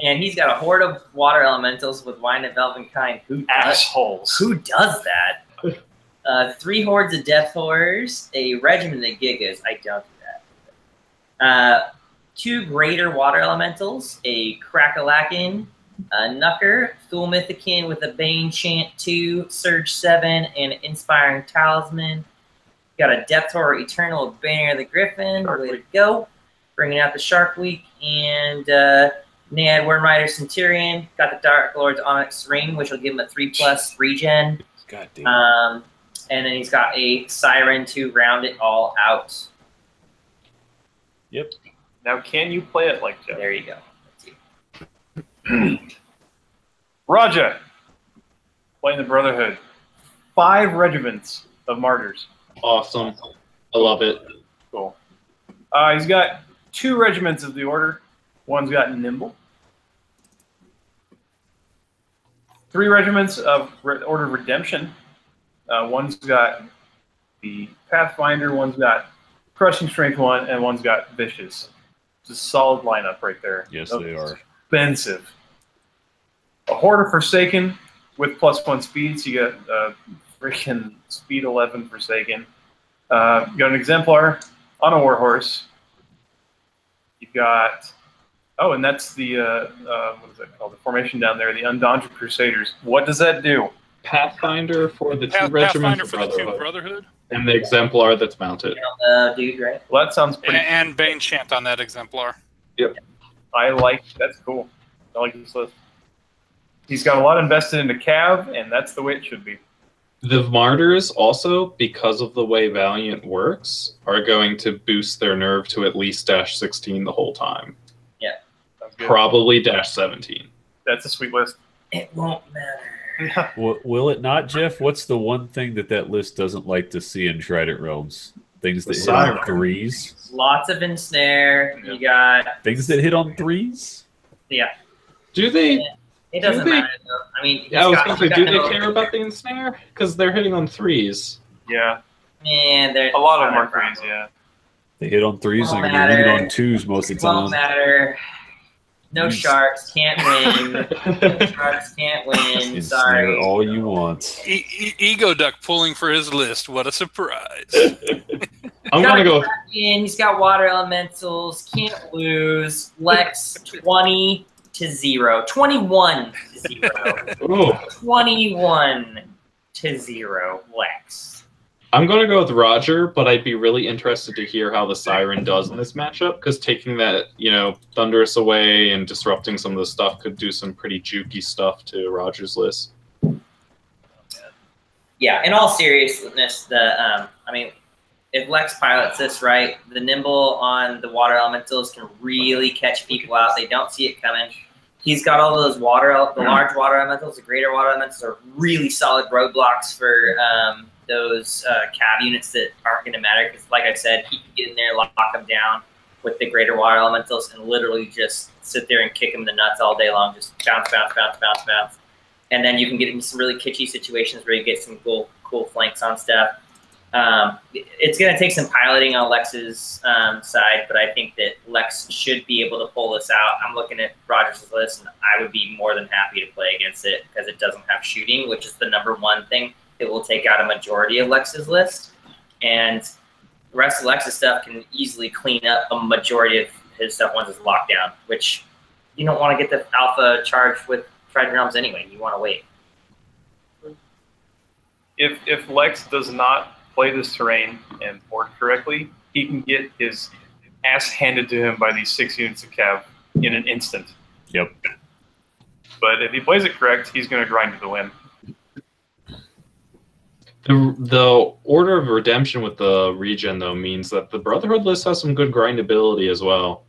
And he's got a horde of water elementals with Wine of Elvenkind. Assholes. Who does that? 3 hordes of Death Horrors, a regiment of Gigas. I don't do that. 2 greater water elementals, a Crackalakin, a Knucker, Thul Mythican with a Bane Chant 2, Surge 7, and Inspiring Talisman. Got a Depth Horror Eternal with Banner of the Griffin, ready to go. Bringing out the Shark Week, and Naiad Wormrider Centurion. Got the Dark Lord's Onyx Ring, which will give him a 3+ regen. God damn. And then he's got a Siren to round it all out. Yep. Now, can you play it like Jeff? There you go. Let's see. Raja, playing the Brotherhood. 5 regiments of martyrs. Awesome. I love it. Cool. He's got 2 regiments of the Order. One's got Nimble. 3 regiments of Order of Redemption. One's got the Pathfinder, one's got Crushing Strength 1, and one's got Vicious. It's a solid lineup right there. Yes, they are. Expensive. A Horde of Forsaken with +1 speed, so you got freaking speed 11 Forsaken. You got an Exemplar on a Warhorse. You've got, and that's the, what is that called? The formation down there, the Undaunted Crusaders. What does that do? Pathfinder for the 2 Pathfinder regiments for of the 2 Brotherhood. Brotherhood. And the Exemplar that's mounted. Dude, right? Well, that sounds pretty. And Bane Chant on that exemplar. That's cool. I like this list. He's got a lot invested into Cav, and that's the way it should be. The Martyrs also, because of the way Valiant works, are going to boost their nerve to at least -16 the whole time. Sounds good. Probably -17. That's a sweet list. It won't matter. Will it not, Jeff? What's the one thing that list doesn't like to see in Trident Realms? Things that The hit on siren. threes. Lots of ensnare. You got Things that hit on threes. yeah. Do they? It doesn't they- matter though. I mean, Yeah, I was he's going to say, got do they no- care about the ensnare? Because they're hitting on threes. Yeah, Man, a lot of them are threes. Yeah. They hit on threes and Won't they're going to hit matter. on twos most of the Won't time. matter. No Use- sharks can't win. No sharks can't win. Ensnare Sorry. all you want. Ego Duck pulling for his list. What a surprise! I'm going to go. He's got water elementals. Can't lose. Lex 20-0. 21-0. Ooh. 21-0. Lex. I'm going to go with Roger, but I'd be really interested to hear how the Siren does in this matchup, because taking that, Thunderous away and disrupting some of the stuff could do some pretty jukey stuff to Roger's list. Yeah, in all seriousness, if Lex pilots this right, the Nimble on the water elementals can really catch people out. They don't see it coming. He's got all those the large water elementals, the greater water elementals are really solid roadblocks for those cav units that aren't going to matter. Because, like I said, he can get in there, lock them down with the greater water elementals, and literally just sit there and kick them in the nuts all day long. Just bounce, bounce, bounce, bounce, bounce. And then you can get into some really kitschy situations where you get some cool flanks on stuff. It's going to take some piloting on Lex's side, but I think that Lex should be able to pull this out. I'm looking at Rogers' list, and I would be more than happy to play against it because it doesn't have shooting, which is the number one thing that will take out a majority of Lex's list. And the rest of Lex's stuff can easily clean up a majority of his stuff once it's locked down, which you don't want to get the alpha charge with Trident Realms anyway. You want to wait. If Lex does not play this terrain and board correctly, he can get his ass handed to him by these 6 units of cav in an instant. Yep. But if he plays it correct, he's going to grind to the win. The Order of Redemption with the regen, though, means that the Brotherhood list has some good grindability as well.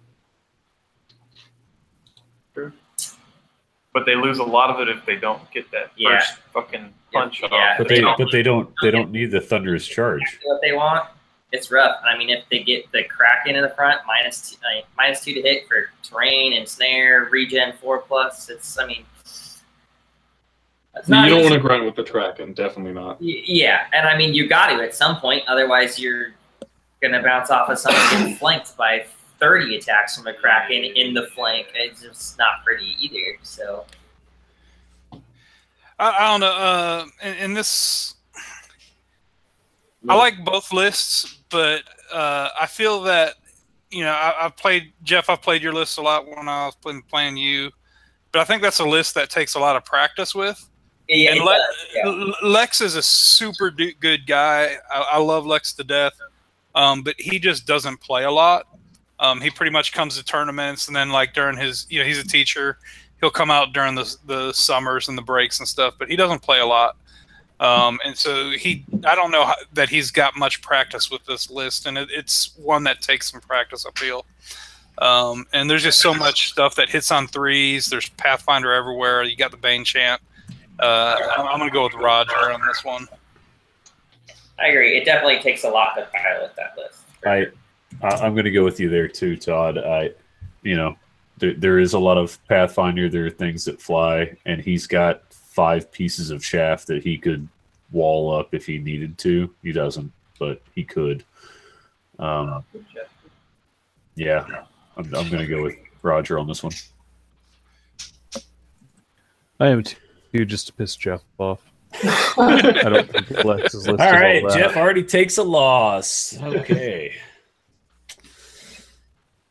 But they lose a lot of it if they don't get that first fucking punch off. But they don't need the thunderous charge. What they want, it's rough. I mean, if they get the Kraken in the front, minus 2 to hit for terrain and snare, regen 4+. It's You don't want to grind with the Kraken, definitely not. Yeah, and I mean, you got to at some point, otherwise you're gonna bounce off of someone getting flanked by 30 attacks from a Kraken in the flank. It's just not pretty either. So I don't know. In this, I like both lists, but I feel that I've played Jeff. I've played your list a lot when I was playing you, but I think that's a list that takes a lot of practice with. yeah, And Lex is a super good guy. I love Lex to death, but he just doesn't play a lot. He pretty much comes to tournaments, and then during his, he's a teacher. He'll come out during the summers and the breaks and stuff, but he doesn't play a lot. And so I don't know that he's got much practice with this list, and it's one that takes some practice, I feel. And there's just so much stuff that hits on threes. There's Pathfinder everywhere. You got the Bane Chant. I'm going to go with Roger on this one. I agree. It definitely takes a lot to pilot that list. I'm going to go with you there too, Todd. There is a lot of Pathfinder. There are things that fly, and he's got 5 pieces of shaft that he could wall up if he needed to. He doesn't, but he could. Yeah, I'm going to go with Roger on this one. I am too, just to piss Jeff off. I don't think Lex's list All is right, all that. Jeff already takes a loss. Okay.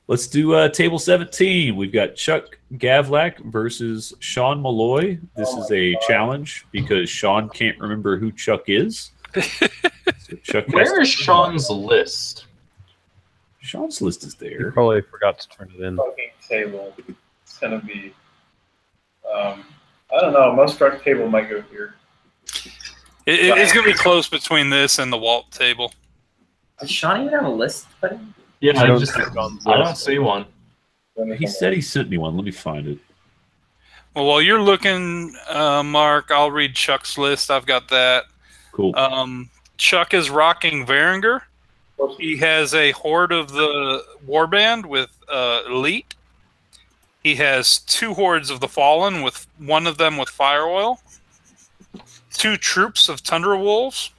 Let's do table 17. We've got Chuck Gavlak versus Sean Malloy. This is a challenge because Sean can't remember who Chuck is. So Chuck Where is Sean's list? Sean's list is You there. probably forgot to turn it in. Fucking table. It's going to be... I don't know. Most truck table might go here. It's going to be close between this and the Walt table. Does Sean even have a list put in? Yeah, I I don't don't see one. He said he sent me one. Let me find it. Well, while you're looking, Mark, I'll read Chuck's list. I've got that. Cool. Chuck is rocking Varinger. He has a horde of the warband with elite. He has 2 hordes of the fallen, with one of them with fire oil. 2 troops of tundra wolves.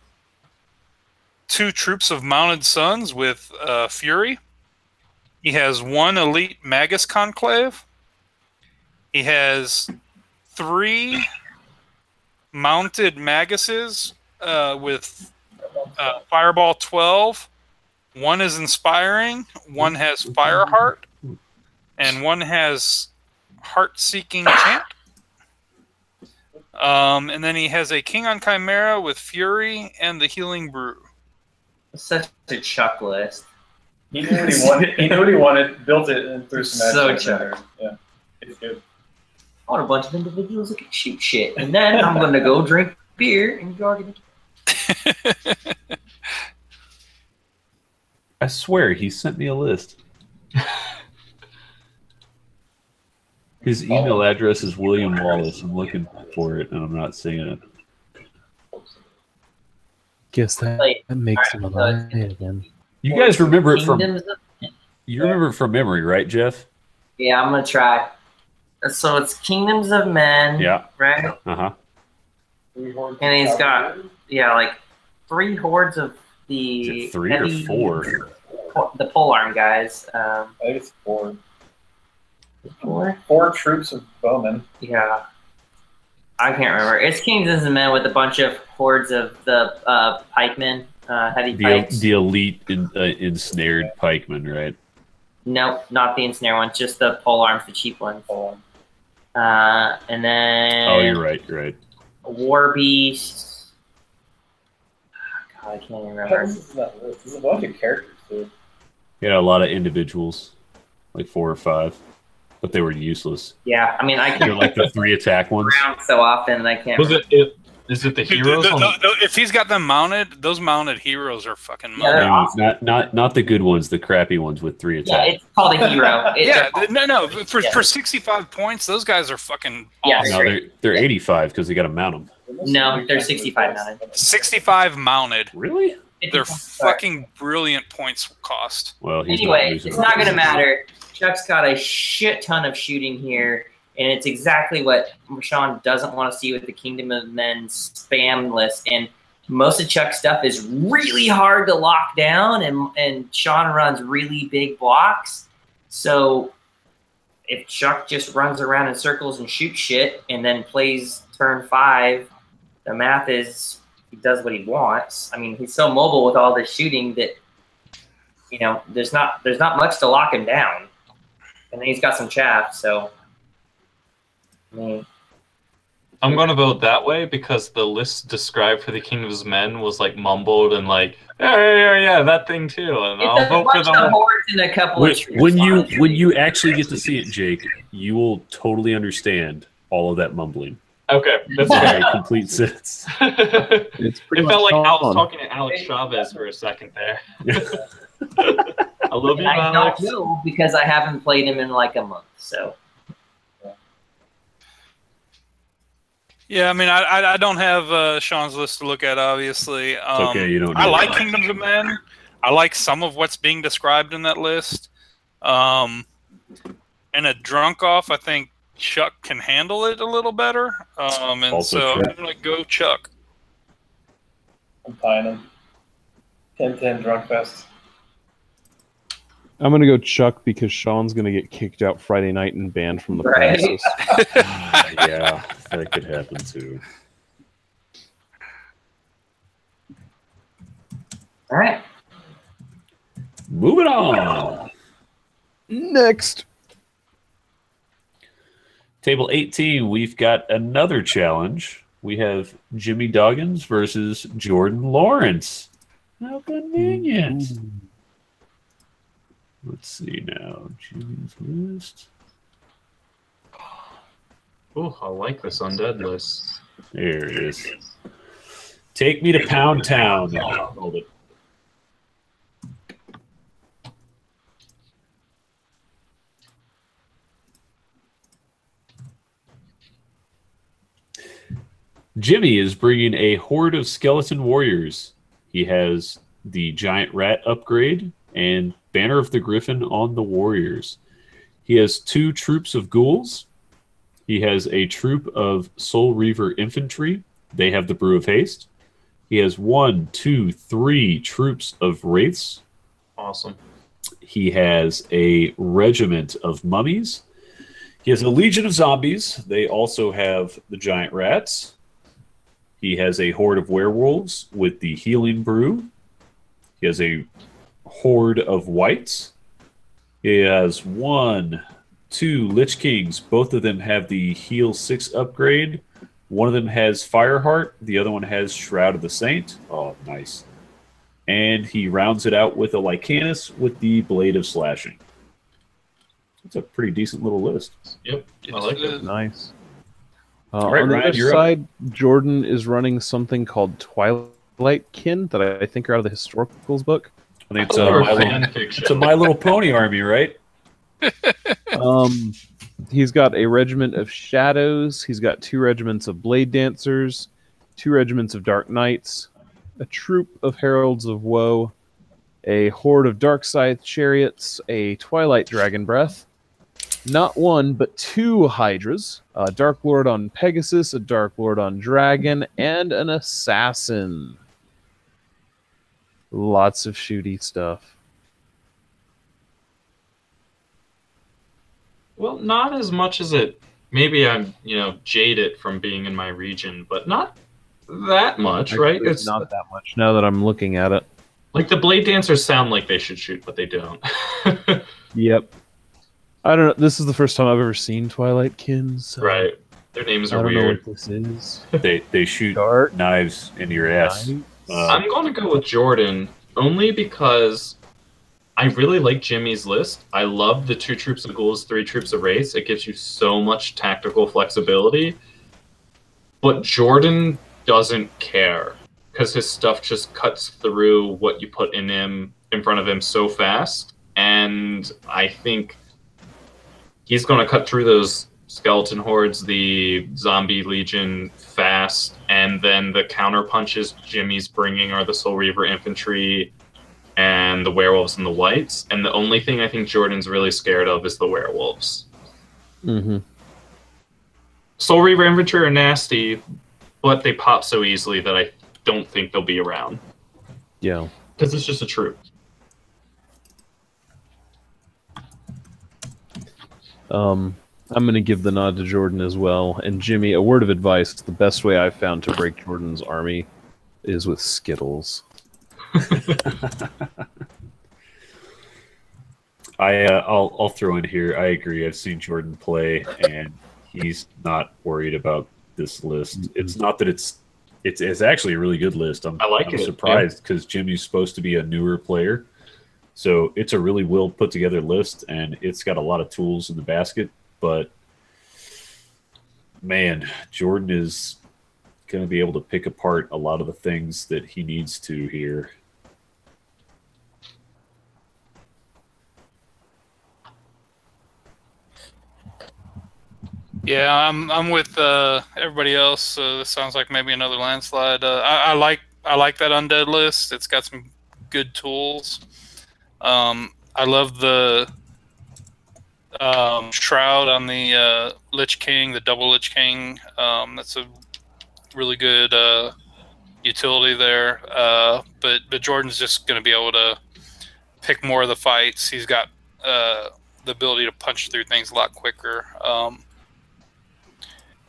2 troops of mounted sons with fury. He has 1 elite magus conclave. He has 3 mounted maguses with fireball 12. 1 is inspiring. 1 has fireheart. And 1 has heart-seeking chant. And then he has a king on chimera with fury and the healing brew. Such a Chuck list. He knew what he wanted. He knew what he wanted, built it, and threw some So magic in Chuck. there. Yeah, it's good. I want a bunch of individuals that can shoot shit. And then I'm going to go drink beer and go organic. I swear he sent me a list. His email address is William Wallace. I'm looking for it, and I'm not seeing it. Guess that makes him alive again. You guys remember it from Kingdoms of- you remember it from memory, right, Jeff? Yeah, I'm going to try. So it's Kingdoms of Men, Yeah. right? Uh-huh. And he's got, like 3 hordes of the Is it 3 or 4? The polearm guys. I think it's 4. 4? 4 troops of bowmen. Yeah. I can't remember. It's Kingdoms of Men with a bunch of hordes of the pikemen, heavy pikes. The elite ensnared pikemen, right? Nope, not the ensnare ones, just the polearms, the cheap ones. And then... Oh, you're right. You're right. War Beast. God, I can't even remember. There's a bunch of characters, dude. Yeah, a lot of individuals, like 4 or 5, but they were useless. Yeah, I mean, I They're can't like the 3 attack ones. around so often that I can't. Is it the heroes? If he's got them mounted, those mounted heroes are fucking Yeah, they're mounted. awesome. Not the good ones, the crappy ones with 3 Yeah, attacks. it's called a hero. No. For, Yeah. for 65 points, those guys are fucking Yeah, awesome. No, they're 85 because they got to mount them. No, they're 65 mounted. 65 mounted. Really? They're fucking brilliant points cost. Well, he's Anyway, losing it's not going to them. matter. Chuck's got a shit ton of shooting here, and it's exactly what Sean doesn't want to see with the Kingdom of Men spam list. And most of Chuck's stuff is really hard to lock down, and Sean runs really big blocks. So if Chuck just runs around in circles and shoots shit and then plays turn 5, the math is he does what he wants. I mean, he's so mobile with all this shooting that, you know, there's not much to lock him down. And then he's got some chaff, so I mean, I'm going to vote that way because the list described for the Kingdoms of Men was like mumbled and like, yeah, that thing too. And I'll it's a vote for bunch the of one. hordes and a couple of troops. When you actually get to see it, Jake, you will totally understand all of that mumbling. Okay, that's It fair. makes complete sense. It's pretty It felt much like I was on. talking to Alex Chavez for a second there. I love you, And I Alex. don't know because I haven't played him in like a month. So Yeah, I mean, I don't have Sean's list to look at, obviously. It's okay, you don't. I need like it. Kingdoms of Men. I like some of what's being described in that list. And a drunk off, I think Chuck can handle it a little better. And Also so true. I'm going to go Chuck. I'm tying them. 10-10 drunk fest. I'm gonna go Chuck because Sean's gonna get kicked out Friday night and banned from the Right. premises. Yeah, that could happen too. all right, Moving on. Next. Table 18, we've got another challenge. We have Jimmy Doggins versus Jordan Lawrence. How convenient. Let's see now. Jimmy's list. Oh, I like this undead list. There it is. Take me to Pound Town. Hold it. Jimmy is bringing a horde of skeleton warriors. He has the Giant Rat upgrade, and Banner of the Griffin on the Warriors. He has 2 troops of ghouls. He has a troop of Soul Reaver infantry. They have the Brew of Haste. He has 1, 2, 3 troops of wraiths. Awesome. He has a regiment of mummies. He has a legion of zombies. They also have the giant rats. He has a horde of werewolves with the healing brew. He has a horde of wights. He has 1, 2 Lich Kings. Both of them have the Heal 6 upgrade. One of them has Fireheart. The other one has Shroud of the Saint. Oh, nice. And he rounds it out with a Lycanus with the Blade of Slashing. It's a pretty decent little list. Yep, I like it. Nice. Right, on the Ryan, other you're side, Jordan is running something called Twilight Kin that I think are out of the Historicals book. I think it's a My Little Pony army, right? He's got a regiment of shadows. He's got 2 regiments of blade dancers, 2 regiments of dark knights, a troop of heralds of woe, a horde of dark scythe chariots, a twilight dragon breath, not 1 but 2 hydras, a dark lord on Pegasus, a dark lord on dragon, and an assassin. Lots of shooty stuff. Well, not as much as it. Maybe I'm, jaded from being in my region, but not that much, right? It's not that much now that I'm looking at it. Like the blade dancers sound like they should shoot, but they don't. Yep. I don't know. This is the first time I've ever seen Twilight Kin. So right. Their names are I don't weird. know what this is. They shoot Dark knives into your ass. I'm going to go with Jordan only because I really like Jimmy's list. I love the 2 troops of ghouls, 3 troops of wraiths. It gives you so much tactical flexibility. But Jordan doesn't care because his stuff just cuts through what you put in front of him so fast. And I think he's going to cut through those skeleton hordes, the zombie legion fast, and then the counter punches Jimmy's bringing are the Soul Reaver infantry and the werewolves and the wights. And the only thing I think Jordan's really scared of is the werewolves. Mm-hmm. Soul Reaver infantry are nasty, but they pop so easily that I don't think they'll be around. Yeah. Because it's just a troop. I'm going to give the nod to Jordan as well. And Jimmy, a word of advice: the best way I've found to break Jordan's army is with Skittles. I'll throw in here. I agree. I've seen Jordan play, and he's not worried about this list. It's not that it's actually a really good list. I'm surprised because Jimmy's supposed to be a newer player, so it's a really well put together list, and it's got a lot of tools in the basket. But man, Jordan is going to be able to pick apart a lot of the things that he needs to here. Yeah, I'm with everybody else. This sounds like maybe another landslide. I like that undead list. It's got some good tools. I love the Shroud on the Lich King, the double Lich King. That's a really good utility there. But Jordan's just going to be able to pick more of the fights. He's got the ability to punch through things a lot quicker.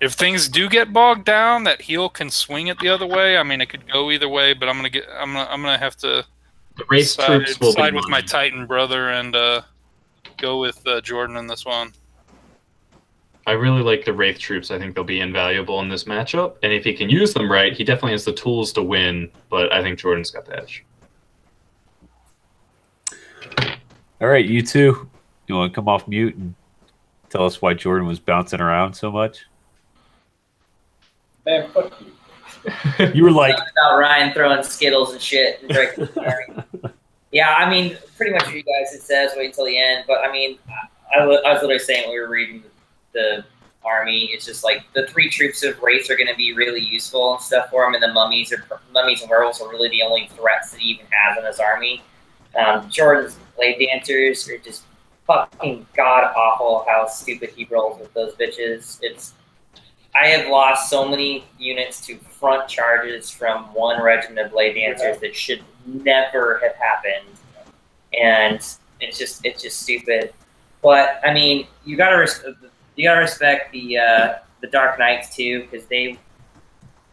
If things do get bogged down, that heal can swing it the other way. I mean, it could go either way, but I'm gonna have to side with my Titan brother and go with Jordan in this one. I really like the Wraith troops. I think they'll be invaluable in this matchup. And if he can use them right, he definitely has the tools to win, but I think Jordan's got the edge. All right, you two. You want to come off mute and tell us why Jordan was bouncing around so much? Man, fuck you. You were like... About Ryan throwing Skittles and shit and breaking the Yeah, I mean, pretty much for you guys it says wait until the end, but I mean, I was literally saying we were reading the army. It's just like the 3 troops of Wraiths are going to be really useful and stuff for him, and the mummies and werewolves are really the only threats that he even has in his army. Jordan's blade dancers are just fucking god awful. How stupid he rolls with those bitches. I have lost so many units to front charges from one regiment of blade dancers that should never have happened, and it's just stupid. But I mean, you gotta respect the Dark Knights too, because they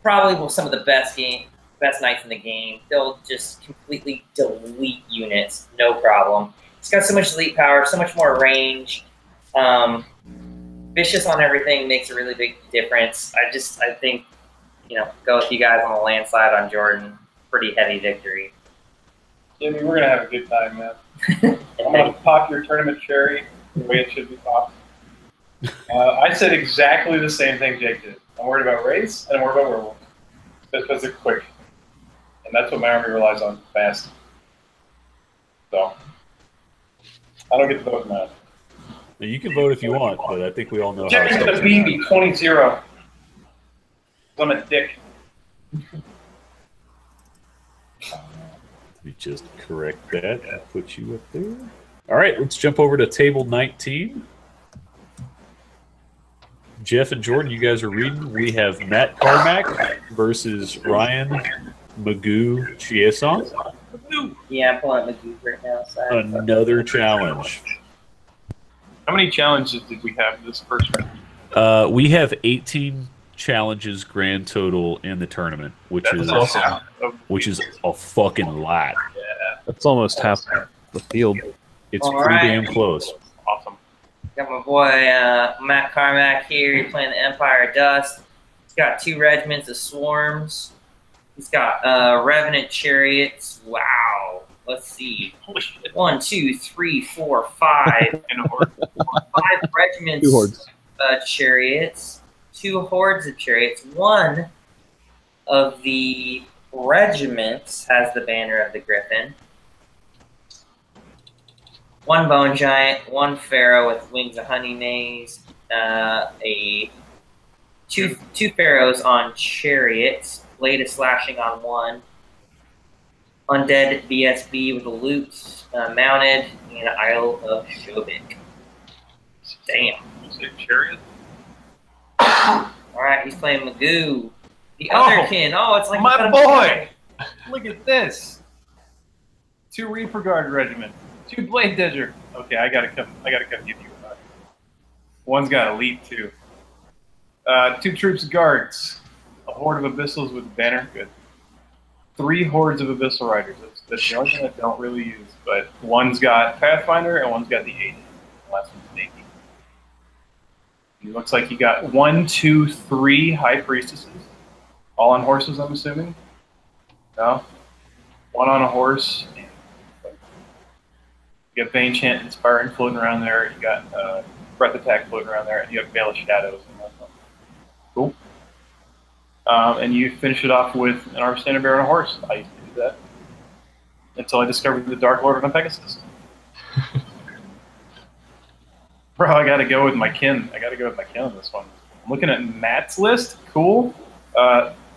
probably were some of the best knights in the game. They'll just completely delete units, no problem. It's got so much elite power, so much more range. Vicious on everything makes a really big difference. I think, go with you guys on the landslide on Jordan. Pretty heavy victory. Jimmy, we're gonna have a good time, man. I'm gonna pop your tournament cherry the way it should be popped. I said exactly the same thing Jake did. I'm worried about Wraiths and I'm worried about werewolves. Just because they're quick. And that's what my army relies on, fast. So, I don't get to vote in that. You can vote if you want, but I think we all know Jimmy's how going to beat me 20-0. I'm a dick. Let me just correct that and put you up there. All right, let's jump over to table 19. Jeff and Jordan, you guys are reading. We have Matt Carmack versus Ryan Magoo Chieson. Yeah, I'm pulling up Magoo right now. So Another challenge. How many challenges did we have this first round? We have 18 challenges grand total in the tournament, which is a fucking lot. Yeah. That's almost half the field. It's pretty damn close. Awesome. Got my boy Matt Carmack here. He's playing the Empire of Dust. He's got 2 regiments of swarms. He's got Revenant chariots. Wow. Let's see. 1, 2, 3, 4, 5. And a horde. 5 regiments 2 hordes. Chariots. 2 hordes of chariots. 1 of the regiments has the banner of the Griffin. 1 bone giant, 1 pharaoh with wings of honey maze, two pharaohs on chariots, blade of slashing on 1, undead BSB with a loot mounted, and Isle of Shobik. Damn. You say chariot? Alright, he's playing Magoo. The other kin. Oh, it's like my boy! Look at this. 2 Reaper Guard regiment. 2 Blade Didger. Okay, I gotta come give you a One's got elite too. 2 troops of guards. A horde of abyssals with a banner. Good. 3 hordes of abyssal riders. That's the only thing I don't really use. But one's got Pathfinder and one's got the 80. The last one's 80. He looks like he got 1, 2, 3 high priestesses. All on horses, I'm assuming. No? 1 on a horse. You got Bane Chant Inspiring floating around there. You got Breath Attack floating around there. And you have Veil of Shadows. Cool. And you finish it off with an Armed Standard Bearer on a horse. I used to do that. Until I discovered the Dark Lord on Pegasus. Bro, I gotta go with my kin. On this one. I'm looking at Matt's list. Cool.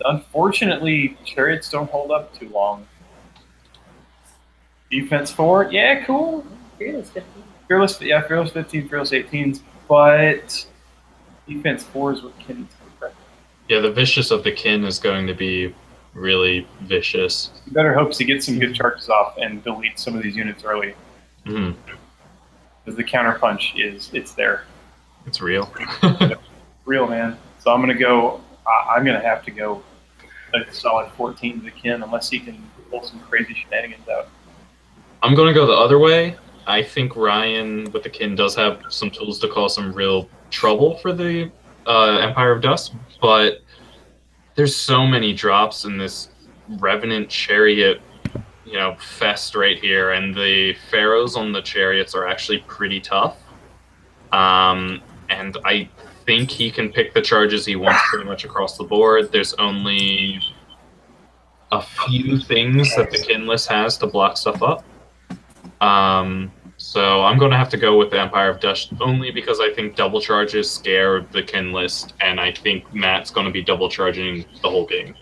Unfortunately, chariots don't hold up too long. Defense 4, yeah, cool. Fearless 15. Fearless 15, Fearless 18s, but defense 4 is what kin needs to be correct. Yeah, the vicious of the kin is going to be really vicious. You better hopes to get some good charges off and delete some of these units early. Mm. Because the counterpunch it's there. It's real. Real, man. So I'm gonna have to go a solid 14 to the kin unless he can pull some crazy shenanigans out. I'm going to go the other way. I think Ryan with the kin does have some tools to cause some real trouble for the Empire of Dust, but there's so many drops in this Revenant chariot, fest right here, and the pharaohs on the chariots are actually pretty tough. And I think he can pick the charges he wants pretty much across the board. There's only a few things that the kin list has to block stuff up. So I'm going to have to go with the Empire of Dust only because I think double charges scare the kin list, and I think Matt's going to be double charging the whole game.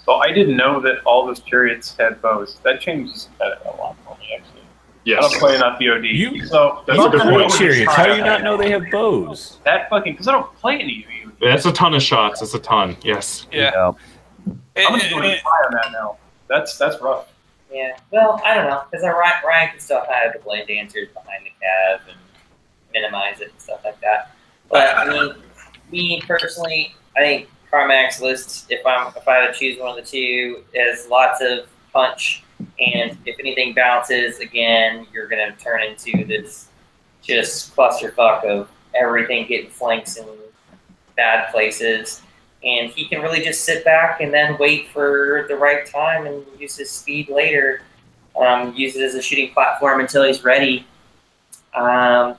So I didn't know that all those chariots had bows. That changes a lot for me, actually. Yes. I'm playing on BOD. So That's a good point. Chariots. How do you not know they have bows? That fucking, because I don't play any BOD. That's a ton of shots. It's a ton. Yes. Yeah. I'm going to go high on that now. That's rough. Yeah, well, I don't know, because Ryan can still hide the blade dancers behind the cav and minimize it and stuff like that. But I mean, me personally, I think Carmack's list, if I had to choose one of the two, has lots of punch, and if anything bounces, again, you're gonna turn into this just clusterfuck of everything getting flanks in bad places. And he can really just sit back and then wait for the right time and use his speed later. Use it as a shooting platform until he's ready. Yeah,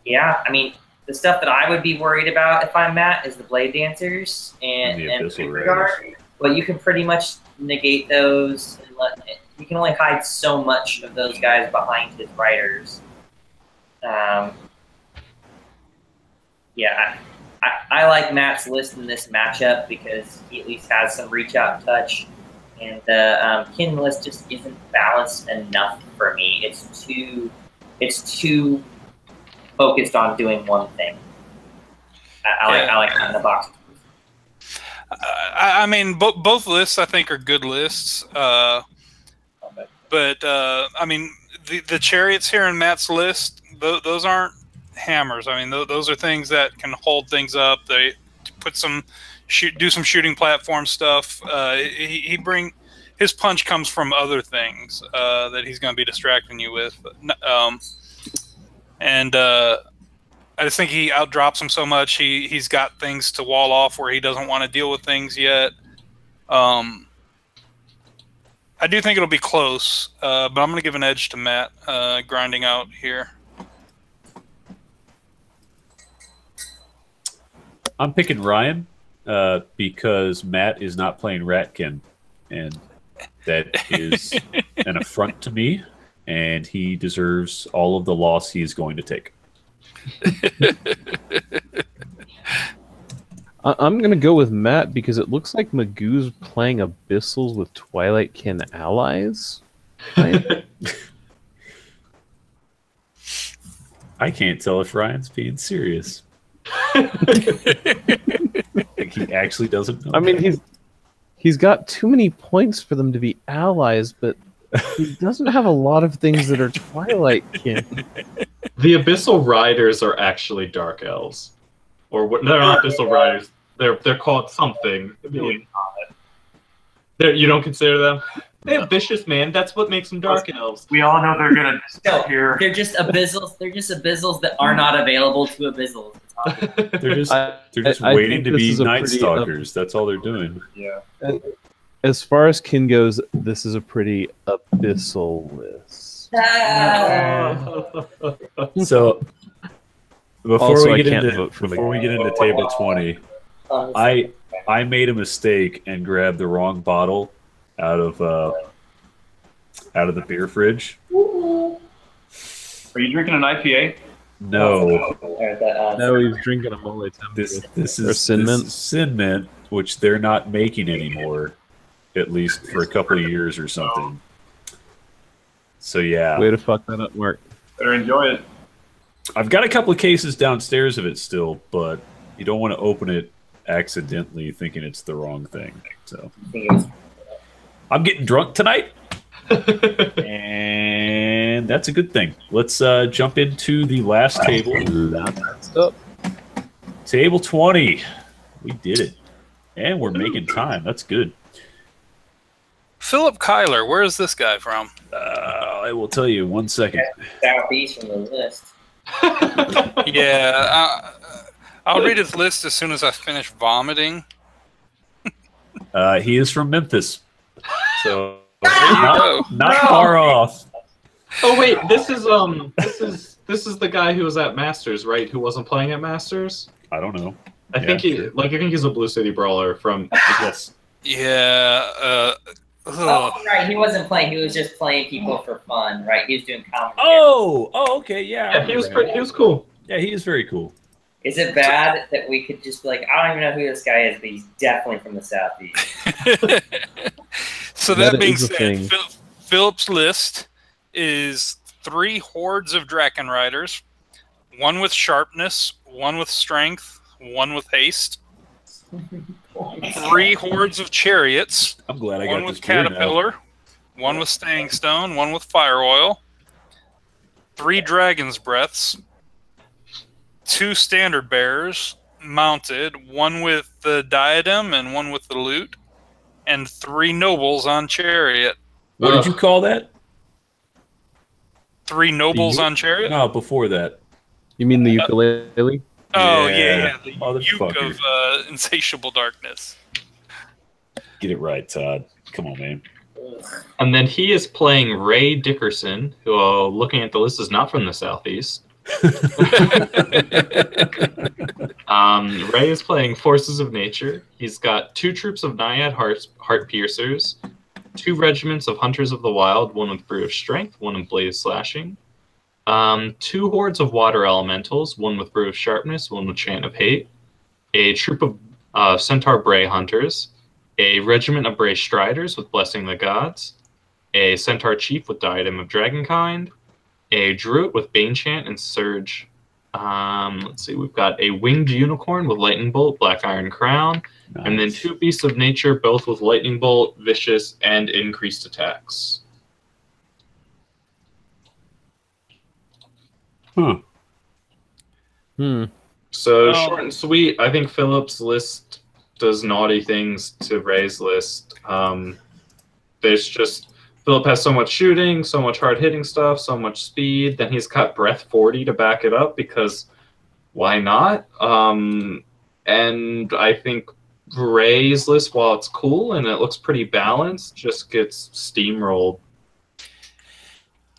I mean, the stuff that I would be worried about if I'm Matt is the blade dancers and regard. But you can pretty much negate those. And you can only hide so much of those guys behind his riders. Yeah. I like Matt's list in this matchup because he at least has some reach out touch, and the kin list just isn't balanced enough for me. It's too focused on doing one thing. I like that in the box. I mean, both lists I think are good lists, but I mean the chariots here in Matt's list, those aren't hammers. I mean, those are things that can hold things up. They put do some shooting platform stuff. His punch comes from other things that he's going to be distracting you with. And I just think he outdrops him so much. He's got things to wall off where he doesn't want to deal with things yet. I do think it'll be close, but I'm going to give an edge to Matt grinding out here. I'm picking Ryan because Matt is not playing Ratkin, and that is an affront to me, and he deserves all of the loss he is going to take. I'm going to go with Matt because it looks like Magoo's playing Abyssals with Twilightkin allies. Right? I can't tell if Ryan's being serious. Like he actually doesn't know. I mean, he's got too many points for them to be allies, but he doesn't have a lot of things that are Twilightkin. The Abyssal Riders are actually Dark Elves. Or what? They're not Abyssal Riders. They're called something. You don't consider them? They have vicious, man. That's what makes them Dark Elves. We all know they're gonna disappear. They're just abyssals. They're just abyssals that are not available to abyssals. They're just waiting to be Night Stalkers. That's all they're doing. Yeah. As far as kin goes, this is a pretty abyssal list. So before Also, we get I can't into vote for table 20, I made a mistake and grabbed the wrong bottle out of the beer fridge. Are you drinking an IPA? No. No, he's drinking a Mole This is Sin Mint? Sin Mint, which they're not making anymore, at least for a couple of years or something. So yeah. Way to fuck that up, Mark. Better enjoy it. I've got a couple of cases downstairs of it still, but you don't want to open it accidentally thinking it's the wrong thing. So I'm getting drunk tonight, and that's a good thing. Let's jump into the last table. Table 20. We did it, and we're making time. That's good. Philip Kyler, where is this guy from? I will tell you 1 second. Southeast from the list. Yeah, I'll read his list as soon as I finish vomiting. He is from Memphis, so go. not far off. Oh wait, this is the guy who was at Masters, right? Who wasn't playing at Masters? I don't know. I think he's a Blue City Brawler from. Yes. Yeah, Oh, right. He wasn't playing. He was just playing people for fun, right? He was doing comedy. Oh, okay, yeah. Yeah, he was cool. Yeah, he is very cool. Is it bad that we could just be like, I don't even know who this guy is, but he's definitely from the Southeast? So that being said, Philip's list is 3 hordes of Draken Riders, 1 with sharpness, 1 with strength, 1 with haste, 3 hordes of chariots. I'm glad I got 1 this with beer now. caterpillar, 1 with staying stone, 1 with fire oil, 3 dragon's breaths, 2 standard bearers mounted, 1 with the diadem and 1 with the lute, and 3 nobles on chariot. What did you call that? 3 nobles on chariot? No, before that. You mean the ukulele? Oh, Yeah, the motherfucker. uke of insatiable darkness. Get it right, Todd. Come on, man. And then he is playing Ray Dickerson, who, looking at the list, is not from the Southeast. Ray is playing Forces of Nature. He's got 2 troops of Naiad Heart Piercers, 2 regiments of Hunters of the Wild, 1 with Brew of Strength, 1 with Blaze Slashing, 2 hordes of Water Elementals, 1 with Brew of Sharpness, 1 with Chant of Hate, a troop of Centaur Bray Hunters, a regiment of Bray Striders with Blessing the Gods, a Centaur Chief with Diadem of Dragonkind, a Druid with Bane Chant and Surge. Let's see, we've got a Winged Unicorn with Lightning Bolt, Black Iron Crown, Nice. and then 2 Beasts of Nature, both with Lightning Bolt, Vicious, and increased attacks. So short and sweet. I think Philip's list does naughty things to Ray's list. There's just Philip has so much shooting, so much hard hitting stuff, so much speed. Then he's got Breath 40 to back it up because why not? And I think Ray's list, while it's cool and it looks pretty balanced, just gets steamrolled.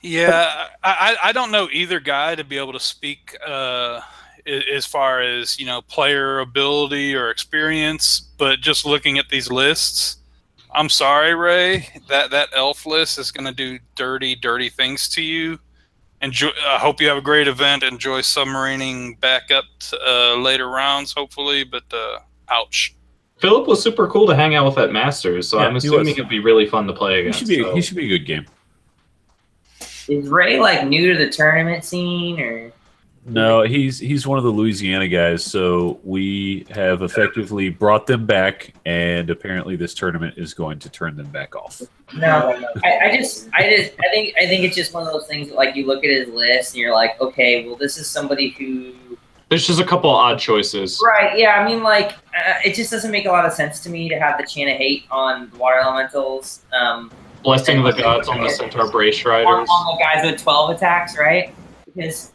Yeah, I don't know either guy to be able to speak as far as, you know, player ability or experience, but just looking at these lists, I'm sorry, Ray, that elf list is going to do dirty things to you. I hope you have a great event. Enjoy submarining back up to, later rounds, hopefully, but ouch. Philip was super cool to hang out with at Masters, so Yeah, I'm assuming it'd be really fun to play against. He should be a good game. Is Ray like new to the tournament scene, or? No, he's one of the Louisiana guys, so we have effectively brought them back, and apparently this tournament is going to turn them back off. No, I think it's just one of those things that, like, you look at his list and you're like, okay, well, this is somebody who. There's just a couple odd choices. Right, yeah, I mean, like, it just doesn't make a lot of sense to me to have the Chant of Hate on the Water Elementals. Blessing of the Gods on the Centaur Bray Striders. On the guys with 12 attacks, right? Because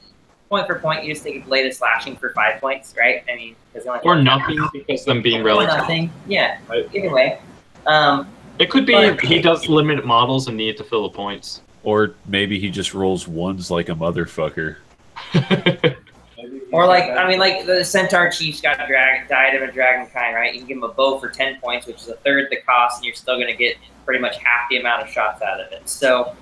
point for point, you just take a Blade of Slashing for 5 points, right? I mean, or nothing because them being relative. Or nothing, yeah. Right. Either way. It could be he does limited models and need to fill the points. Or maybe he just rolls ones like a motherfucker. Or like, I mean, like the Centaur Chief's got Diadem and Dragonkind, right? You can give him a bow for 10 points, which is a third the cost, and you're still going to get pretty much half the amount of shots out of it. So,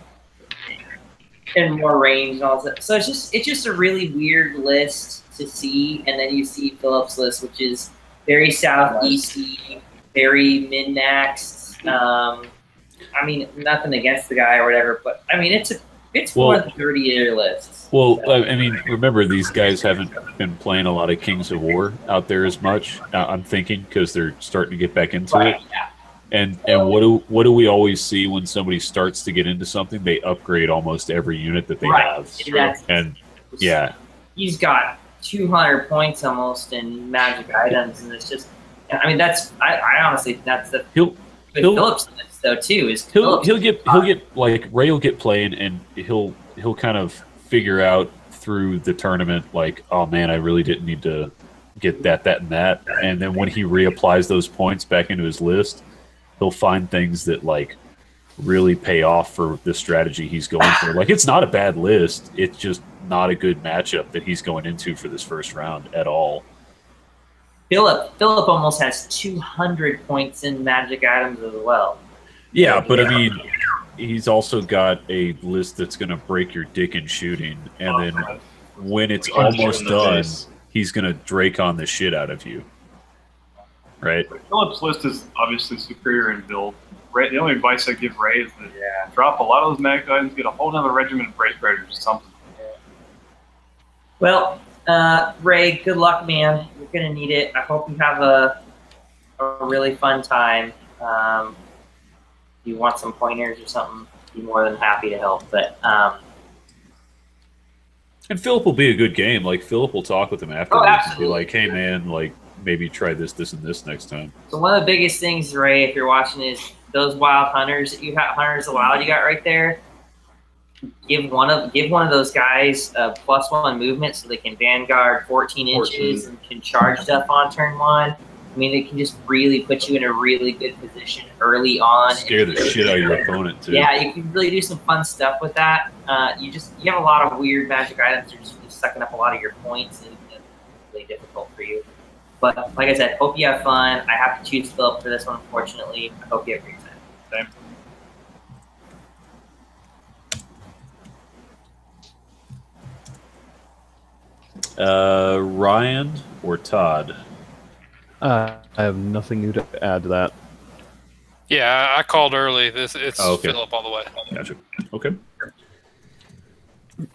and more range and all that. So it's just a really weird list to see, and then you see Philip's list, which is very southeasty, very min-maxed. I mean, nothing against the guy or whatever, but I mean, it's one of the 30-year lists. Well, I mean, remember, these guys haven't been playing a lot of Kings of War out there as much, I'm thinking, because they're starting to get back into it. Yeah. And what do we always see when somebody starts to get into something? They upgrade almost every unit that they have. And, yeah. He's got 200 points almost in magic items, and it's just, I mean, I honestly, that's the Philip's list, though, too. He'll get like, Ray will get played, and he'll kind of figure out through the tournament, like, oh man, I really didn't need to get that, and that. And then when he reapplies those points back into his list, he'll find things that, like, really pay off for the strategy he's going for. Like, it's not a bad list. It's just not a good matchup that he's going into for this first round at all. Philip almost has 200 points in magic items as well. Yeah, but I mean, he's also got a list that's going to break your dick in shooting, and then when it's Punch you almost in the done, face. he's going to Drake on the shit out of you. Right? Philip's list is obviously superior in build. Ray, the only advice I give Ray is that drop a lot of those mag items, get a whole other regiment of Brave Raiders or something. Well, Ray, good luck, man. You're gonna need it. I hope you have a really fun time. If you want some pointers or something, be more than happy to help. But And Philip will be a good game. Like, Philip will talk with him afterwards and be like, hey, man, like, maybe try this, this, and this next time. So one of the biggest things, Ray, if you're watching, is those wild hunters that you have, hunters of wild you got right there. Give one of those guys a +1 movement so they can vanguard 14 inches and can charge stuff on turn 1. I mean, it can just really put you in a really good position early on. Scare the shit out of your opponent, too. Yeah, you can really do some fun stuff with that. You have a lot of weird magic items that are just sucking up a lot of your points, and it's really difficult for you. But like I said, hope you have fun. I have to choose Philip for this one, unfortunately. I hope you have a great time. Same. Ryan or Todd? I have nothing new to add to that. Yeah, I called early. It's okay. Philip all the way. Gotcha. Okay. All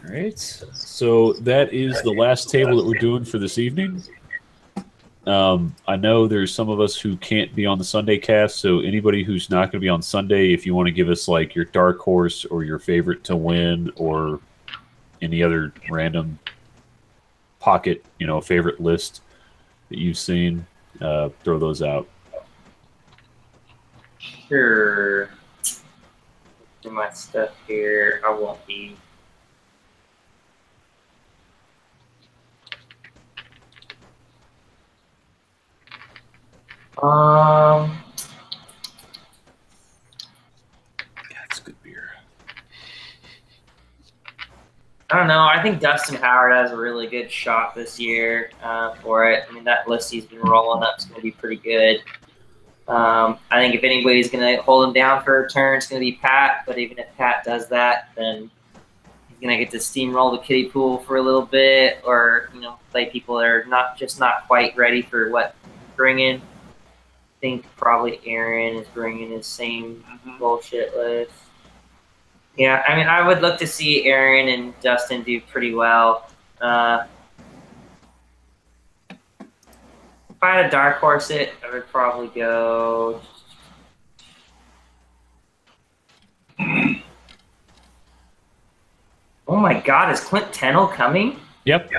right. So that is the last table that we're doing for this evening. I know there's some of us who can't be on the Sunday cast, so anybody who's not going to be on Sunday, if you want to give us like your dark horse or your favorite to win or any other random pocket, favorite list that you've seen, throw those out. Sure. Do my stuff here. I won't be. That's good beer. I don't know. I think Dustin Howard has a really good shot this year for it. I mean, that list he's been rolling up is going to be pretty good. I think if anybody's going to hold him down for a turn, it's going to be Pat. But even if Pat does that, then he's going to get to steamroll the kiddie pool for a little bit, or play people that are not quite ready for what he's bringing. I think probably Aaron is bringing his same bullshit list. Yeah, I mean, I would look to see Aaron and Dustin do pretty well. If I had a dark horse it, I would probably go. Oh my God, is Clint Tennell coming? Yep.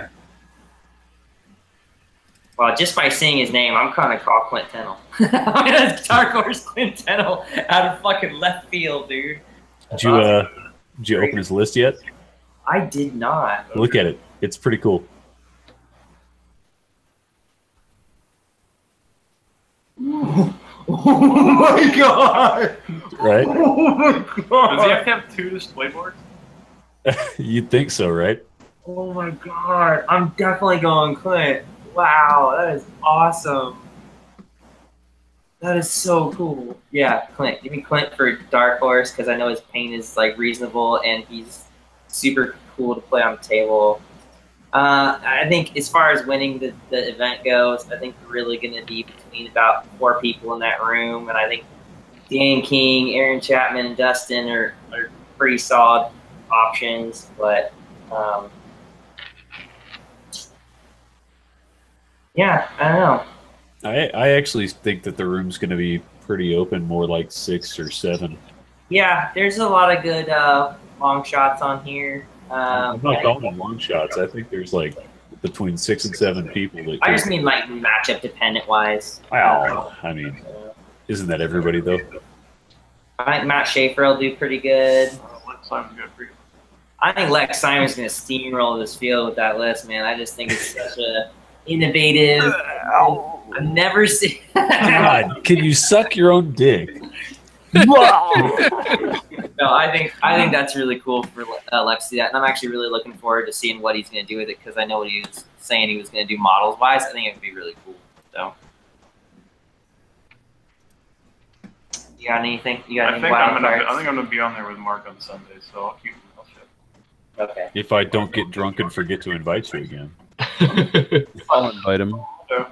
Well, just by saying his name, I'm kind of call Clint Tennell. I'm gonna dark horse Clint Tennell out of fucking left field, dude. Did you open his list yet? I did not. Look at it. It's pretty cool. Oh my God! Right? Oh my God! Does he have to have 2 display boards? You'd think so, right? Oh my God! I'm definitely going Clint. Wow, that is awesome. That is so cool. Yeah, Clint. Give me Clint for Dark Horse because I know his paint is like reasonable and he's super cool to play on the table. I think as far as winning the event goes, I think we're really going to be between about 4 people in that room, and I think Dan King, Aaron Chapman, and Dustin are pretty solid options, but yeah, I don't know. I actually think that the room's going to be pretty open, more like 6 or 7. Yeah, there's a lot of good long shots on here. I'm not calling them long shots. I think there's like between 6 and 7 people. That I just mean like matchup dependent wise. Well, I mean, isn't that everybody though? I think Matt Schaefer will do pretty good. Lex Simon's good for you. I think Lex Simon's going to steamroll this field with that list, man. I just think it's such a innovative. I've never seen. God, can you suck your own dick? No, I think that's really cool for Lex to do that, and I'm actually really looking forward to seeing what he's going to do with it because I know what he was saying he was going to do models wise. I think it would be really cool. So You got anything? You got I any think wild I'm cards? gonna be on there with Mark on Sunday, so I'll keep him all shit. Okay. If I don't get drunk and forget to invite you again. I'll invite him. So,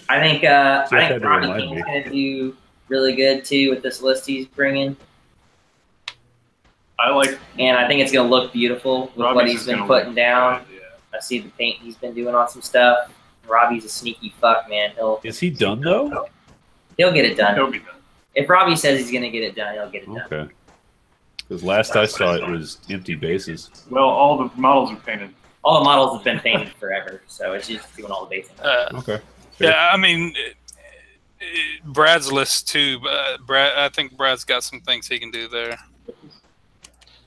I think Jeff had to Robbie remind King's me. gonna do really good too with this list he's bringing, I like and I think it's gonna look beautiful with what Robbie's he's is been gonna putting look down. good, yeah. I see the paint he's been doing on some stuff. Robbie's a sneaky fuck, man. Is he done though? He'll get it done. He'll be done. If Robbie says he's gonna get it done, he'll get it done. Okay. Because last I saw it was empty bases. Well, all the models are painted. All the models have been painted forever, so it's just doing all the basing. Okay. Yeah, I mean, Brad's list too. I think Brad's got some things he can do there.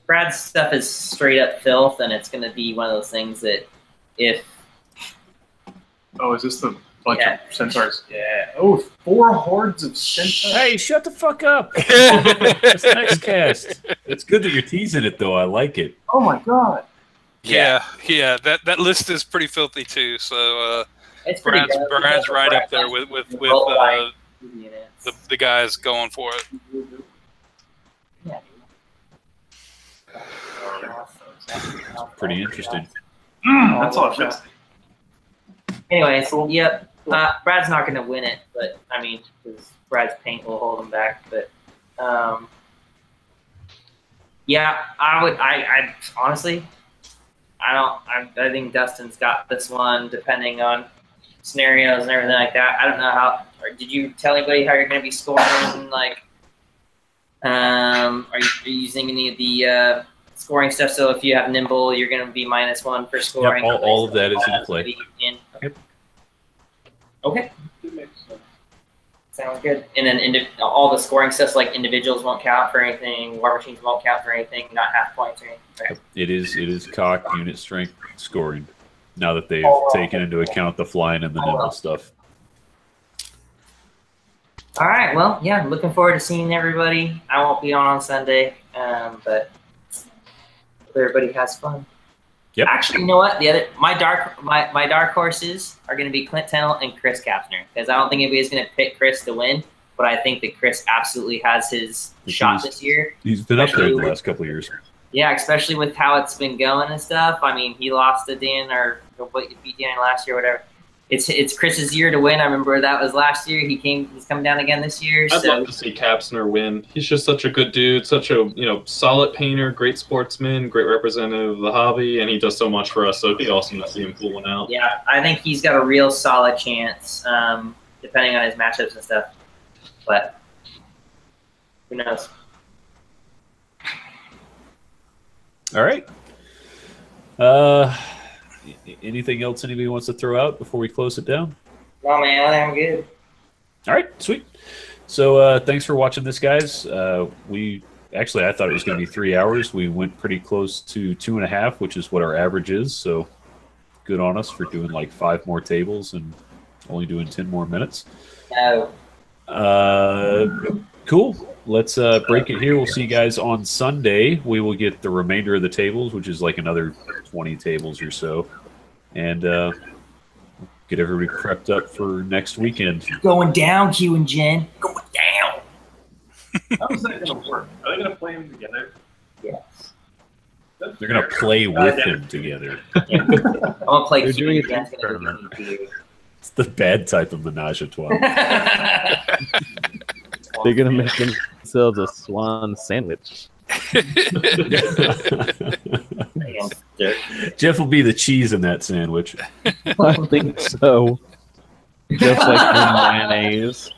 Brad's stuff is straight up filth, and it's gonna be one of those things that if Oh, is this the bunch Yeah. of centaurs? Yeah. Oh, 4 hordes of centaurs. Hey, shut the fuck up. That's next cast. It's good that you're teasing it though. I like it. Oh my god. Yeah. That list is pretty filthy too. So it's pretty good. Brad's right up there with the guys going for it. Pretty interesting. That's all it is. Anyways, yep. Brad's not going to win it, but I mean, because Brad's paint will hold him back. But yeah, I honestly, I think Dustin's got this one, depending on scenarios and everything like that. I don't know how. Or did you tell anybody how you're going to be scoring? Like, are you using any of the scoring stuff? So if you have nimble, you're going to be -1 for scoring. Yep, all of that is in play. Yep. Okay. Sounds good. And then all the scoring stuff, like individuals won't count for anything, war machines won't count for anything, not half points or anything. Okay. It is cock, unit strength, scoring. Now that they've taken into account the flying and the nimble stuff. All right. Well, yeah, I'm looking forward to seeing everybody. I won't be on Sunday, but everybody has fun. Yep. Actually, you know what? My dark horses are going to be Clint Tennell and Chris Kapsner, because I don't think anybody's going to pick Chris to win, but I think that Chris absolutely has his shot this year. He's been up there the last couple of years. Yeah, especially with how it's been going and stuff. I mean, he lost to Dan or beat Dan last year, or whatever. It's Chris's year to win. I remember that was last year. He's coming down again this year. I'd love to see Kapsner win. He's just such a good dude, such a solid painter, great sportsman, great representative of the hobby, and he does so much for us. So it'd be awesome to see him pull one out. Yeah, I think he's got a real solid chance, depending on his matchups and stuff. But who knows? All right. Anything else anybody wants to throw out before we close it down? No, man, I think I'm good. All right, sweet. So thanks for watching this, guys. I thought it was going to be 3 hours. We went pretty close to 2.5, which is what our average is. So good on us for doing like 5 more tables and only doing 10 more minutes. No. Cool. Let's break it here. We'll see you guys on Sunday. We will get the remainder of the tables, which is like another 20 tables or so, and get everybody prepped up for next weekend. Going down, Q and Jen. Going down. How is that going to work? Are they going to play them together? Yes. They're going to play with him together. Yeah. I'm gonna play. They're Q doing and it Jen's in gonna tournament. do It's the bad type of menage a trois. They're gonna make themselves a swan sandwich. Jeff will be the cheese in that sandwich. I think so. Just like the mayonnaise.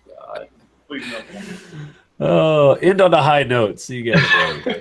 God. Please no. Oh, end on a high note. See you guys later.